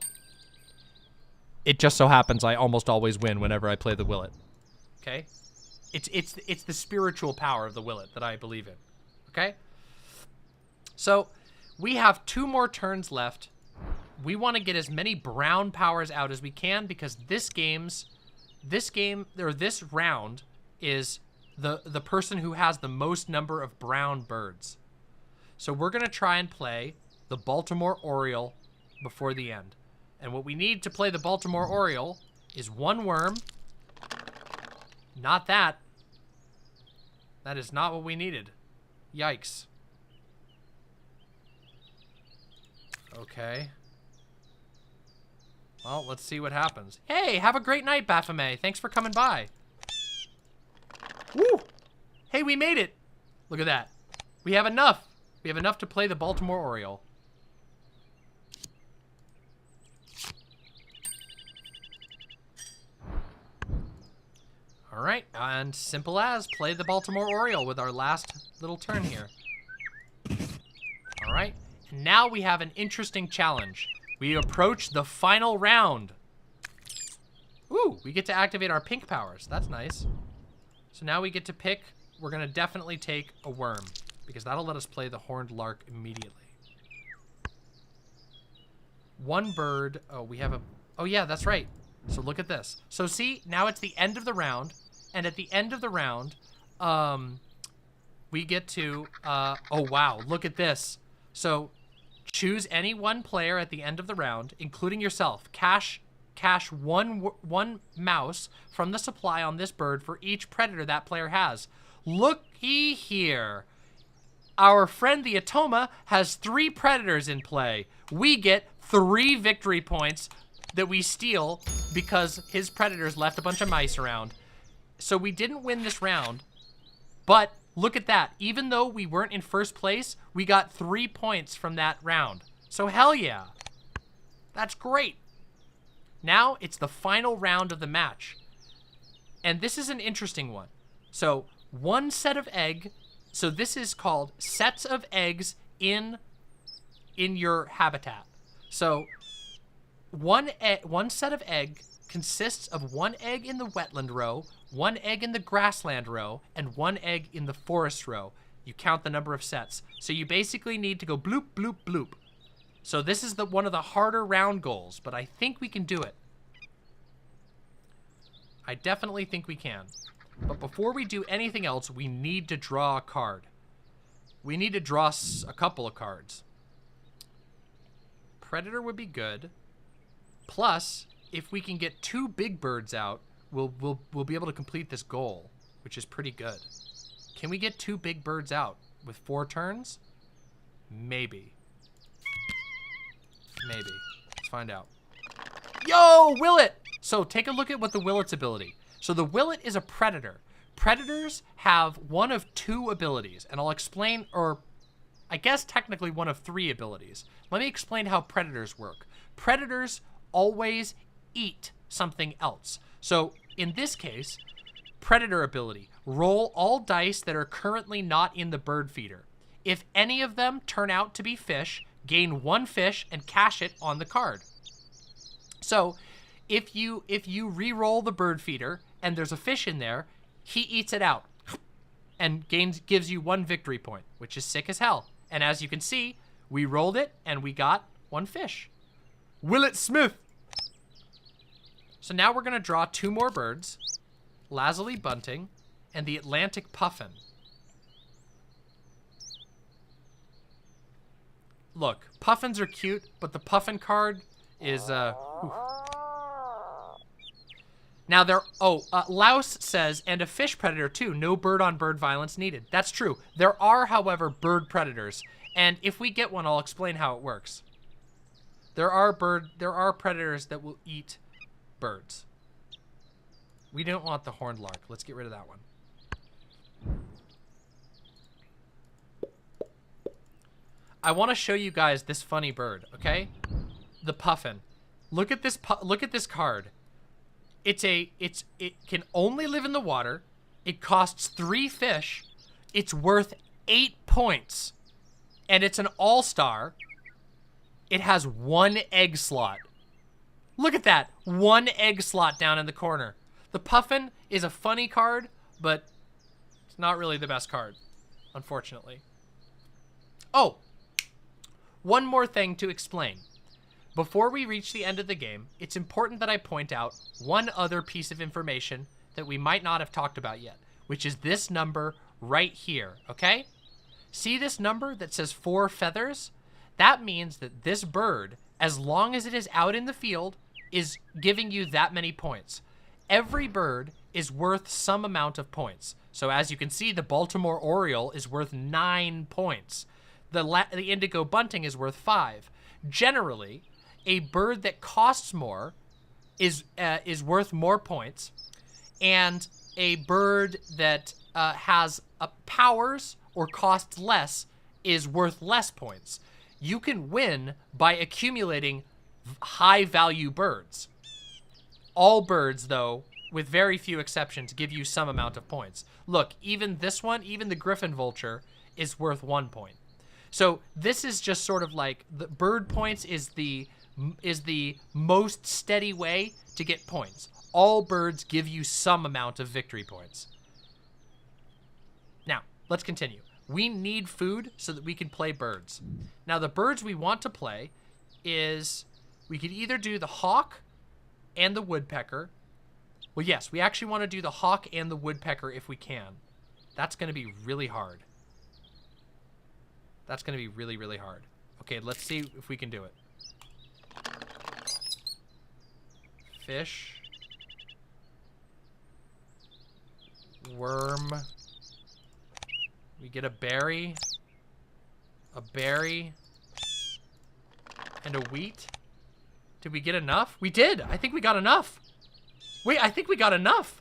It just so happens I almost always win whenever I play the Willet, okay? It's the spiritual power of the Willet that I believe in, okay? So, we have 2 more turns left. We want to get as many brown powers out as we can because this round is the person who has the most number of brown birds. So we're going to try and play the Baltimore Oriole before the end. And what we need to play the Baltimore Oriole is 1 worm. Not that. That is not what we needed. Yikes. Okay. Well, let's see what happens. Hey, have a great night, Baphomet. Thanks for coming by. Woo! Hey, we made it. Look at that. We have enough. We have enough to play the Baltimore Oriole. All right, and simple as play the Baltimore Oriole with our last little turn here. All right. Now we have an interesting challenge. We approach the final round. Ooh, we get to activate our pink powers. That's nice. So now we get to pick. We're going to definitely take a worm because that'll let us play the horned lark immediately. 1 bird. Oh, we have a... Oh, yeah, that's right. So look at this. So see, now it's the end of the round. And at the end of the round, we get to... oh, wow. Look at this. So... choose any 1 player at the end of the round, including yourself. Cash one mouse from the supply on this bird for each predator that player has. Looky here. Our friend the Atoma has 3 predators in play. We get 3 victory points that we steal because his predators left a bunch of mice around. So we didn't win this round, but... look at that. Even though we weren't in first place, we got 3 points from that round. So hell yeah. That's great. Now it's the final round of the match. And this is an interesting one. So 1 set of egg. So this is called sets of eggs in your habitat. So one set of egg consists of 1 egg in the wetland row, 1 egg in the grassland row, and 1 egg in the forest row. You count the number of sets. So you basically need to go bloop, bloop, bloop. So this is one of the harder round goals, but I think we can do it. I definitely think we can. But before we do anything else, we need to draw a card. We need to draw a couple of cards. Predator would be good. Plus, if we can get 2 big birds out, we'll be able to complete this goal, which is pretty good. Can we get 2 big birds out with 4 turns? Maybe. Maybe. Let's find out. Yo, Willet! So take a look at what the Willet's ability. So the Willet is a predator. Predators have one of two abilities, and I'll explain, or I guess technically one of three abilities. Let me explain how predators work. Predators always eat something else. So in this case, predator ability, roll all dice that are currently not in the bird feeder. If any of them turn out to be fish, gain one fish and cash it on the card. So if you re-roll the bird feeder and there's a fish in there, he eats it out and gives you one victory point, which is sick as hell. And as you can see, we rolled it and we got one fish. Willet Smith. So now we're gonna draw two more birds, Lazuli Bunting and the Atlantic Puffin. Look, puffins are cute, but the puffin card is, Now there, Louse says, and a fish predator too, no bird-on-bird violence needed. That's true. There are, however, bird predators, and if we get one, I'll explain how it works. There are predators that will eat birds. We don't want the horned lark. Let's get rid of that one. I want to show you guys this funny bird, okay? The puffin. Look at this card. It can only live in the water. It costs 3 fish. It's worth 8 points. And it's an all-star. It has 1 egg slot. Look at that. 1 egg slot down in the corner. The puffin is a funny card, but it's not really the best card, unfortunately. Oh, one more thing to explain. Before we reach the end of the game, it's important that I point out one other piece of information that we might not have talked about yet, which is this number right here, okay? See this number that says 4 feathers? That means that this bird, as long as it is out in the field, is giving you that many points. Every bird is worth some amount of points. So as you can see, the Baltimore Oriole is worth 9 points. The Indigo Bunting is worth 5. Generally, a bird that costs more is worth more points, and a bird that has powers or costs less is worth less points. You can win by accumulating high-value birds. All birds, though, with very few exceptions, give you some amount of points. Look, even this one, even the Griffin Vulture, is worth 1 point. So this is just sort of like the bird points is the most steady way to get points. All birds give you some amount of victory points. Now, let's continue. We need food so that we can play birds. Now, the birds we want to play is, we could either do the hawk and the woodpecker. Well, yes, we actually want to do the hawk and the woodpecker if we can. That's going to be really hard. That's going to be really, really hard. Okay, let's see if we can do it. Fish. Worm. We get a berry. A berry. And a wheat. Did we get enough? We did. I think we got enough. Wait, I think we got enough.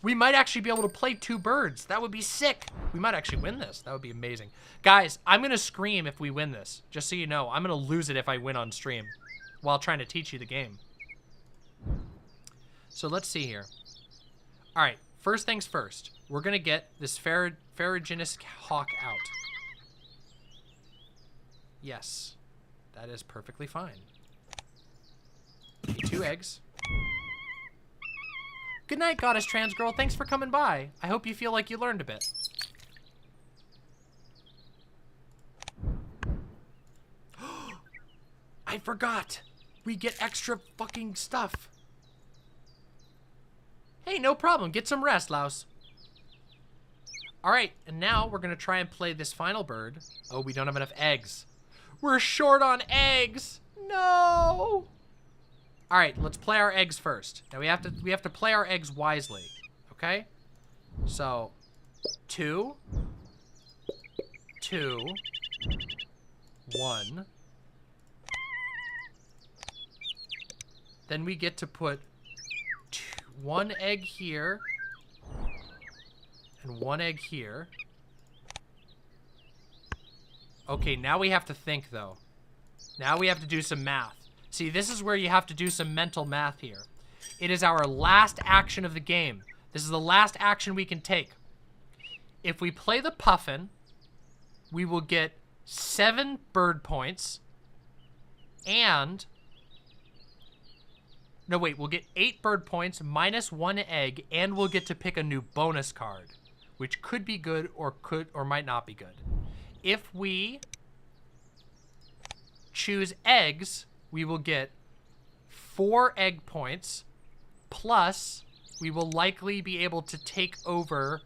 We might actually be able to play 2 birds. That would be sick. We might actually win this. That would be amazing. Guys, I'm going to scream if we win this. Just so you know, I'm going to lose it if I win on stream while trying to teach you the game. So let's see here. All right, first things first. We're going to get this ferruginous hawk out. Yes, that is perfectly fine. 2 eggs. Good night, Goddess Trans Girl. Thanks for coming by. I hope you feel like you learned a bit. I forgot. We get extra fucking stuff. Hey, no problem. Get some rest, Louse. All right, and now we're going to try and play this final bird. Oh, we don't have enough eggs. We're short on eggs. No. All right, let's play our eggs first. Now we have to play our eggs wisely, okay? So, 2, 2, 1, Then we get to put one egg here. And one egg here. Okay, now we have to think, though. Now we have to do some math. See, this is where you have to do some mental math here. It is our last action of the game. This is the last action we can take. If we play the puffin, we will get 7 bird points. And... no, wait, we'll get 8 bird points minus 1 egg, and we'll get to pick a new bonus card, which could be good or might not be good. If we choose eggs, we will get 4 egg points, plus we will likely be able to take over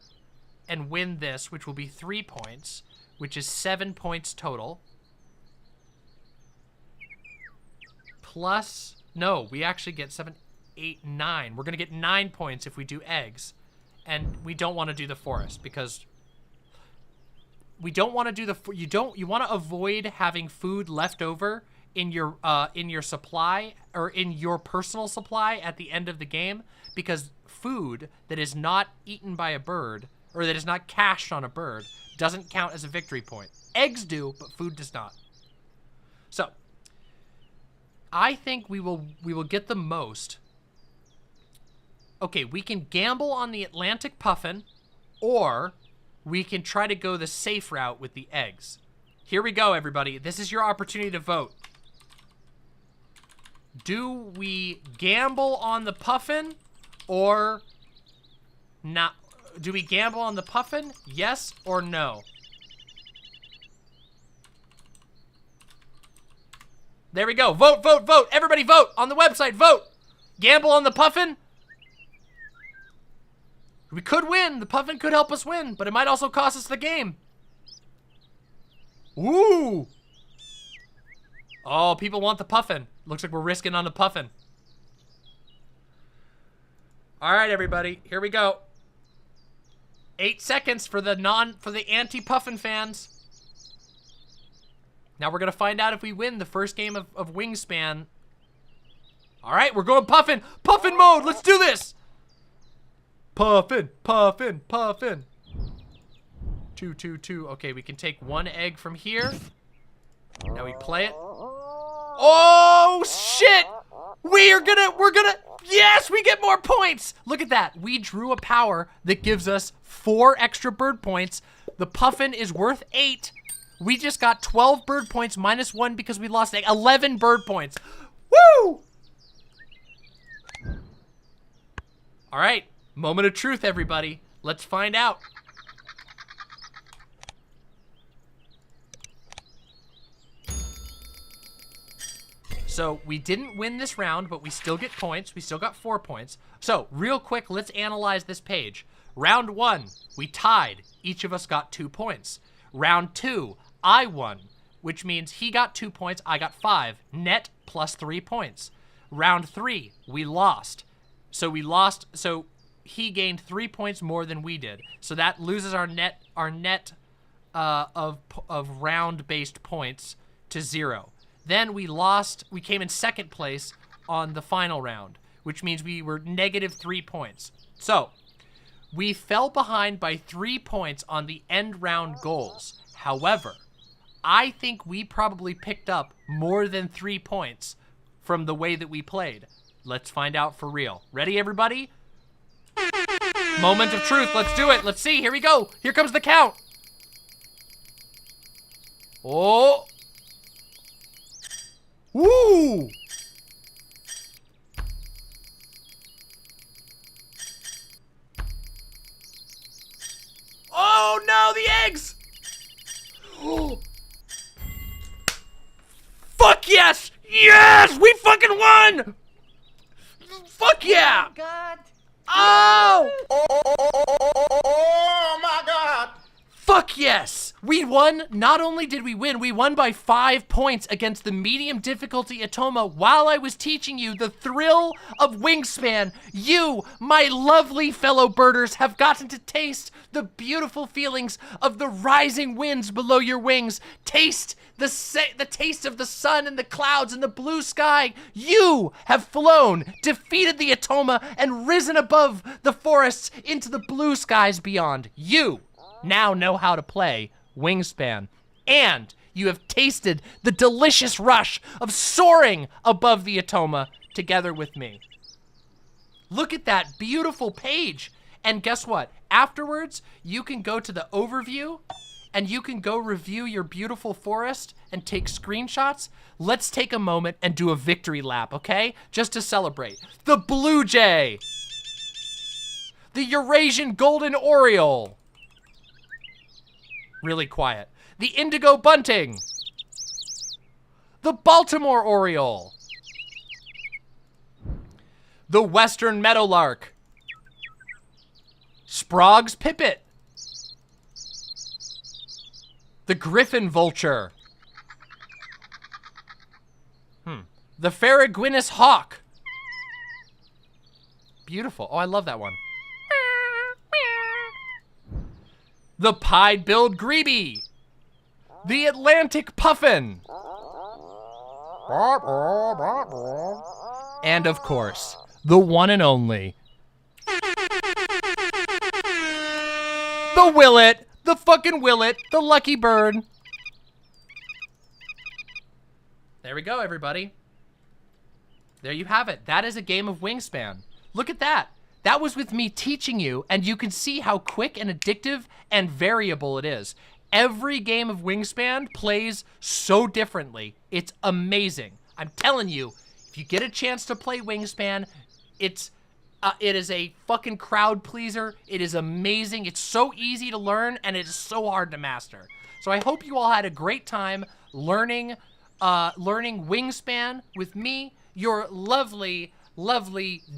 and win this, which will be 3 points, which is 7 points total. Plus, no, we actually get 7, 8, 9. We're gonna get 9 points if we do eggs. And we don't want to do the forest because we don't want to do you want to avoid having food left over in your supply or in your personal supply at the end of the game, because food that is not eaten by a bird or that is not cached on a bird doesn't count as a victory point. Eggs do, but food does not. So I think we will get the most. Okay, we can gamble on the Atlantic puffin, or we can try to go the safe route with the eggs. Here we go, everybody. This is your opportunity to vote. Do we gamble on the puffin, or not? Do we gamble on the puffin? Yes or no? There we go. Vote, vote, vote. Everybody vote on the website. Vote. Gamble on the puffin. We could win. The puffin could help us win, but it might also cost us the game. Ooh. Oh, people want the puffin. Looks like we're risking on the puffin. All right, everybody. Here we go. 8 seconds for the anti-puffin fans. Now we're going to find out if we win the first game of Wingspan. All right, we're going puffin. Puffin mode. Let's do this. Puffin, puffin, puffin. 2, 2, 2. Okay, we can take 1 egg from here. Now we play it. Oh, shit. We're gonna, yes, we get more points. Look at that. We drew a power that gives us 4 extra bird points. The puffin is worth 8. We just got 12 bird points minus 1 because we lost 11 bird points. Woo! All right, moment of truth, everybody. Let's find out. So we didn't win this round, but we still get points. We still got 4 points. So real quick, let's analyze this page. Round 1, we tied. Each of us got 2 points. Round 2, I won, which means he got 2 points, I got 5. Net plus 3 points. Round 3, we lost. So he gained 3 points more than we did. So that loses our net of round-based points to 0. Then we came in 2nd place on the final round, which means we were negative 3 points. So we fell behind by 3 points on the end round goals. However, I think we probably picked up more than 3 points from the way that we played. Let's find out for real. Ready, everybody? Moment of truth. Let's do it. Let's see. Here we go. Here comes the count. Oh. Woo! Oh no, the eggs! Fuck yes! Yes! We fucking won! Fuck yeah! Oh God! Oh! Oh my God! Fuck yes! We won. Not only did we win, we won by 5 points against the medium difficulty Atoma while I was teaching you the thrill of Wingspan. You, my lovely fellow birders, have gotten to taste the beautiful feelings of the rising winds below your wings. Taste the taste of the sun and the clouds and the blue sky. You have flown, defeated the Atoma, and risen above the forests into the blue skies beyond. You now know how to play Wingspan, and you have tasted the delicious rush of soaring above the Atoma together with me. Look at that beautiful page. And guess what? Afterwards, you can go to the overview and you can go review your beautiful forest and take screenshots. Let's take a moment and do a victory lap, okay? Just to celebrate. The Blue Jay, the Eurasian Golden Oriole, really quiet, the Indigo Bunting, the Baltimore Oriole, the Western Meadowlark, Sprague's Pipit, the Griffin Vulture, the Ferraguinus Hawk. Beautiful. Oh, I love that one. The Pied-billed Grebe, the Atlantic Puffin, and of course, the one and only, the Willet, the fucking Willet, the lucky bird. There we go, everybody. There you have it. That is a game of Wingspan. Look at that. That was with me teaching you, and you can see how quick and addictive and variable it is. Every game of Wingspan plays so differently. It's amazing. I'm telling you, if you get a chance to play Wingspan, it is a fucking crowd pleaser. It is amazing. It's so easy to learn, and it is so hard to master. So I hope you all had a great time learning Wingspan with me, your lovely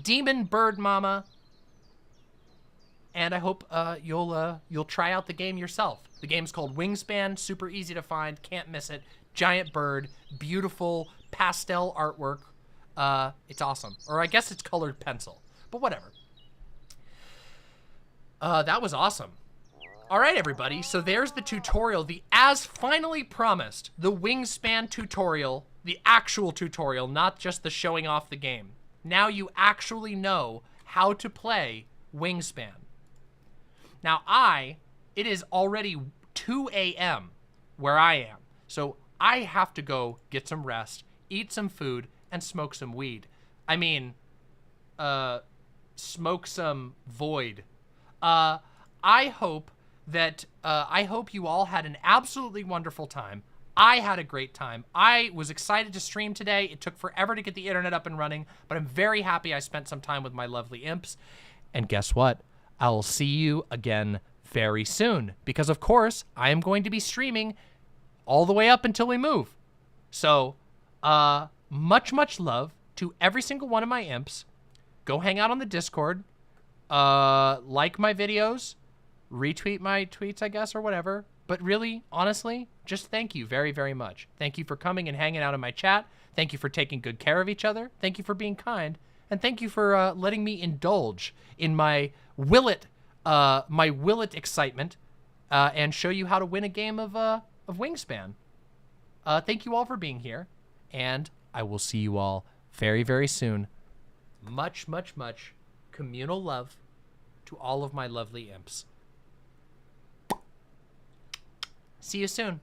demon bird mama. And I hope you'll try out the game yourself. The game's called Wingspan, super easy to find, can't miss it. Giant bird, beautiful pastel artwork. It's awesome. Or I guess it's colored pencil, but whatever. That was awesome. All right, everybody, so there's the tutorial. As finally promised, the Wingspan tutorial, the actual tutorial, not just the showing off the game. Now you actually know how to play Wingspan. Now it is already 2 a.m. where I am. So I have to go get some rest, eat some food, and smoke some weed. I mean, smoke some void. I hope you all had an absolutely wonderful time. I had a great time. I was excited to stream today. It took forever to get the internet up and running, but I'm very happy I spent some time with my lovely imps. And guess what? I'll see you again very soon because, of course, I am going to be streaming all the way up until we move. So, much love to every single one of my imps. Go hang out on the Discord. Like my videos. Retweet my tweets, I guess, or whatever. But really, honestly, just thank you very, very much. Thank you for coming and hanging out in my chat. Thank you for taking good care of each other. Thank you for being kind. And thank you for letting me indulge in my Willet excitement and show you how to win a game of Wingspan. Thank you all for being here, and I will see you all very, very soon. Much communal love to all of my lovely imps. See you soon.